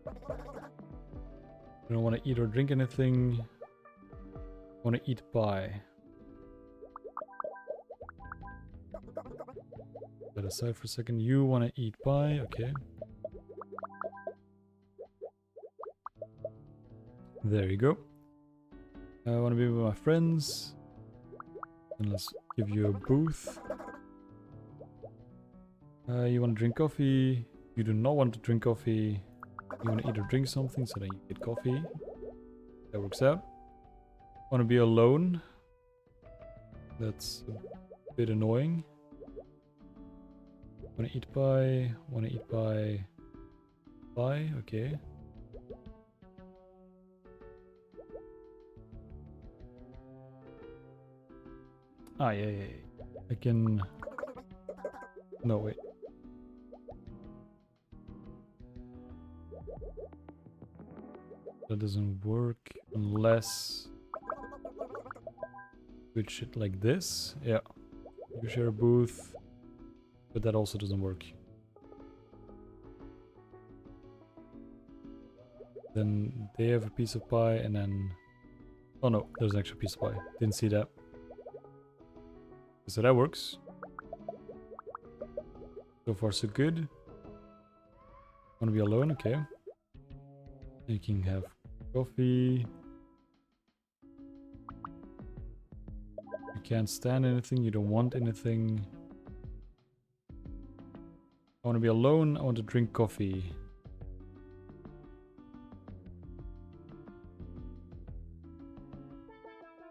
You don't want to eat or drink anything. Want to eat pie. That aside for a second. You want to eat pie, okay. There you go. I want to be with my friends. And let's give you a booth. You want to drink coffee. You do not want to drink coffee. You want to eat or drink something, so then you get coffee. That works out. Want to be alone. That's a bit annoying. Want to eat pie. Want to eat pie. Pie, okay. Ah, yeah. I can... No, wait. That doesn't work unless... Switch it like this. Yeah. You share a booth. But that also doesn't work. Then they have a piece of pie and then... Oh no, there's an extra piece of pie. Didn't see that. So that works. So far so good. Want to be alone? Okay. You can have coffee. You can't stand anything. You don't want anything. I want to be alone. I want to drink coffee.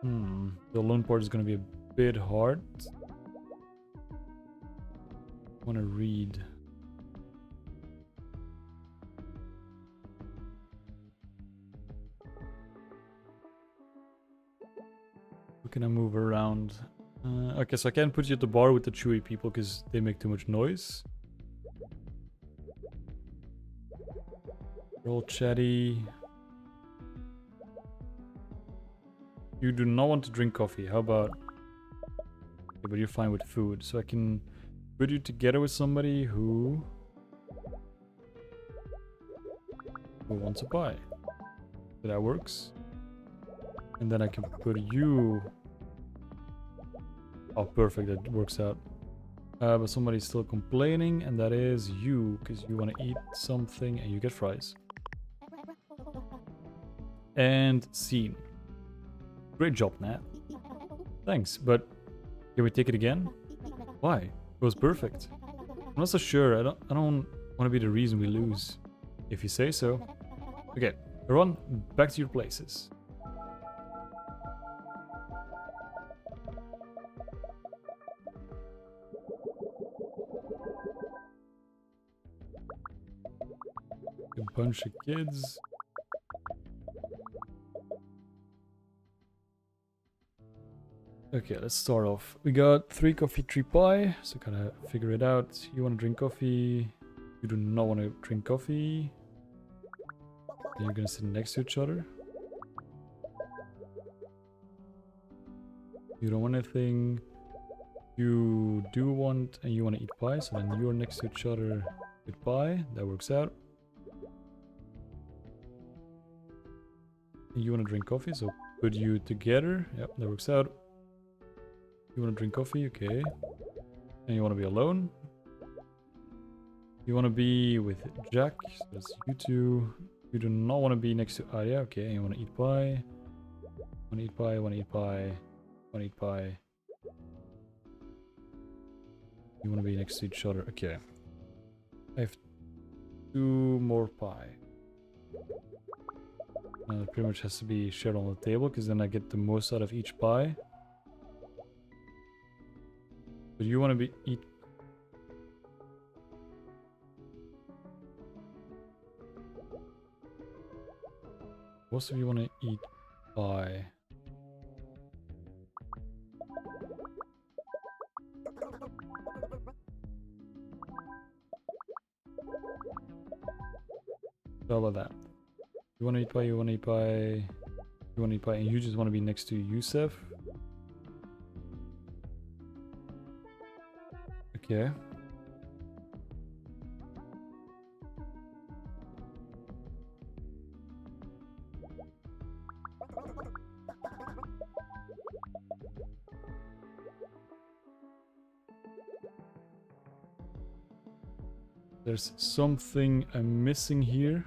The alone part is gonna be a bit hard. I wanna read. Who can I move around? Okay, so I can't put you at the bar with the chewy people because they make too much noise. They're all chatty. You do not want to drink coffee. How about... Okay, but you're fine with food. So I can put you together with somebody who wants a pie. So that works. And then I can put you... Oh, perfect. That works out. But somebody's still complaining, and that is you, because you want to eat something and you get fries. And scene. Great job, Nat. Thanks, but can we take it again? Why? It was perfect. I'm not so sure. I don't want to be the reason we lose. If you say so. Okay, everyone, back to your places. A bunch of kids. Okay, let's start off. We got 3 coffee, 3 pie. So gotta figure it out. You want to drink coffee. You do not want to drink coffee. And you're gonna sit next to each other. You don't want anything. You do want, and you want to eat pie. So then you're next to each other with pie. That works out. And you want to drink coffee, so put you together. Yep, that works out. You want to drink coffee, okay. And you want to be alone. You want to be with Jack, so that's you two. You do not want to be next to Arya, okay. And you want to eat pie. Want to eat pie, want to eat pie. Want to eat pie. You want to be next to each other, okay. I have 2 more pie. It pretty much has to be shared on the table, because then I get the most out of each pie. But you want to eat... Most of you want to eat pie. How about that? You want to eat pie, you want to eat pie, you want to eat pie, and you just want to be next to Yusef. Okay. There's something I'm missing here.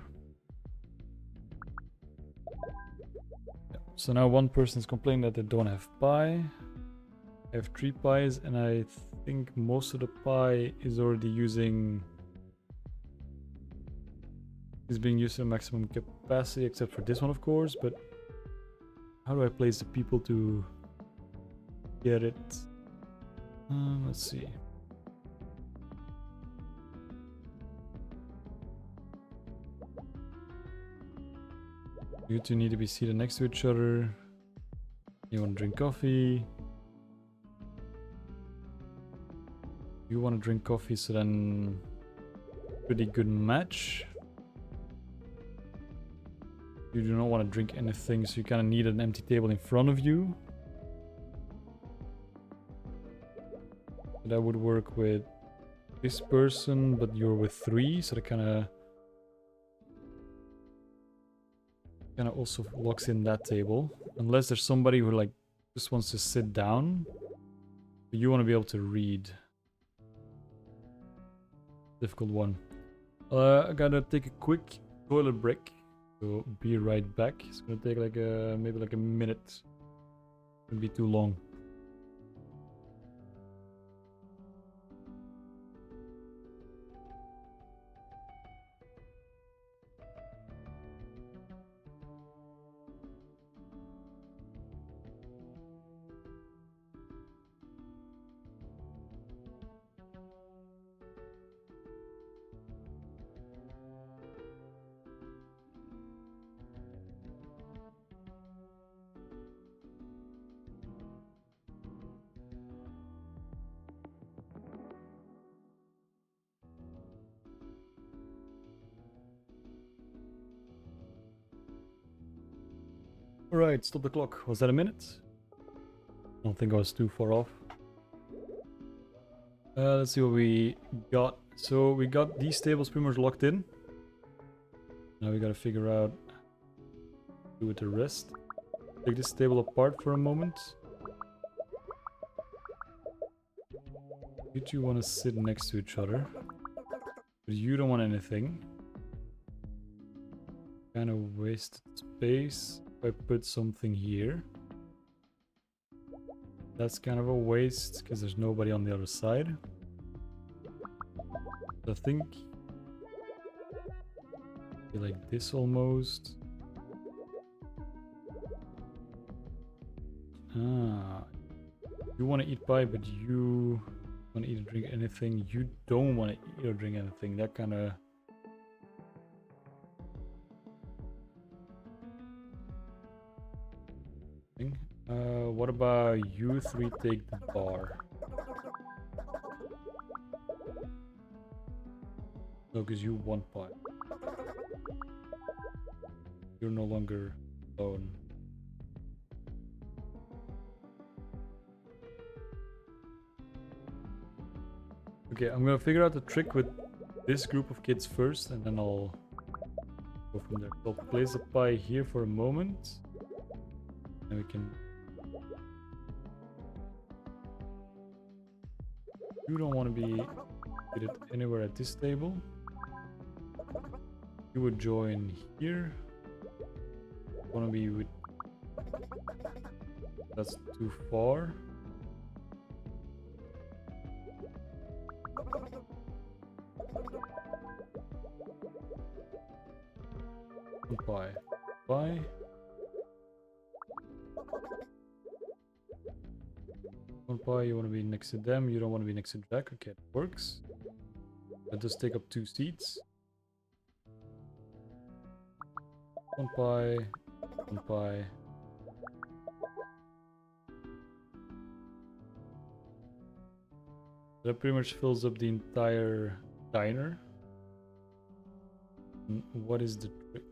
So now one person's complaining that they don't have pie. I have 3 pies, and I think most of the pie is already using... is being used to maximum capacity, except for this one, of course, but... How do I place the people to get it? Let's see. You two need to be seated next to each other. You want to drink coffee. You want to drink coffee, so then pretty good match. You do not want to drink anything, so you kind of need an empty table in front of you. That would work with this person, but you're with 3, so that kind of also locks in that table. Unless there's somebody who like just wants to sit down. But you want to be able to read. Difficult one. I gotta take a quick toilet break. So be right back. It's gonna take like maybe like a minute. Wouldn't be too long. Alright, stop the clock. Was that a minute? I don't think I was too far off. Let's see what we got. So we got these tables pretty much locked in. Now we gotta figure out what to do with the rest. Take this table apart for a moment. You two want to sit next to each other, but you don't want anything. Kind of wasted space. If I put something here, that's kind of a waste because there's nobody on the other side. I think like this almost. Ah, you want to eat pie, but you want to eat or drink anything. You don't want to eat or drink anything. That kind of thing. What about you three take the bar? No, because you want pie. You're no longer alone. Okay, I'm gonna figure out the trick with this group of kids first, and then I'll go from there. I'll place the pie here for a moment, and we can... You don't want to be seated anywhere at this table. You would join here. Want to be with... That's too far. Bye. Bye. One pie, you want to be next to them, you don't want to be next to Jack. Okay, that works. That does take up 2 seats. One pie. One pie. That pretty much fills up the entire diner. And what is the trick?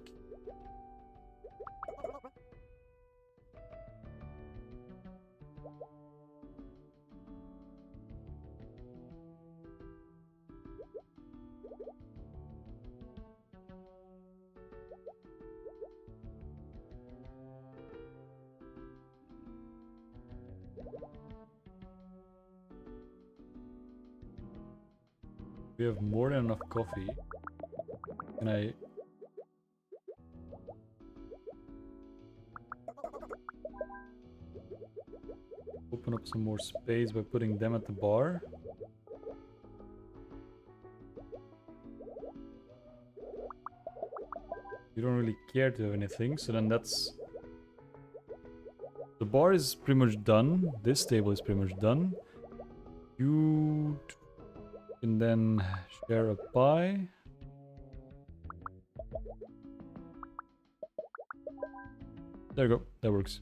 We have more than enough coffee. Can I... open up some more space by putting them at the bar? You don't really care to have anything, so then that's... The bar is pretty much done. This table is pretty much done. You can then share a pie. There you go. That works.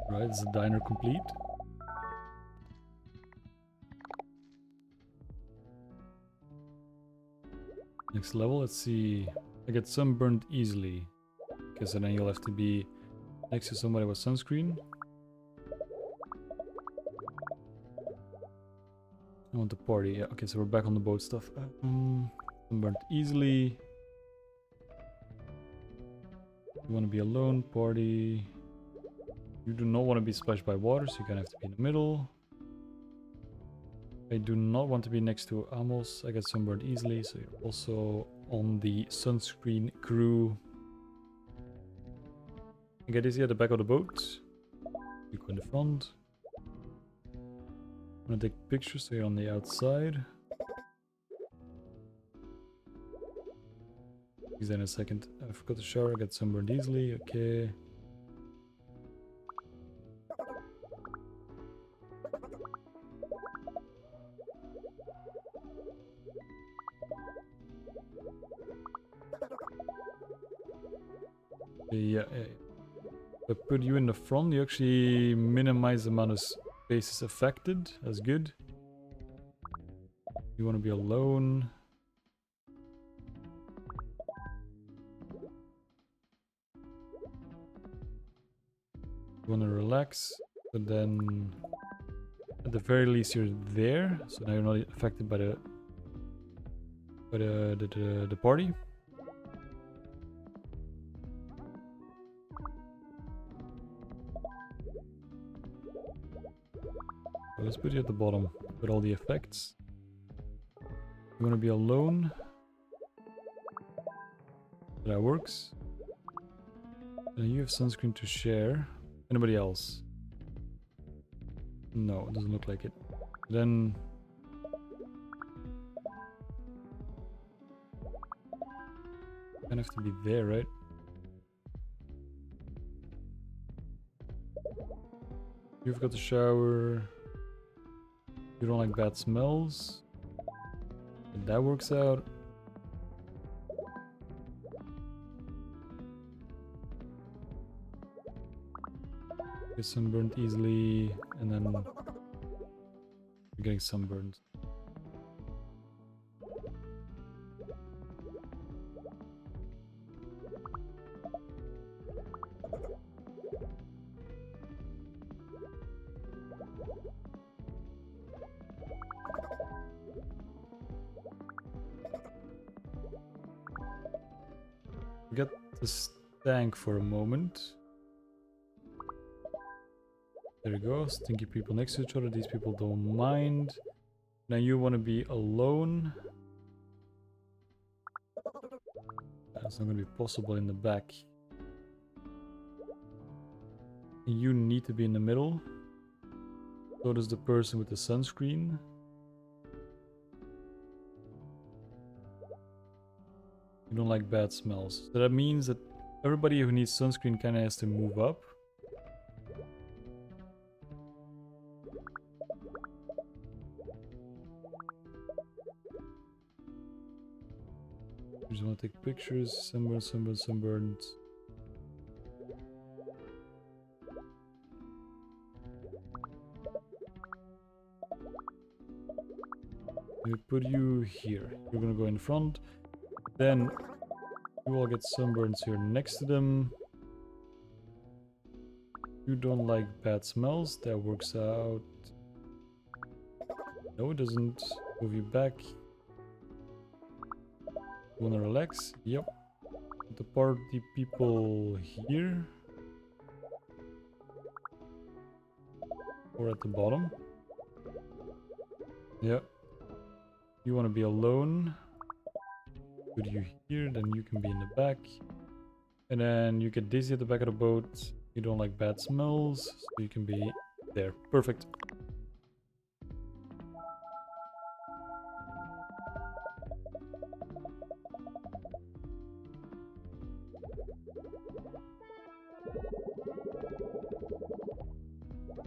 Right, is the diner complete? Next level, let's see. I get sunburned easily. Because then you'll have to be next to somebody with sunscreen. I want to party. Yeah, okay, so we're back on the boat stuff. Sunburned easily. You want to be alone, party. You do not want to be splashed by water, so you're gonna have to be in the middle. I do not want to be next to Amos. I get sunburned easily, so you're also on the sunscreen crew. I get easy at the back of the boat. You go in the front. I'm gonna take pictures, so you're on the outside. Use that in a second. I forgot to shower, I got sunburned easily, okay. Yeah. If I put you in the front, you actually minimize the amount of spaces affected. That's good. You want to be alone. You want to relax, but then at the very least you're there, so now you're not affected by the party. So let's put you at the bottom with all the effects. You want to be alone. That works. And you have sunscreen to share. Anybody else? No, it doesn't look like it. Then kind of have to be there, right? You've got the shower. You don't like bad smells. And that works out. Get sunburned easily, and then you're getting sunburned. Get this tank for a moment. There you go. Stinky people next to each other. These people don't mind. Now you want to be alone. That's not going to be possible in the back. You need to be in the middle. So does the person with the sunscreen. You don't like bad smells. So that means that everybody who needs sunscreen kind of has to move up. You just want to take pictures. Sunburn, sunburn, sunburned. We put you here. You're gonna go in front. Then you all get sunburns here next to them. You don't like bad smells. That works out. No, it doesn't. Move you back. You wanna relax? Yep. The party people here. Or at the bottom. Yep. You wanna be alone. Put you here, then you can be in the back. And then you get dizzy at the back of the boat. You don't like bad smells, so you can be there. Perfect.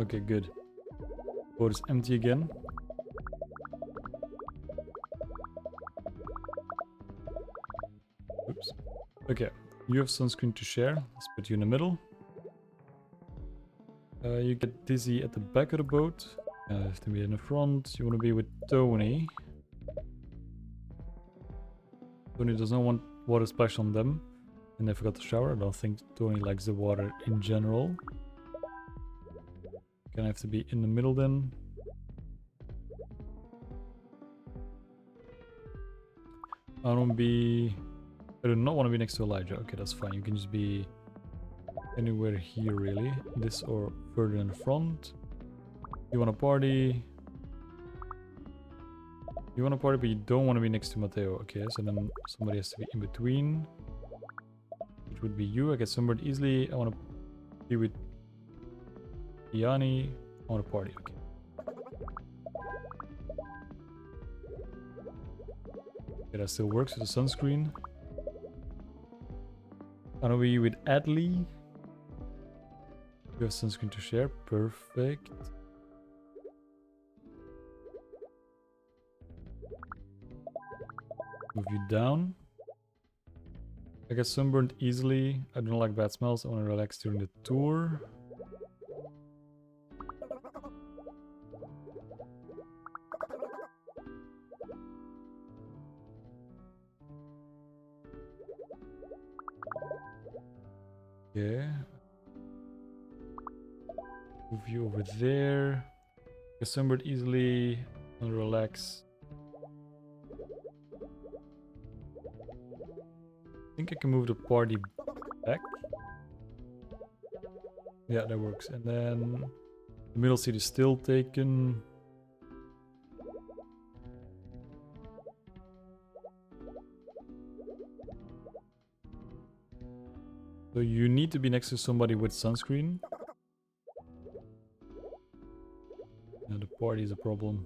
Okay, good. Boat is empty again. Oops. Okay, you have sunscreen to share. Let's put you in the middle. You get dizzy at the back of the boat. You have to be in the front. You want to be with Tony. Tony does not want water splash on them. And they forgot to shower. I don't think Tony likes the water in general. Gonna have to be in the middle then. I do not want to be next to Elijah. Okay, that's fine. You can just be anywhere here really. This or further in the front. You want to party. You want to party, but you don't want to be next to Matteo. Okay, so then somebody has to be in between. Which would be you. I get sunburned easily. I want to be with Yanni. I want to party. Okay. Okay, that still works with the sunscreen. I want to be with Adley. You have sunscreen to share. Perfect. Move you down. I get sunburned easily. I don't like bad smells. I want to relax during the tour. Yeah. Move you over there. Get sunburned easily. And relax. I think I can move the party back. Yeah, that works. And then the middle seat is still taken. So you need to be next to somebody with sunscreen. Yeah, the party is a problem.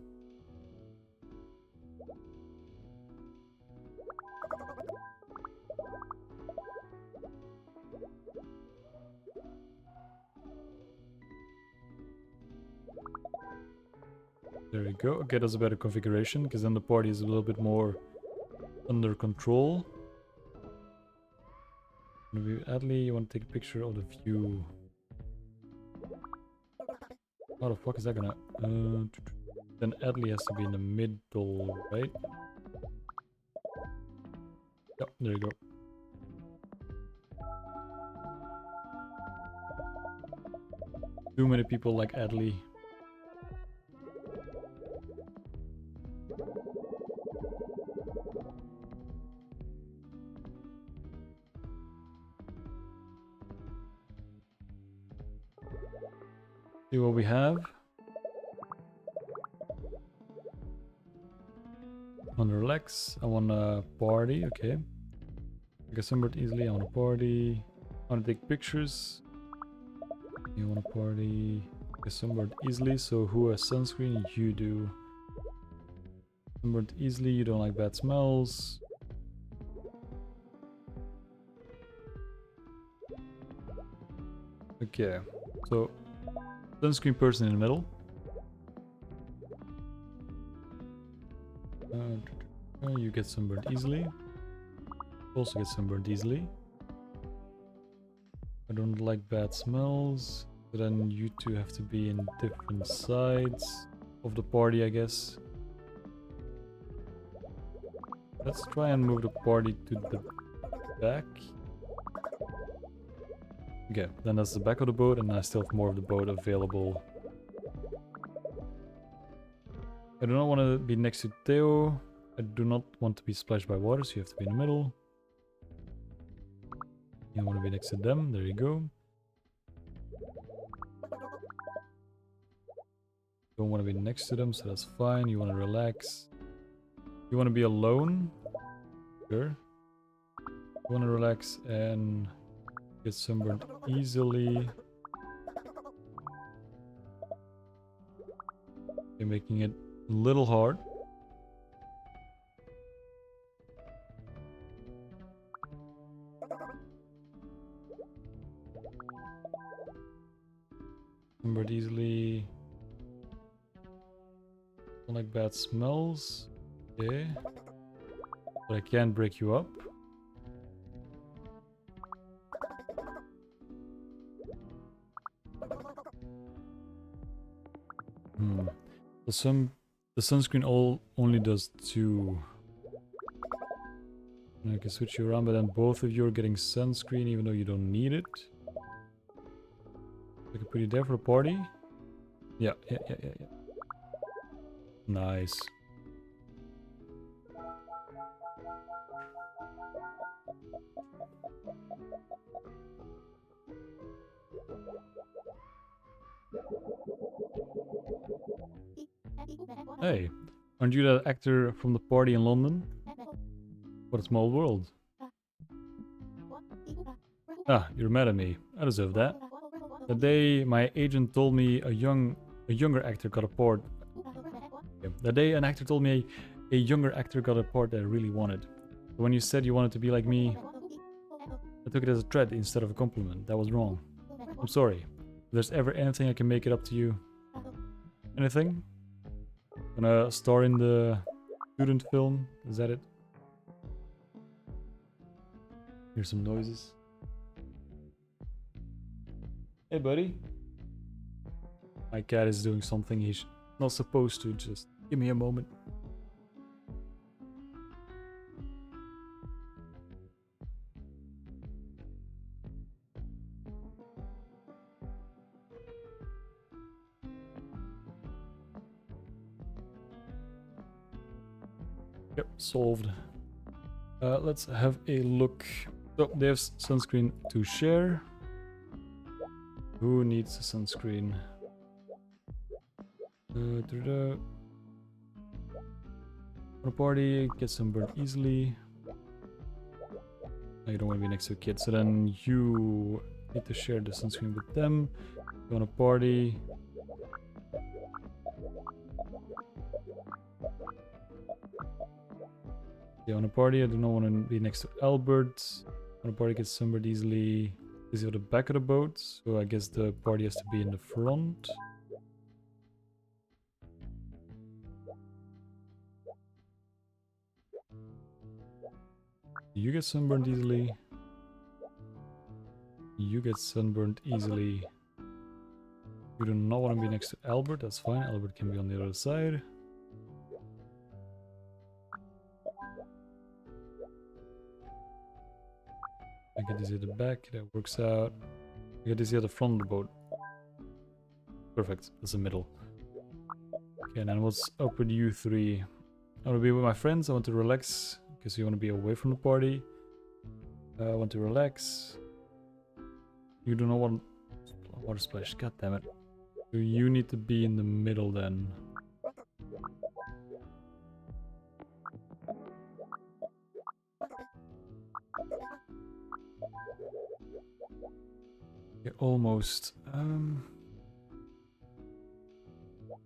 There we go. Okay, that's a better configuration, because then the party is a little bit more under control. Maybe Adley, you want to take a picture of the view. How the fuck is that gonna... then Adley has to be in the middle, right? Yep, there you go. Too many people like Adley. See what we have. I want to relax. I want to party. Okay. I get sunburned easily. I want to party. I want to take pictures. You want to party. Get sunburned easily. So who has sunscreen? You do. Sunburned easily. You don't like bad smells. Okay. So sunscreen person in the middle. You get sunburned easily. Also get sunburned easily. I don't like bad smells. So then you two have to be in different sides of the party, I guess. Let's try and move the party to the back. Okay, then that's the back of the boat, and I still have more of the boat available. I do not want to be next to Theo. I do not want to be splashed by water, so you have to be in the middle. You want to be next to them, there you go. Don't want to be next to them, so that's fine. You want to relax. You want to be alone? Sure. You want to relax and get sunburned easily. You're making it a little hard. Sunburned easily. Don't like bad smells. Okay. But I can break you up. The sunscreen only does 2. And I can switch you around, but then both of you are getting sunscreen even though you don't need it. I can put you there for a party. Yeah. Nice. Hey, aren't you that actor from the party in London? What a small world. Ah, you're mad at me. I deserve that. The day my agent told me a younger actor got a part. Yeah, the day an actor told me a younger actor got a part that I really wanted. But when you said you wanted to be like me, I took it as a threat instead of a compliment. That was wrong. I'm sorry. If there's ever anything I can make it up to you. Anything? Gonna star in the student film? Is that it? Hear some noises. Hey, buddy. My cat is doing something he's not supposed to. Just give me a moment. Yep, solved. Let's have a look. So, they have sunscreen to share. Who needs a sunscreen? On a party, get sunburned easily. No, you don't want to be next to a kid, so then you need to share the sunscreen with them. Go on a party. Yeah, on a party, I do not want to be next to Albert. On a party, gets sunburned easily. Is he at the back of the boat? So I guess the party has to be in the front. You get sunburned easily. You get sunburned easily. You do not want to be next to Albert, that's fine. Albert can be on the other side. I get this at the back, that works out. I get this at the front of the boat. Perfect, that's the middle. Okay, and then what's up with you three? I want to be with my friends, I want to relax. Because you want to be away from the party. I want to relax. You do not want water splash, god damn it. So you need to be in the middle then. Okay, almost.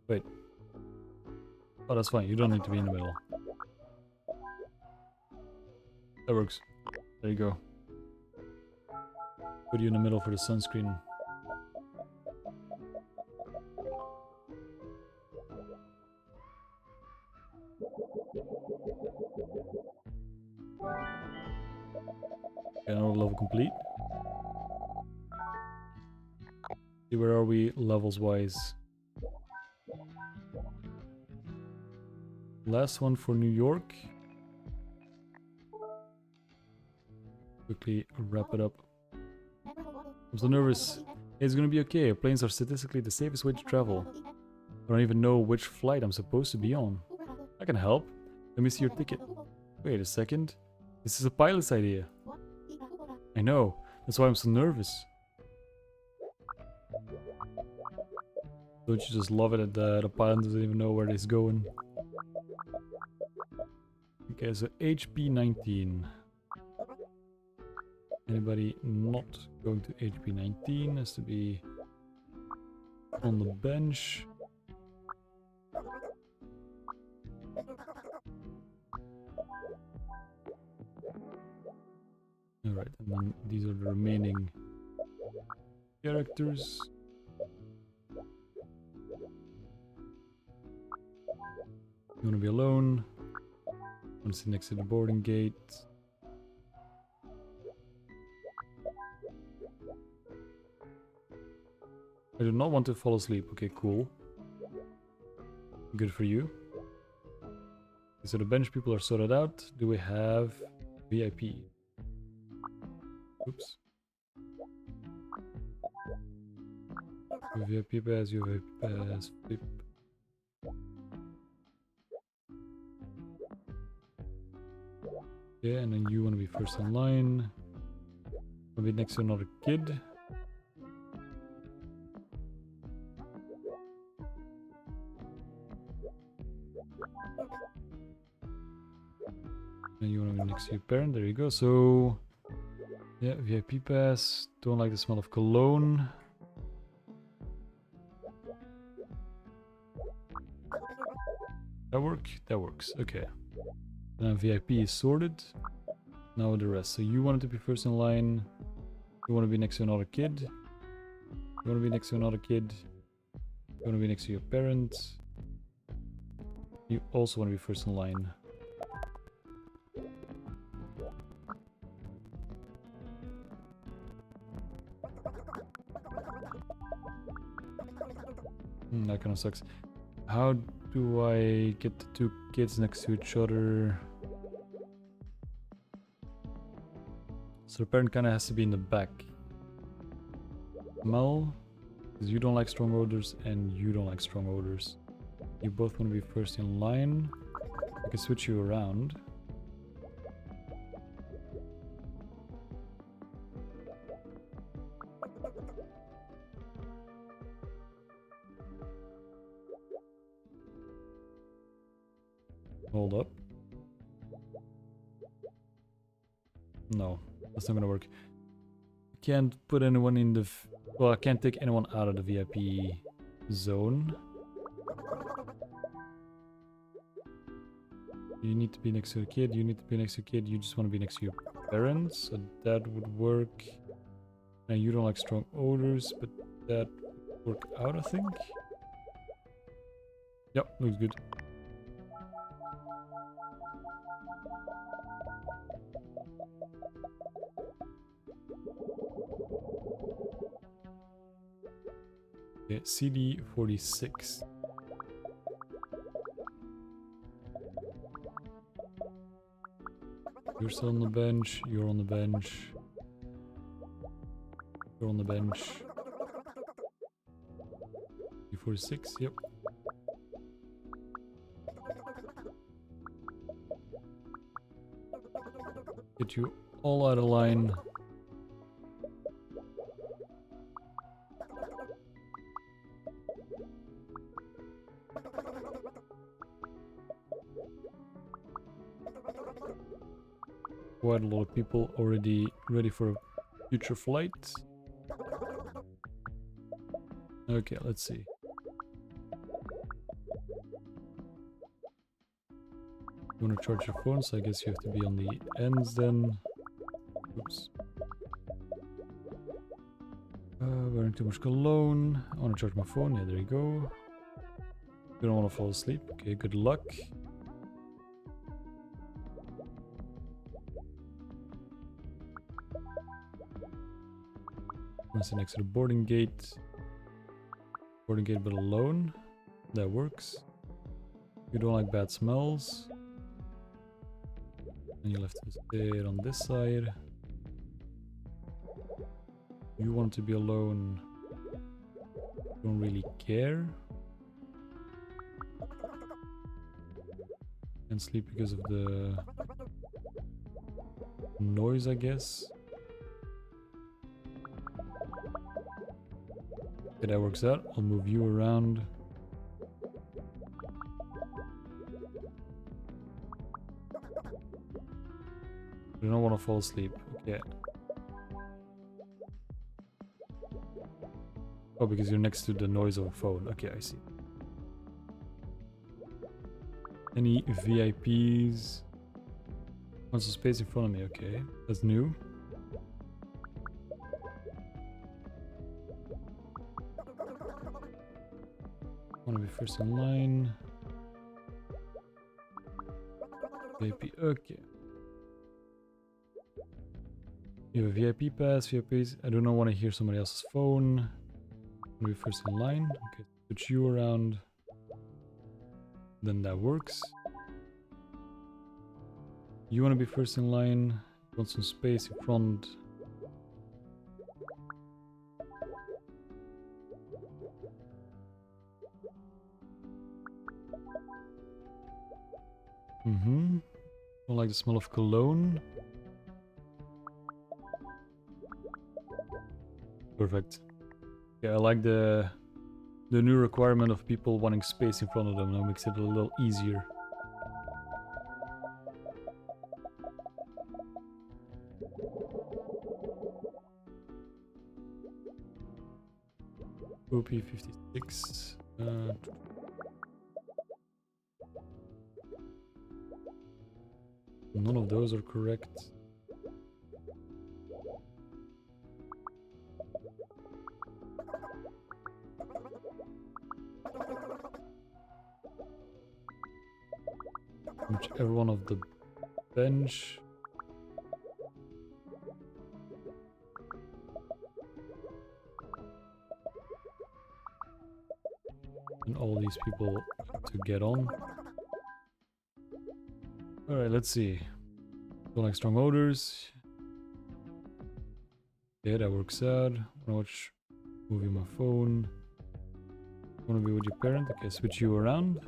Wait. Oh, that's fine. You don't need to be in the middle. That works. There you go. Put you in the middle for the sunscreen. Okay, another level complete. See, where are we levels wise? Last one for New York. Quickly wrap it up. I'm so nervous. It's gonna be okay. Planes are statistically the safest way to travel. I don't even know which flight I'm supposed to be on. I can help. Let me see your ticket. Wait a second. This is a pilot's idea. I know. That's why I'm so nervous. Don't you just love it that the pilot doesn't even know where he's going? Okay, so HP 19. Anybody not going to HP 19 has to be on the bench. Alright, and then these are the remaining characters. You want to be alone. Want to sit next to the boarding gate. I do not want to fall asleep. Okay, cool. Good for you. Okay, so the bench people are sorted out. Do we have VIP? Oops. VIP pass, you have VIP pass, flip. Yeah, and then you want to be first in line. Want to be next to another kid. And you want to be next to your parent. There you go. So, yeah, VIP pass. Don't like the smell of cologne. That work? That works. Okay. Then VIP is sorted. Now the rest. So you wanted to be first in line. You want to be next to another kid. You want to be next to another kid. You want to be next to your parent. You also want to be first in line. That kind of sucks. How do I get the two kids next to each other? So the parent kind of has to be in the back. Mel, because you don't like strong odors and you don't like strong odors. You both want to be first in line. I can switch you around. Hold up. No, that's not gonna work. Can't put anyone in the... Well, I can't take anyone out of the VIP zone. You need to be next to the kid, you need to be next to the kid, you just want to be next to your parents, so that would work. Now you don't like strong odors, but that would work out, I think. Yep, looks good. Okay, CD 46. You're still on the bench, you're on the bench. You're on the bench. E46, yep. Get you all out of line. Quite a lot of people already ready for a future flight. Okay, let's see. You want to charge your phone, so I guess you have to be on the ends then. Oops. Wearing too much cologne. I want to charge my phone. Yeah, there you go. You don't want to fall asleep. Okay, good luck. I'm sit next to the boarding gate. Boarding gate but alone. That works. You don't like bad smells. And you'll have to sit on this side. You want to be alone. Don't really care. Can't sleep because of the noise, I guess. Okay, that works out. I'll move you around. You don't want to fall asleep. Okay. Oh, because you're next to the noise of a phone. Okay, I see. Any VIPs? Want some space in front of me. Okay, that's new. Want to be first in line. VIP. Okay. You have a VIP pass. VIPs. I do not want to hear somebody else's phone. Want to be first in line. Okay, switch you around. Then that works. You want to be first in line. Want some space in front. Don't like the smell of cologne. Perfect. Yeah, I like the new requirement of people wanting space in front of them. That makes it a little easier. OP56. None of those are correct. Whichever one of the bench. And all these people to get on. Alright, let's see. Don't like strong odors. Yeah, that works out. Wanna watch movie on my phone. Wanna be with your parent? Okay, switch you around.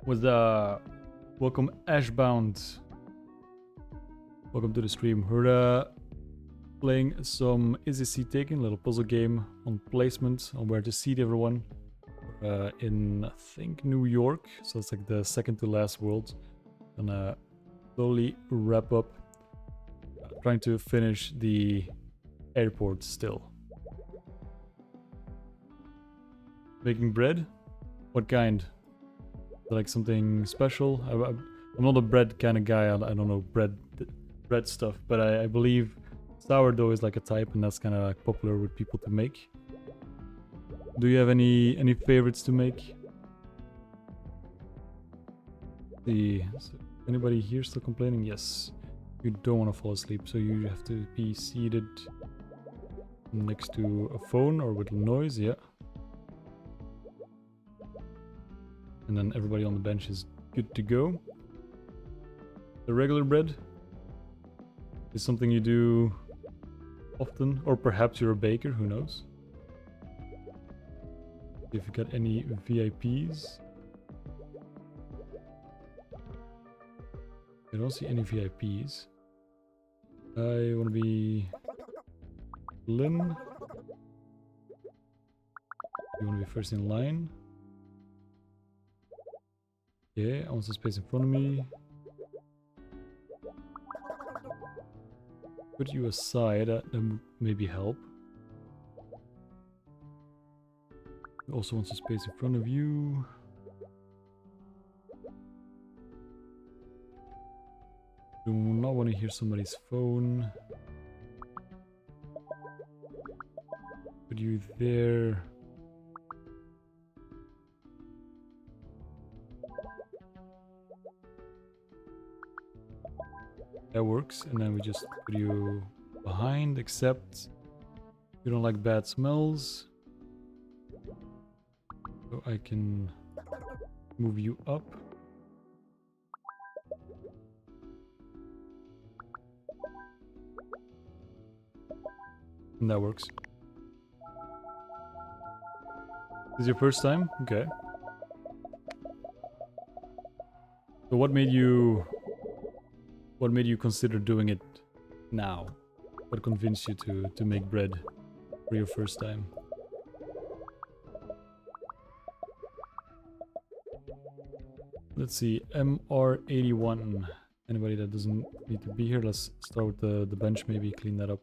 With welcome Ashbound. Welcome to the stream. We're playing some Is This Seat Taken? Little puzzle game on placement, on where to seat everyone. In I think New York, so it's like the second to last world. Gonna slowly wrap up. Trying to finish the airport still. Making bread? What kind? Like something special? I'm not a bread kind of guy. I don't know bread stuff, but I believe sourdough is like a type, and that's kind of like popular with people to make. Do you have any favorites to make? Anybody here still complaining? Yes. You don't want to fall asleep, so you have to be seated next to a phone or with noise, yeah. And then everybody on the bench is good to go. The regular bread is something you do often, or perhaps you're a baker, who knows. If you got any VIPs. I don't see any VIPs. I want to be Lynn. You want to be first in line. Yeah, I want some space in front of me. Put you aside, that would maybe help. Also want some space in front of you. Do not want to hear somebody's phone. Put you there. That works, and then we just put you behind, except you don't like bad smells. So I can move you up. And that works. This is your first time? Okay. So what made you consider doing it now? What convinced you to make bread for your first time? Let's see, MR81. Anybody that doesn't need to be here, let's start with the bench, maybe clean that up.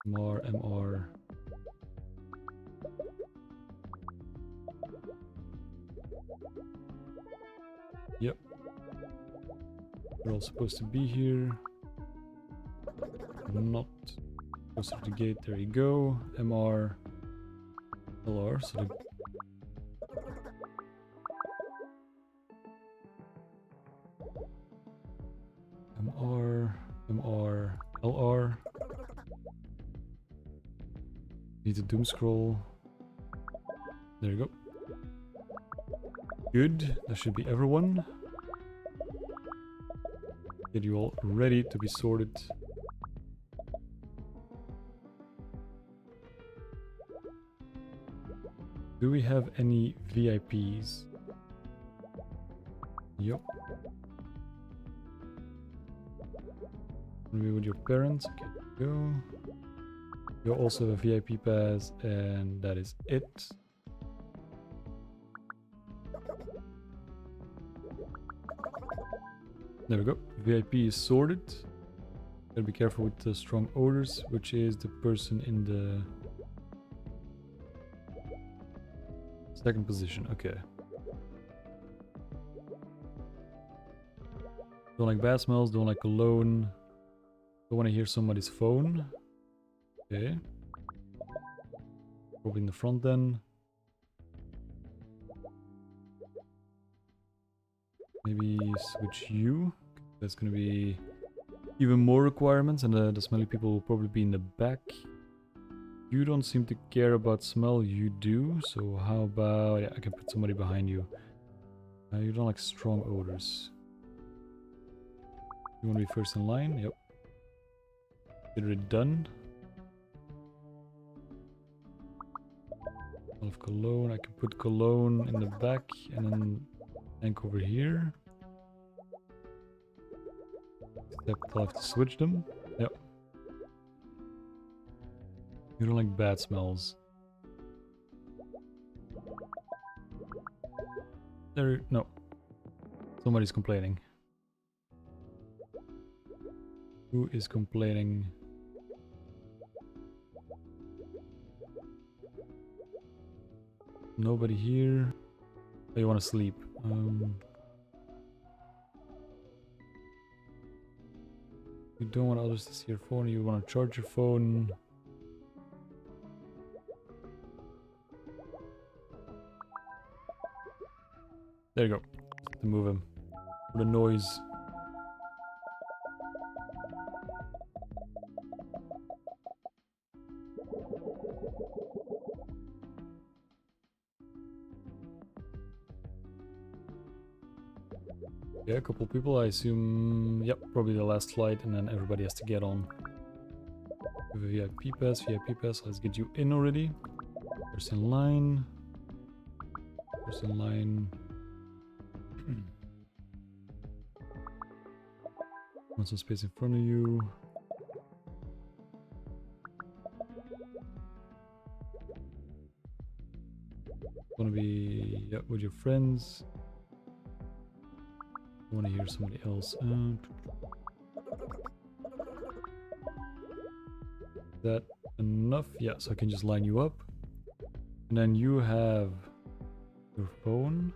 MR. Yep. We're all supposed to be here. Not closer to the gate, there you go. MR. LR, so the MR, LR. Need to doom scroll. There you go. Good, that should be everyone. Get you all ready to be sorted. Do we have any VIPs? Yup. Maybe with your parents. Okay, go. You also have a VIP pass, and that is it. There we go. VIP is sorted. Gotta be careful with the strong odors, which is the person in the second position. Okay. Don't like bad smells, don't like cologne. Don't want to hear somebody's phone. Okay. Probably in the front then. Maybe switch you. That's gonna be even more requirements, and the smelly people will probably be in the back. You don't seem to care about smell, you do, so how about... yeah, I can put somebody behind you. You don't like strong odors. You want to be first in line? Yep. Consider it done. Of cologne, I can put cologne in the back and then tank over here. Except I'll have to switch them. Yep. You don't like bad smells. There, no. Somebody's complaining. Who is complaining? Nobody here. Oh, you want to sleep. You don't want others to see your phone. You want to charge your phone. There you go. Just to move him. For the noise. Yeah, a couple people, I assume. Yep, probably the last flight, and then everybody has to get on. VIP pass, let's get you in already. First in line. First in line. Want some space in front of you. Want to be, yeah, with your friends. Want to hear somebody else. That enough? Yeah, so I can just line you up. And then you have your phone.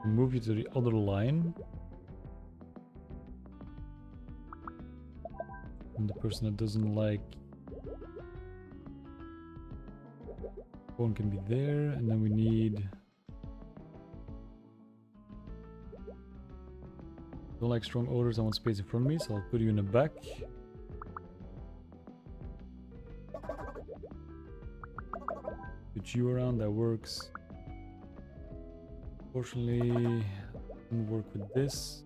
Move you to the other line. And the person that doesn't like phone can be there. And then we need... don't like strong odors, I want space in front of me, so I'll put you in the back. Put you around, that works. Fortunately, didn't work with this.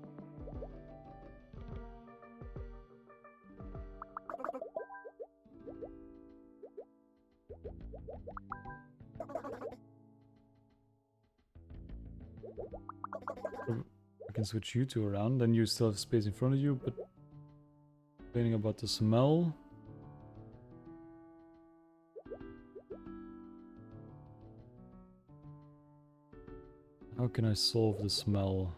I can switch you two around, then you still have space in front of you, but complaining about the smell. How can I solve the smell?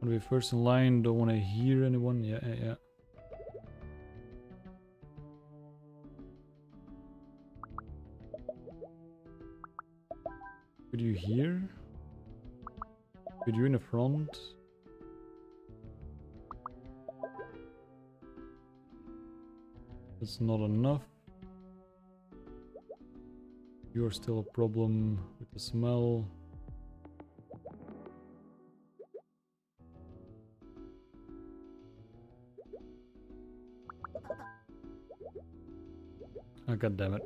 Want to be first in line, don't want to hear anyone. Yeah. Could you hear? Could you in the front? That's not enough. You're still a problem with the smell. Oh, God damn it.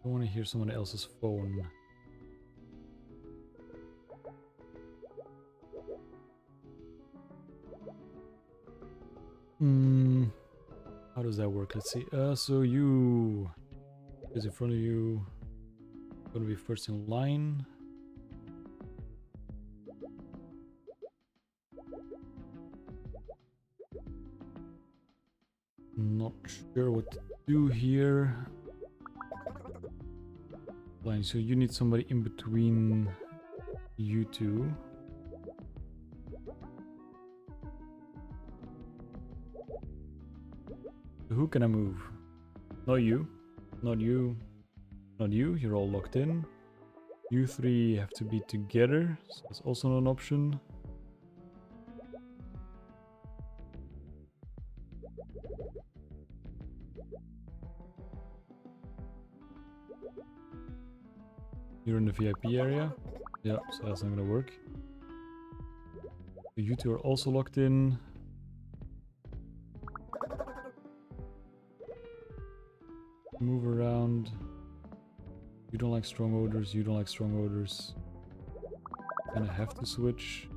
I want to hear someone else's phone. How does that work? Let's see. So you is in front of you. Gonna be first in line. Not sure what to do here. Line. So you need somebody in between you two. Who can I move? Not you. Not you. Not you. You're all locked in. You three have to be together. So that's also not an option. You're in the VIP area. Yeah, so that's not gonna work. You two are also locked in. Move around. You don't like strong odors, you don't like strong odors. Gonna have to switch.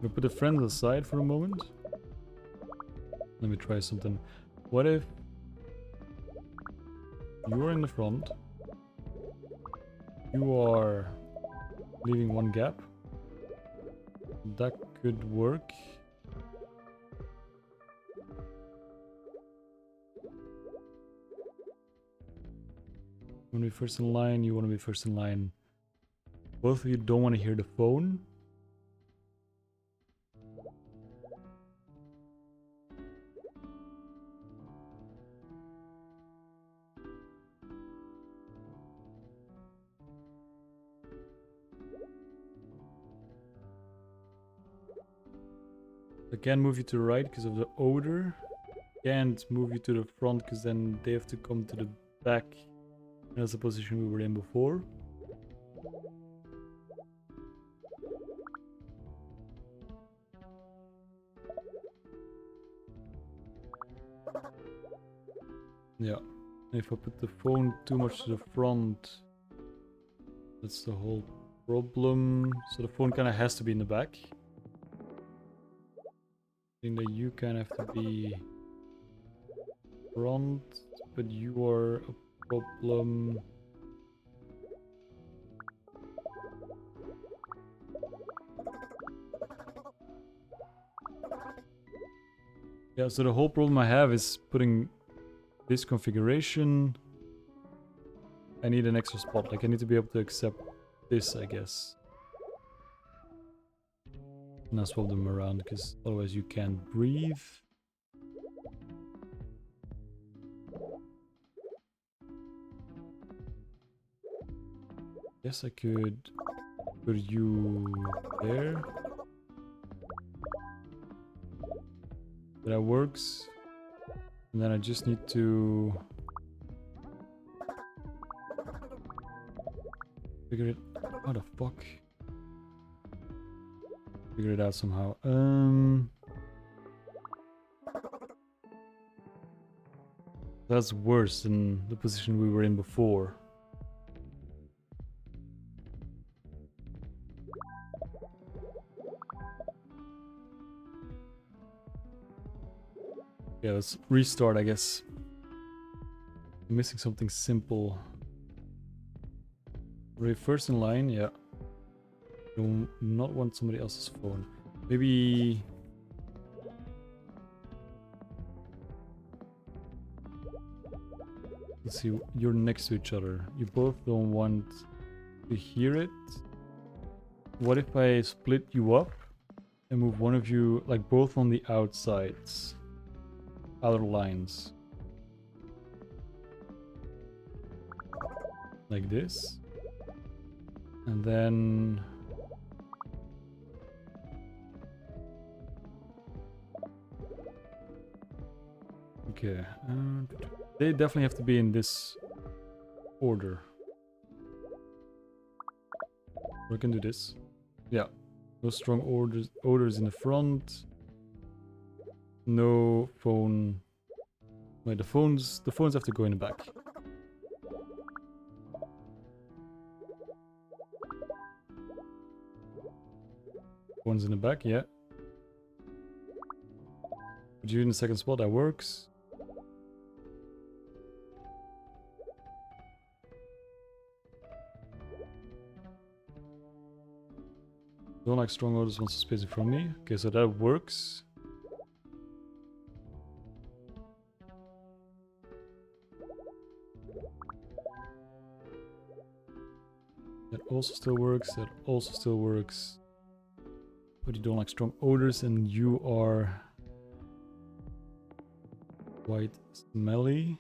We'll put the friends aside for a moment. Let me try something. What if you're in the front? You are leaving one gap. That could work. You want to be first in line, you want to be first in line. Both of you don't want to hear the phone. I can't move you to the right because of the odor. Can't move you to the front because then they have to come to the back. That's the position we were in before. Yeah. If I put the phone too much to the front, that's the whole problem. So the phone kind of has to be in the back. I think that you kind of have to be front, but you are a problem. Yeah, so the whole problem I have is putting this configuration. I need an extra spot. Like I need to be able to accept this, I guess. And I'll swap them around because otherwise you can't breathe. Guess I could put you there. That works. And then I just need to figure it. How the fuck? Figure it out somehow. That's worse than the position we were in before. Yeah, let's restart, I guess. I'm missing something simple. We're first in line, yeah. Do not want somebody else's phone. Maybe... Let's see, you're next to each other. You both don't want to hear it. What if I split you up and move one of you, like both on the outsides? Outer lines. Like this. And then... Okay. They definitely have to be in this order. We can do this. Yeah. No strong odors in the front. No phone. Wait, the phones have to go in the back. One's in the back, yeah. Put you in the second spot, that works. Don't like strong odors, wants to space in front of me. Okay, so that works. That also still works, that also still works. But you don't like strong odors and you are quite smelly.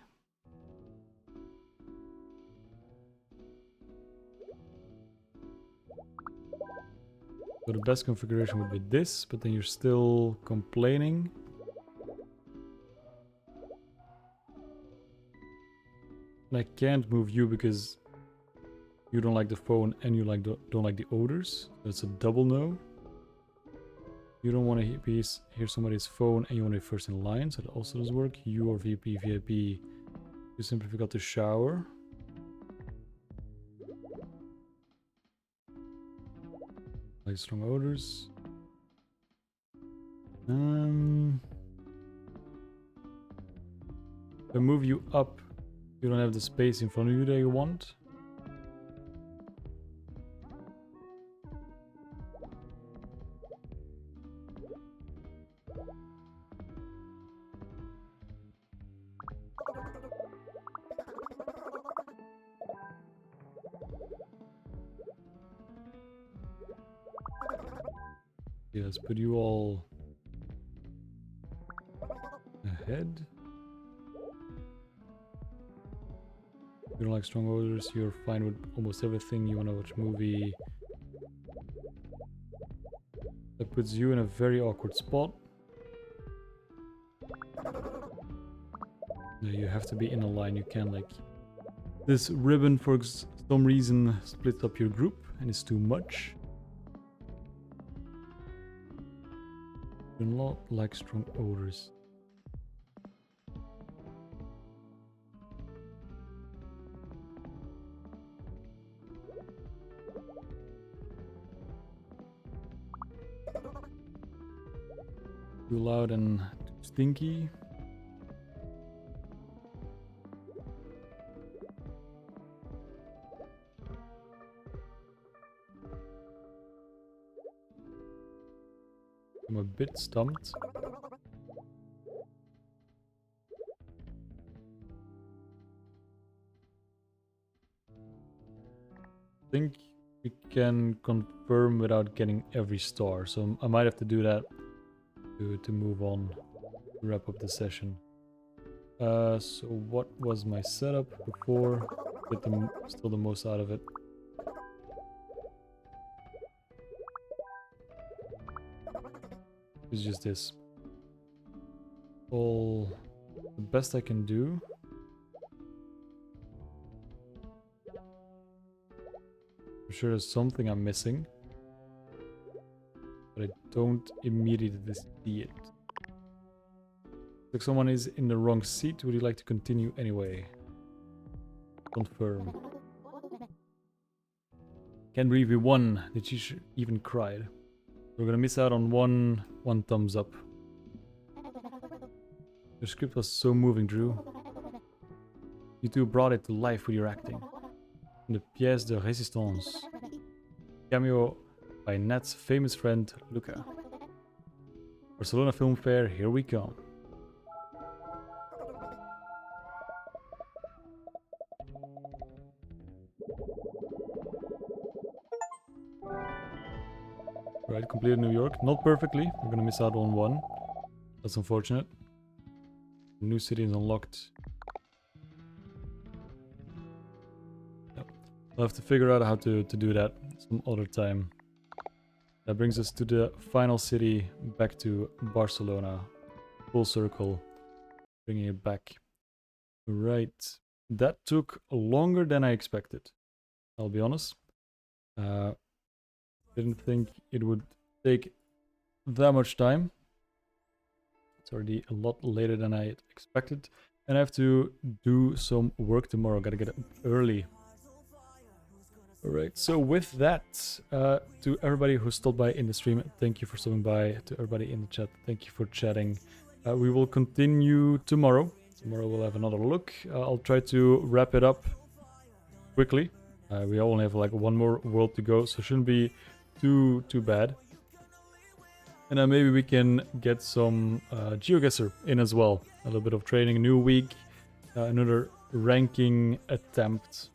So the best configuration would be this, but then you're still complaining. And I can't move you because you don't like the phone and you don't like the odors. That's a double no. You don't want to hear somebody's phone and you want to be first in line, so that also doesn't work. You are VP, VIP. You simply forgot to shower. Like strong odors. If I move you up, you don't have the space in front of you that you want. Yeah, let's put you all ahead. You don't like strong odors, you're fine with almost everything, you want to watch a movie. That puts you in a very awkward spot. No, you have to be in a line, you can't like... This ribbon for some reason splits up your group and it's too much. Do not like strong odors. Too loud and too stinky. I'm a bit stumped. I think we can confirm without getting every star, so I might have to do that to move on, to wrap up the session. So what was my setup before? Get still the most out of it. It's just this. All the best I can do. I'm sure there's something I'm missing, but I don't immediately see it. Like someone is in the wrong seat. Would you like to continue anyway? Confirm. Can't believe we won. Did she even cried? We're gonna miss out on one thumbs up. Your script was so moving, Drew. You two brought it to life with your acting. The pièce de résistance. Cameo by Nat's famous friend Luca. Barcelona Film Fair, here we come. Right, completed New York. Not perfectly. We're gonna miss out on one. That's unfortunate. New city is unlocked. Yep. I'll have to figure out how to do that some other time. That brings us to the final city, back to Barcelona. Full circle. Bringing it back. Right. That took longer than I expected. I'll be honest. Didn't think it would take that much time. It's already a lot later than I expected. And I have to do some work tomorrow. Gotta get up early. Alright, so with that, to everybody who stopped by in the stream, thank you for stopping by. To everybody in the chat, thank you for chatting. We will continue tomorrow. Tomorrow we'll have another look. I'll try to wrap it up quickly. We only have like one more world to go, so it shouldn't be too bad. And then maybe we can get some GeoGuessr in as well. A little bit of training, new week, another ranking attempt.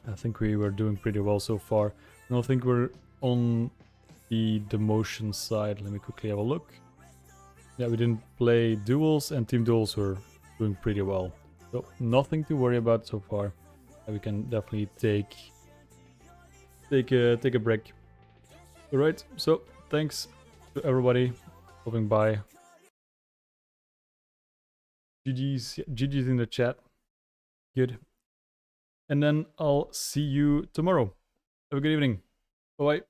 I think we were doing pretty well so far. I don't think we're on the demotion side. Let me quickly have a look. Yeah, we didn't play duels, and team duels were doing pretty well. So nothing to worry about so far. We can definitely take a break. Alright, so thanks to everybody stopping by. GG's in the chat. Good. And then I'll see you tomorrow. Have a good evening. Bye-bye.